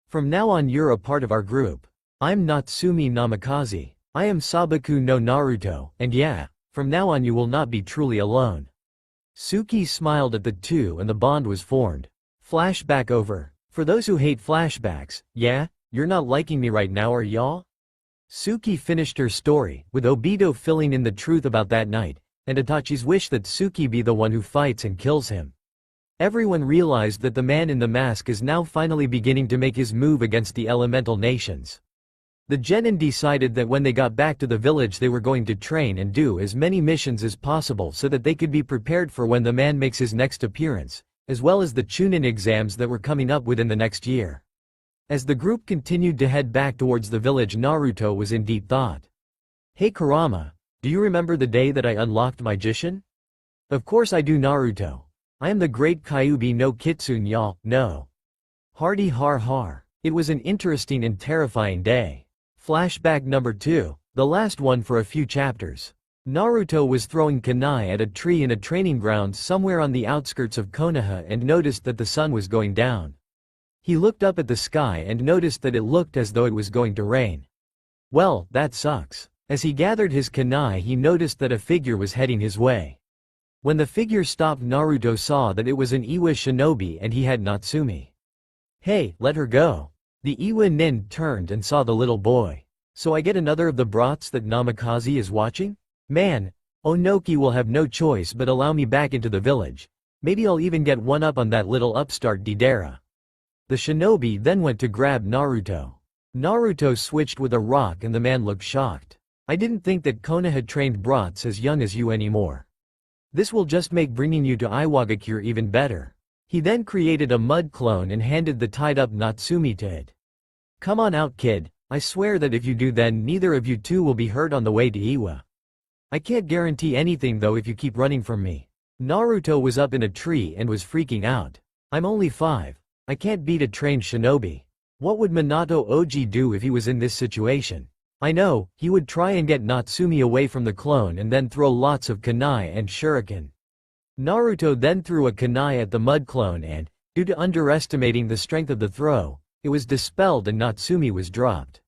From now on you're a part of our group. I'm Natsumi Namikaze. I am Sabaku no Naruto, and yeah, from now on you will not be truly alone. Suki smiled at the 2 and the bond was formed. Flashback over. For those who hate flashbacks, yeah, you're not liking me right now are y'all? Suki finished her story, with Obito filling in the truth about that night, and Itachi's wish that Suki be the one who fights and kills him. Everyone realized that the man in the mask is now finally beginning to make his move against the elemental nations. The genin decided that when they got back to the village they were going to train and do as many missions as possible so that they could be prepared for when the man makes his next appearance, as well as the Chunin exams that were coming up within the next year. As the group continued to head back towards the village, Naruto was in deep thought. "Hey Kurama, do you remember the day that I unlocked my Jishin?" "Of course I do, Naruto. I am the great Kyuubi no Kitsune, y'all, no." Hardy har har. It was an interesting and terrifying day. Flashback number 2, the last one for a few chapters. Naruto was throwing kunai at a tree in a training ground somewhere on the outskirts of Konoha and noticed that the sun was going down. He looked up at the sky and noticed that it looked as though it was going to rain. Well, that sucks. As he gathered his kunai, he noticed that a figure was heading his way. When the figure stopped, Naruto saw that it was an Iwa shinobi and he had Natsumi. "Hey, let her go." The Iwa nin turned and saw the little boy. "So I get another of the brats that Namikaze is watching? Man, Onoki will have no choice but allow me back into the village. Maybe I'll even get one up on that little upstart Deidara." The shinobi then went to grab Naruto. Naruto switched with a rock and the man looked shocked. "I didn't think that Konoha trained brats as young as you anymore. This will just make bringing you to Iwagakure even better." He then created a mud clone and handed the tied-up Natsumi to it. "Come on out, kid. I swear that if you do, then neither of you two will be hurt on the way to Iwa. I can't guarantee anything though if you keep running from me." Naruto was up in a tree and was freaking out. "I'm only 5. I can't beat a trained shinobi. What would Minato Oji do if he was in this situation? I know, he would try and get Natsumi away from the clone and then throw lots of kunai and shuriken." Naruto then threw a kunai at the mud clone and, due to underestimating the strength of the throw, it was dispelled and Natsumi was dropped.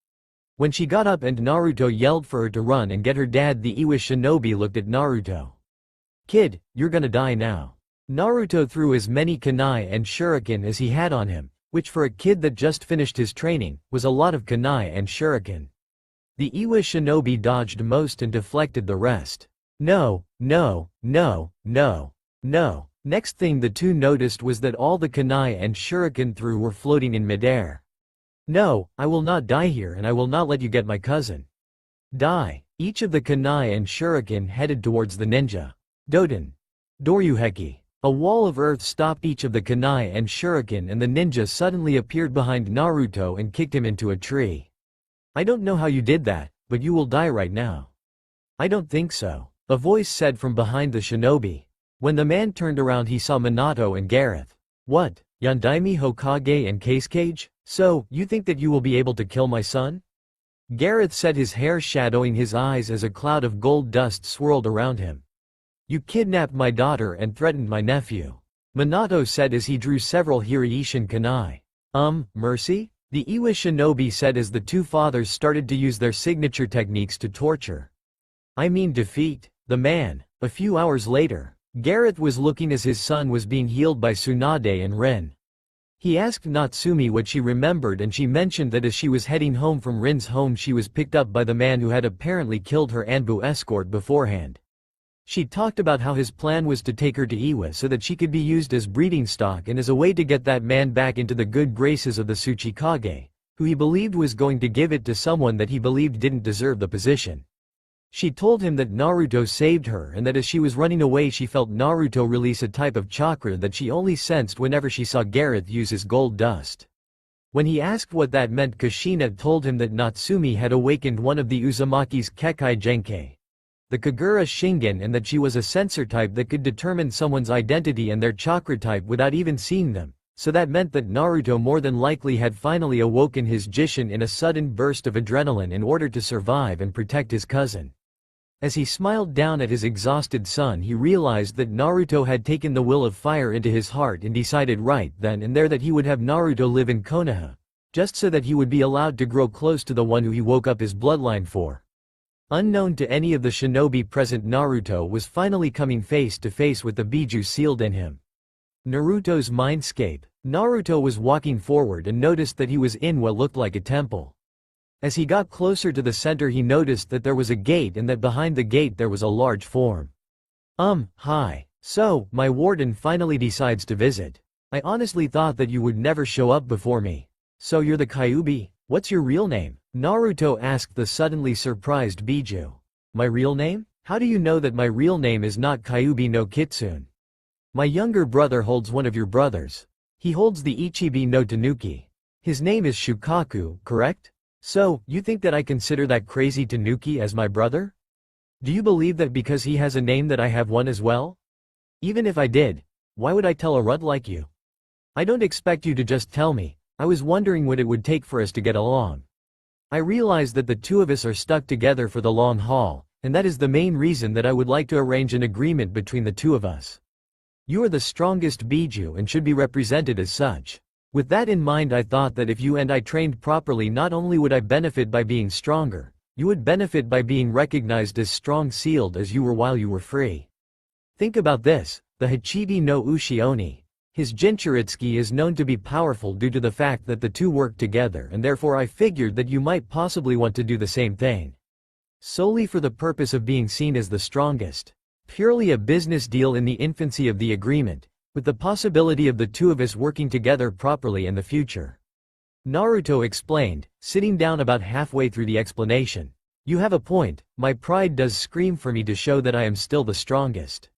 When she got up and Naruto yelled for her to run and get her dad, the Iwa shinobi looked at Naruto. "Kid, you're gonna die now." Naruto threw as many kunai and shuriken as he had on him, which for a kid that just finished his training, was a lot of kunai and shuriken. The Iwa shinobi dodged most and deflected the rest. No, no, no, no, no. Next thing the two noticed was that all the kunai and shuriken threw were floating in midair. "No, I will not die here and I will not let you get my cousin." "Die." Each of the kunai and shuriken headed towards the ninja. Doden. Doryuheki. A wall of earth stopped each of the kunai and shuriken and the ninja suddenly appeared behind Naruto and kicked him into a tree. "I don't know how you did that, but you will die right now." "I don't think so," a voice said from behind the shinobi. When the man turned around he saw Minato and Gareth. "What, Yondaime Hokage and Case? So, you think that you will be able to kill my son?" Gareth said, his hair shadowing his eyes as a cloud of gold dust swirled around him. "You kidnapped my daughter and threatened my nephew," Minato said as he drew several Hiraishin kunai. Mercy?" The Iwa shinobi said as the two fathers started to use their signature techniques to torture. "I mean defeat the man." A few hours later, Gareth was looking as his son was being healed by Tsunade and Rin. He asked Natsumi what she remembered and she mentioned that as she was heading home from Rin's home she was picked up by the man who had apparently killed her Anbu escort beforehand. She talked about how his plan was to take her to Iwa so that she could be used as breeding stock and as a way to get that man back into the good graces of the Tsuchikage, who he believed was going to give it to someone that he believed didn't deserve the position. She told him that Naruto saved her and that as she was running away she felt Naruto release a type of chakra that she only sensed whenever she saw Gareth use his gold dust. When he asked what that meant, Kushina told him that Natsumi had awakened one of the Uzumaki's Kekkei Genkei, the Kagura Shingen, and that she was a sensor type that could determine someone's identity and their chakra type without even seeing them, so that meant that Naruto more than likely had finally awoken his Jishin in a sudden burst of adrenaline in order to survive and protect his cousin. As he smiled down at his exhausted son, he realized that Naruto had taken the will of fire into his heart and decided right then and there that he would have Naruto live in Konoha, just so that he would be allowed to grow close to the one who he woke up his bloodline for. Unknown to any of the shinobi present, Naruto was finally coming face to face with the Biju sealed in him. Naruto's Mindscape. Naruto was walking forward and noticed that he was in what looked like a temple. As he got closer to the center he noticed that there was a gate and that behind the gate there was a large form. Hi. So, my warden finally decides to visit. I honestly thought that you would never show up before me. So you're the Kyuubi? What's your real name? Naruto asked the suddenly surprised Biju. My real name? How do you know that my real name is not Kyuubi no Kitsune? My younger brother holds one of your brothers. He holds the Ichibi no Tanuki. His name is Shukaku, correct? So, you think that I consider that crazy Tanuki as my brother? Do you believe that because he has a name that I have one as well? Even if I did, why would I tell a runt like you? I don't expect you to just tell me. I was wondering what it would take for us to get along. I realize that the two of us are stuck together for the long haul, and that is the main reason that I would like to arrange an agreement between the two of us. You are the strongest Biju and should be represented as such. With that in mind I thought that if you and I trained properly not only would I benefit by being stronger, you would benefit by being recognized as strong-sealed as you were while you were free. Think about this, the Hachibi no Ushi Oni. His Jinchuritsuki is known to be powerful due to the fact that the two work together and therefore I figured that you might possibly want to do the same thing. Solely for the purpose of being seen as the strongest. Purely a business deal in the infancy of the agreement, with the possibility of the two of us working together properly in the future. Naruto explained, sitting down about halfway through the explanation. You have a point, my pride does scream for me to show that I am still the strongest.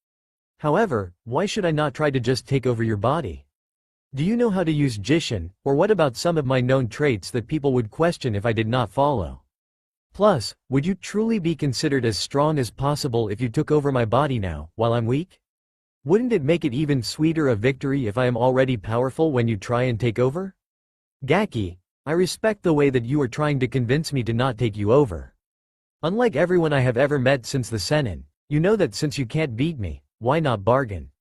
However, why should I not try to just take over your body? Do you know how to use Jishin, or what about some of my known traits that people would question if I did not follow? Plus, would you truly be considered as strong as possible if you took over my body now, while I'm weak? Wouldn't it make it even sweeter a victory if I am already powerful when you try and take over? Gaki, I respect the way that you are trying to convince me to not take you over. Unlike everyone I have ever met since the Sennin, you know that since you can't beat me, why not bargain?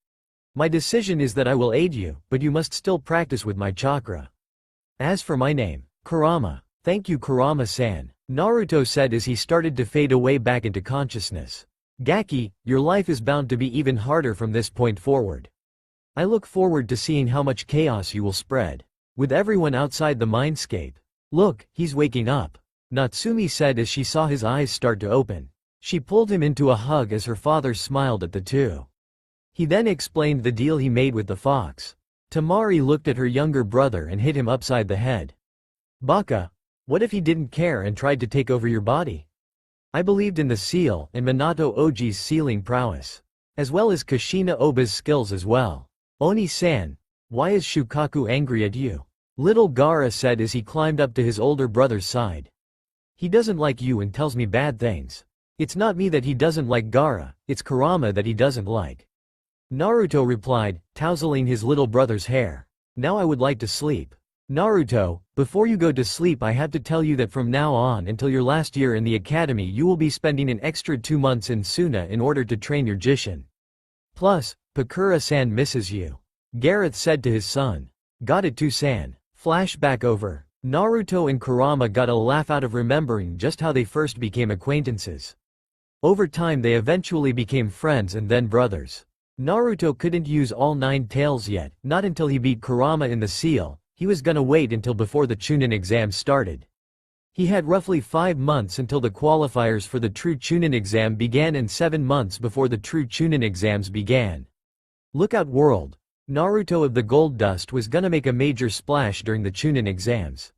My decision is that I will aid you, but you must still practice with my chakra. As for my name, Kurama. Thank you Kurama-san, Naruto said as he started to fade away back into consciousness. Gaki, your life is bound to be even harder from this point forward. I look forward to seeing how much chaos you will spread. With everyone outside the Mindscape. Look, he's waking up. Natsumi said as she saw his eyes start to open. She pulled him into a hug as her father smiled at the two. He then explained the deal he made with the fox. Tamari looked at her younger brother and hit him upside the head. Baka, what if he didn't care and tried to take over your body? I believed in the seal and Minato Oji's sealing prowess. As well as Kushina Oba's skills as well. Oni-san, why is Shukaku angry at you? Little Gaara said as he climbed up to his older brother's side. He doesn't like you and tells me bad things. It's not me that he doesn't like Gaara, it's Kurama that he doesn't like. Naruto replied, tousling his little brother's hair. Now I would like to sleep. Naruto, before you go to sleep I have to tell you that from now on until your last year in the academy you will be spending an extra 2 months in Suna in order to train your Jishin. Plus, Pakura-san misses you. Gareth said to his son. Got it too san. Flashback over. Naruto and Kurama got a laugh out of remembering just how they first became acquaintances. Over time they eventually became friends and then brothers. Naruto couldn't use all 9 tails yet, not until he beat Kurama in the seal. He was gonna wait until before the Chunin exam started. He had roughly 5 months until the qualifiers for the true Chunin exam began and 7 months before the true Chunin exams began. Lookout World. Naruto of the Gold Dust was gonna make a major splash during the Chunin exams.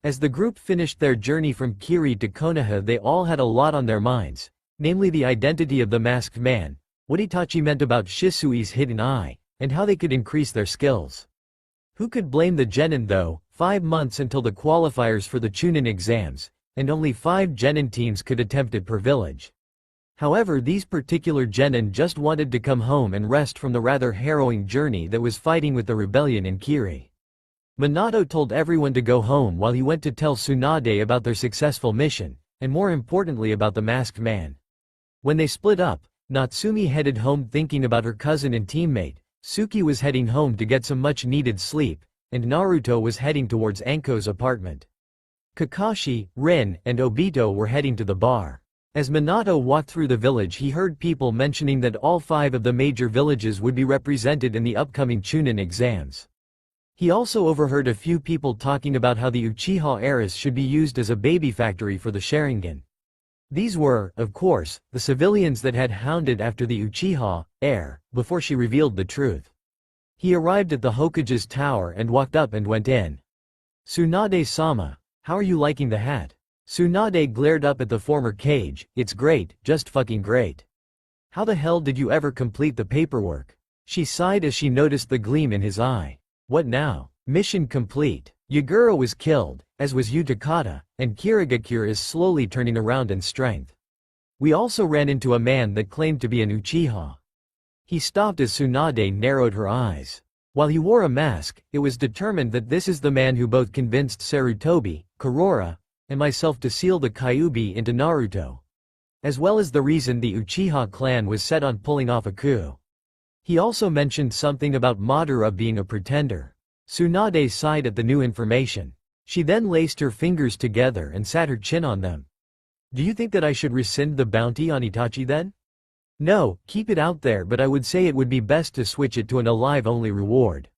As the group finished their journey from Kiri to Konoha they all had a lot on their minds, namely the identity of the masked man, what Itachi meant about Shisui's hidden eye, and how they could increase their skills. Who could blame the genin though? 5 months until the qualifiers for the Chunin exams, and only 5 genin teams could attempt it per village. However, these particular genin just wanted to come home and rest from the rather harrowing journey that was fighting with the rebellion in Kiri. Minato told everyone to go home while he went to tell Tsunade about their successful mission, and more importantly about the masked man. When they split up, Natsumi headed home thinking about her cousin and teammate, Suki was heading home to get some much-needed sleep, and Naruto was heading towards Anko's apartment. Kakashi, Rin, and Obito were heading to the bar. As Minato walked through the village he heard people mentioning that all 5 of the major villages would be represented in the upcoming Chunin exams. He also overheard a few people talking about how the Uchiha heiress should be used as a baby factory for the Sharingan. These were, of course, the civilians that had hounded after the Uchiha heir before she revealed the truth. He arrived at the Hokage's tower and walked up and went in. "Tsunade-sama, how are you liking the hat?" Tsunade glared up at the former Kage. "It's great, just fucking great. How the hell did you ever complete the paperwork?" She sighed as she noticed the gleam in his eye. "What now?" "Mission complete. Yagura was killed, as was Utakata, and Kirigakure is slowly turning around in strength. We also ran into a man that claimed to be an Uchiha." He stopped as Tsunade narrowed her eyes. While he wore a mask, it was determined that this is the man who both convinced Sarutobi, Kurora, and myself to seal the Kyuubi into Naruto, as well as the reason the Uchiha clan was set on pulling off a coup. He also mentioned something about Madara being a pretender. Tsunade sighed at the new information. She then laced her fingers together and sat her chin on them. "Do you think that I should rescind the bounty on Itachi then?" "No, keep it out there, but I would say it would be best to switch it to an alive-only reward."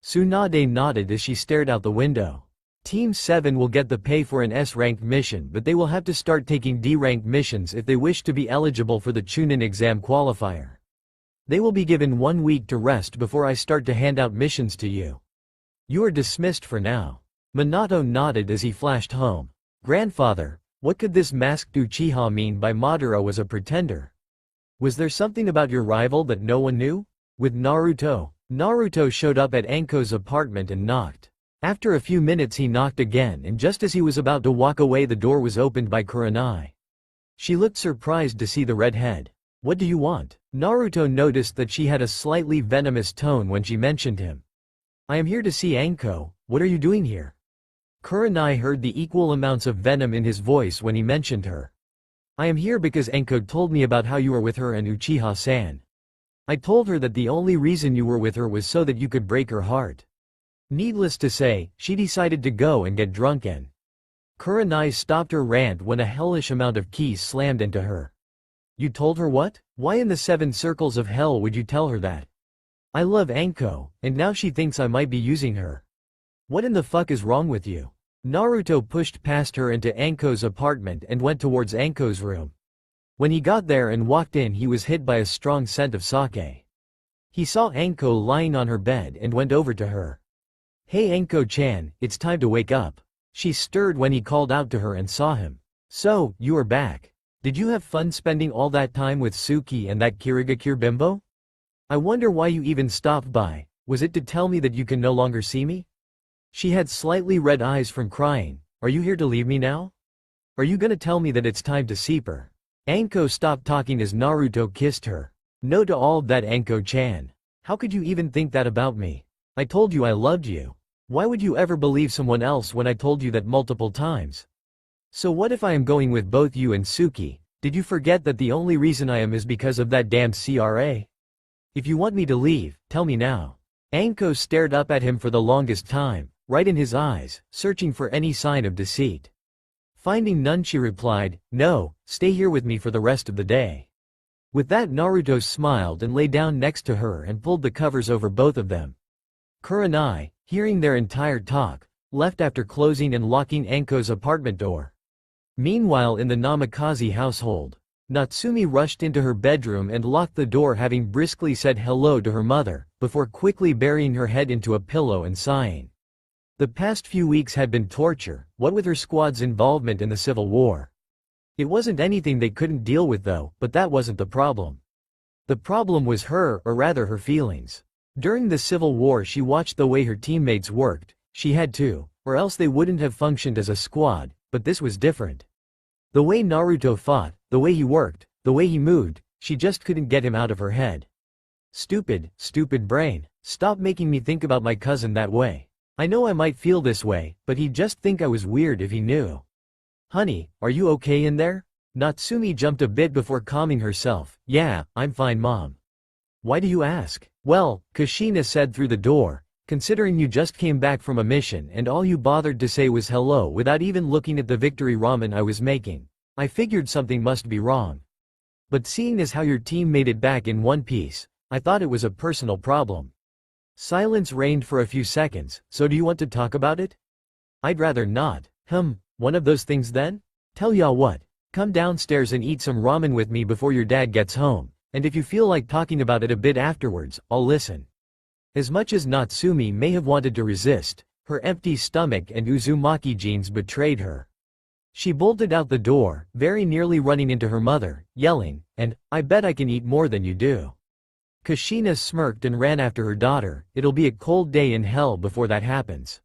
Tsunade nodded as she stared out the window. Team 7 will get the pay for an S-ranked mission, but they will have to start taking D-ranked missions if they wish to be eligible for the Chunin exam qualifier. They will be given 1 week to rest before I start to hand out missions to you. You are dismissed for now. Minato nodded as he flashed home. "Grandfather, what could this masked Uchiha mean by Madara was a pretender? Was there something about your rival that no one knew?" With Naruto. Naruto showed up at Anko's apartment and knocked. After a few minutes he knocked again, and just as he was about to walk away the door was opened by Kurenai. She looked surprised to see the red head. "What do you want?" Naruto noticed that she had a slightly venomous tone when she mentioned him. "I am here to see Anko. What are you doing here?" Kurenai heard the equal amounts of venom in his voice when he mentioned her. "I am here because Anko told me about how you were with her and Uchiha-san. I told her that the only reason you were with her was so that you could break her heart." Needless to say, she decided to go and get drunk and Kurenai stopped her rant when a hellish amount of keys slammed into her. "You told her what? Why in the 7 circles of hell would you tell her that? I love Anko, and now she thinks I might be using her. What in the fuck is wrong with you?" Naruto pushed past her into Anko's apartment and went towards Anko's room. When he got there and walked in, he was hit by a strong scent of sake. He saw Anko lying on her bed and went over to her. "Hey Anko-chan, it's time to wake up." She stirred when he called out to her and saw him. "So, you are back. Did you have fun spending all that time with Suki and that Kirigakure bimbo? I wonder why you even stopped by. Was it to tell me that you can no longer see me?" She had slightly red eyes from crying. "Are you here to leave me now? Are you gonna tell me that it's time to seep her?" Anko stopped talking as Naruto kissed her. "No to all of that, Anko-chan. How could you even think that about me? I told you I loved you. Why would you ever believe someone else when I told you that multiple times? So what if I am going with both you and Suki? Did you forget that the only reason I am is because of that damned CRA? If you want me to leave, tell me now." Anko stared up at him for the longest time, right in his eyes, searching for any sign of deceit. Finding none, she replied, "No, stay here with me for the rest of the day." With that, Naruto smiled and lay down next to her and pulled the covers over both of them. Kurenai, hearing their entire talk, left after closing and locking Anko's apartment door. Meanwhile, in the Namikaze household, Natsumi rushed into her bedroom and locked the door, having briskly said hello to her mother, before quickly burying her head into a pillow and sighing. The past few weeks had been torture, what with her squad's involvement in the Civil War. It wasn't anything they couldn't deal with though, but that wasn't the problem. The problem was her, or rather her feelings. During the Civil War she watched the way her teammates worked. She had to, or else they wouldn't have functioned as a squad, but this was different. The way Naruto fought, the way he worked, the way he moved, she just couldn't get him out of her head. Stupid, stupid brain, stop making me think about my cousin that way. I know I might feel this way, but he'd just think I was weird if he knew. Honey, are you okay in there? Natsumi jumped a bit before calming herself. Yeah, I'm fine, Mom. Why do you ask? Well, Kushina said through the door, considering you just came back from a mission and all you bothered to say was hello without even looking at the victory ramen I was making, I figured something must be wrong. But seeing as how your team made it back in one piece, I thought it was a personal problem. Silence reigned for a few seconds. So do you want to talk about it? I'd rather not. One of those things then? Tell ya what. Come downstairs and eat some ramen with me before your dad gets home, and if you feel like talking about it a bit afterwards, I'll listen. As much as Natsumi may have wanted to resist, her empty stomach and Uzumaki genes betrayed her. She bolted out the door, very nearly running into her mother, yelling, "And, I bet I can eat more than you do." Kushina smirked and ran after her daughter. It'll be a cold day in hell before that happens.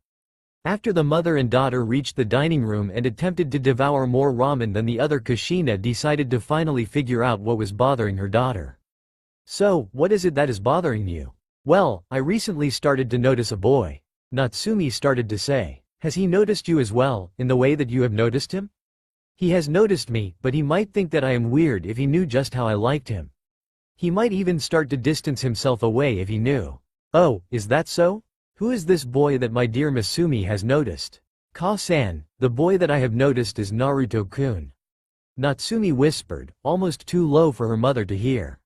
After the mother and daughter reached the dining room and attempted to devour more ramen than the other, Kushina decided to finally figure out what was bothering her daughter. "So, what is it that is bothering you?" "Well, I recently started to notice a boy," Natsumi started to say. "Has he noticed you as well, in the way that you have noticed him?" "He has noticed me, but he might think that I am weird if he knew just how I liked him. He might even start to distance himself away if he knew." "Oh, is that so? Who is this boy that my dear Masumi has noticed?" "Ka-san, the boy that I have noticed is Naruto-kun," Natsumi whispered, almost too low for her mother to hear.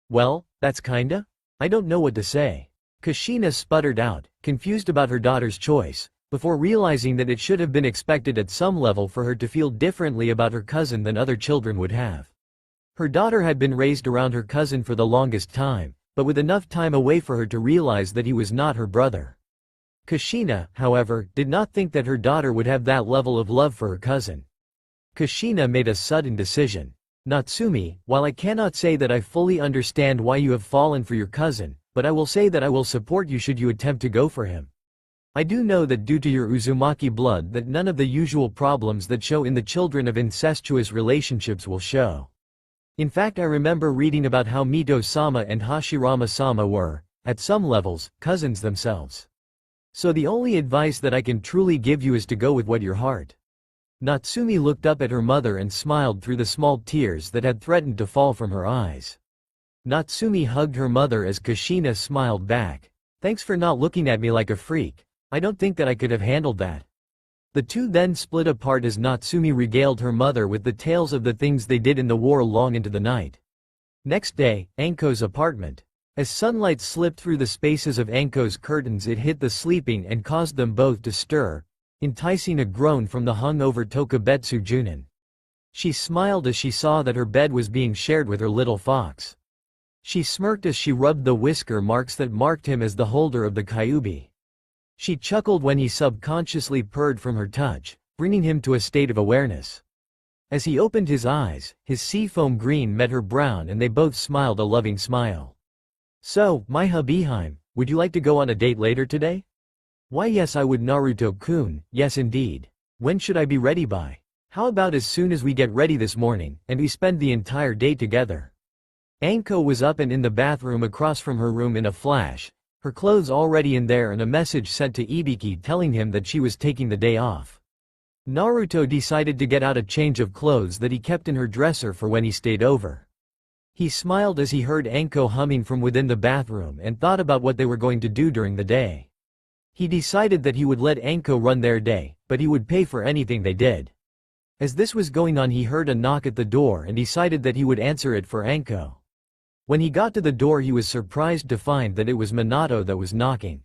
Well, that's kinda? I don't know what to say." Kushina sputtered out, confused about her daughter's choice, before realizing that it should have been expected at some level for her to feel differently about her cousin than other children would have. Her daughter had been raised around her cousin for the longest time, but with enough time away for her to realize that he was not her brother. Kushina, however, did not think that her daughter would have that level of love for her cousin. Kushina made a sudden decision. "Natsumi, while I cannot say that I fully understand why you have fallen for your cousin, but I will say that I will support you should you attempt to go for him. I do know that due to your Uzumaki blood that none of the usual problems that show in the children of incestuous relationships will show. In fact, I remember reading about how Mito-sama and Hashirama-sama were, at some levels, cousins themselves. So the only advice that I can truly give you is to go with what your heart." Natsumi looked up at her mother and smiled through the small tears that had threatened to fall from her eyes. Natsumi hugged her mother as Kushina smiled back. "Thanks for not looking at me like a freak. I don't think that I could have handled that." The two then split apart as Natsumi regaled her mother with the tales of the things they did in the war long into the night. Next day, Anko's apartment. As sunlight slipped through the spaces of Anko's curtains, it hit the sleeping and caused them both to stir, enticing a groan from the hung-over Tokubetsu Junin. She smiled as she saw that her bed was being shared with her little fox. She smirked as she rubbed the whisker marks that marked him as the holder of the kyubi. She chuckled when he subconsciously purred from her touch, bringing him to a state of awareness. As he opened his eyes, his seafoam green met her brown and they both smiled a loving smile. "So, my hubbyheim, would you like to go on a date later today?" "Why yes I would, Naruto-kun, yes indeed. When should I be ready by?" "How about as soon as we get ready this morning, and we spend the entire day together?" Anko was up and in the bathroom across from her room in a flash, her clothes already in there and a message sent to Ibiki telling him that she was taking the day off. Naruto decided to get out a change of clothes that he kept in her dresser for when he stayed over. He smiled as he heard Anko humming from within the bathroom and thought about what they were going to do during the day. He decided that he would let Anko run their day, but he would pay for anything they did. As this was going on, he heard a knock at the door and decided that he would answer it for Anko. When he got to the door, he was surprised to find that it was Minato that was knocking.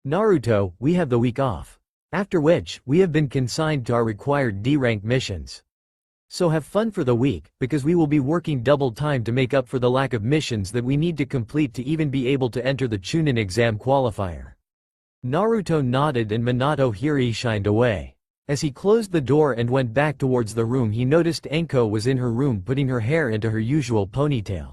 "Naruto, we have the week off. After which, we have been consigned to our required D-rank missions. So have fun for the week, because we will be working double time to make up for the lack of missions that we need to complete to even be able to enter the Chunin exam qualifier." Naruto nodded and Minato Hiri shined away. As he closed the door and went back towards the room, he noticed Anko was in her room putting her hair into her usual ponytail.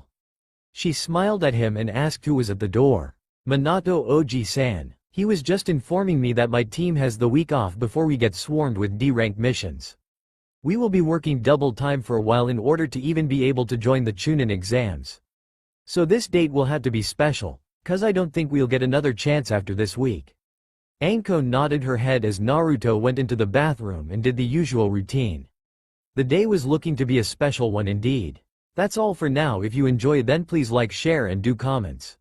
She smiled at him and asked who was at the door. "Minato Oji-san. He was just informing me that my team has the week off before we get swarmed with D-rank missions. We will be working double time for a while in order to even be able to join the Chunin exams. So this date will have to be special, cause I don't think we'll get another chance after this week." Anko nodded her head as Naruto went into the bathroom and did the usual routine. The day was looking to be a special one indeed. That's all for now. If you enjoy, then please like, share and do comments.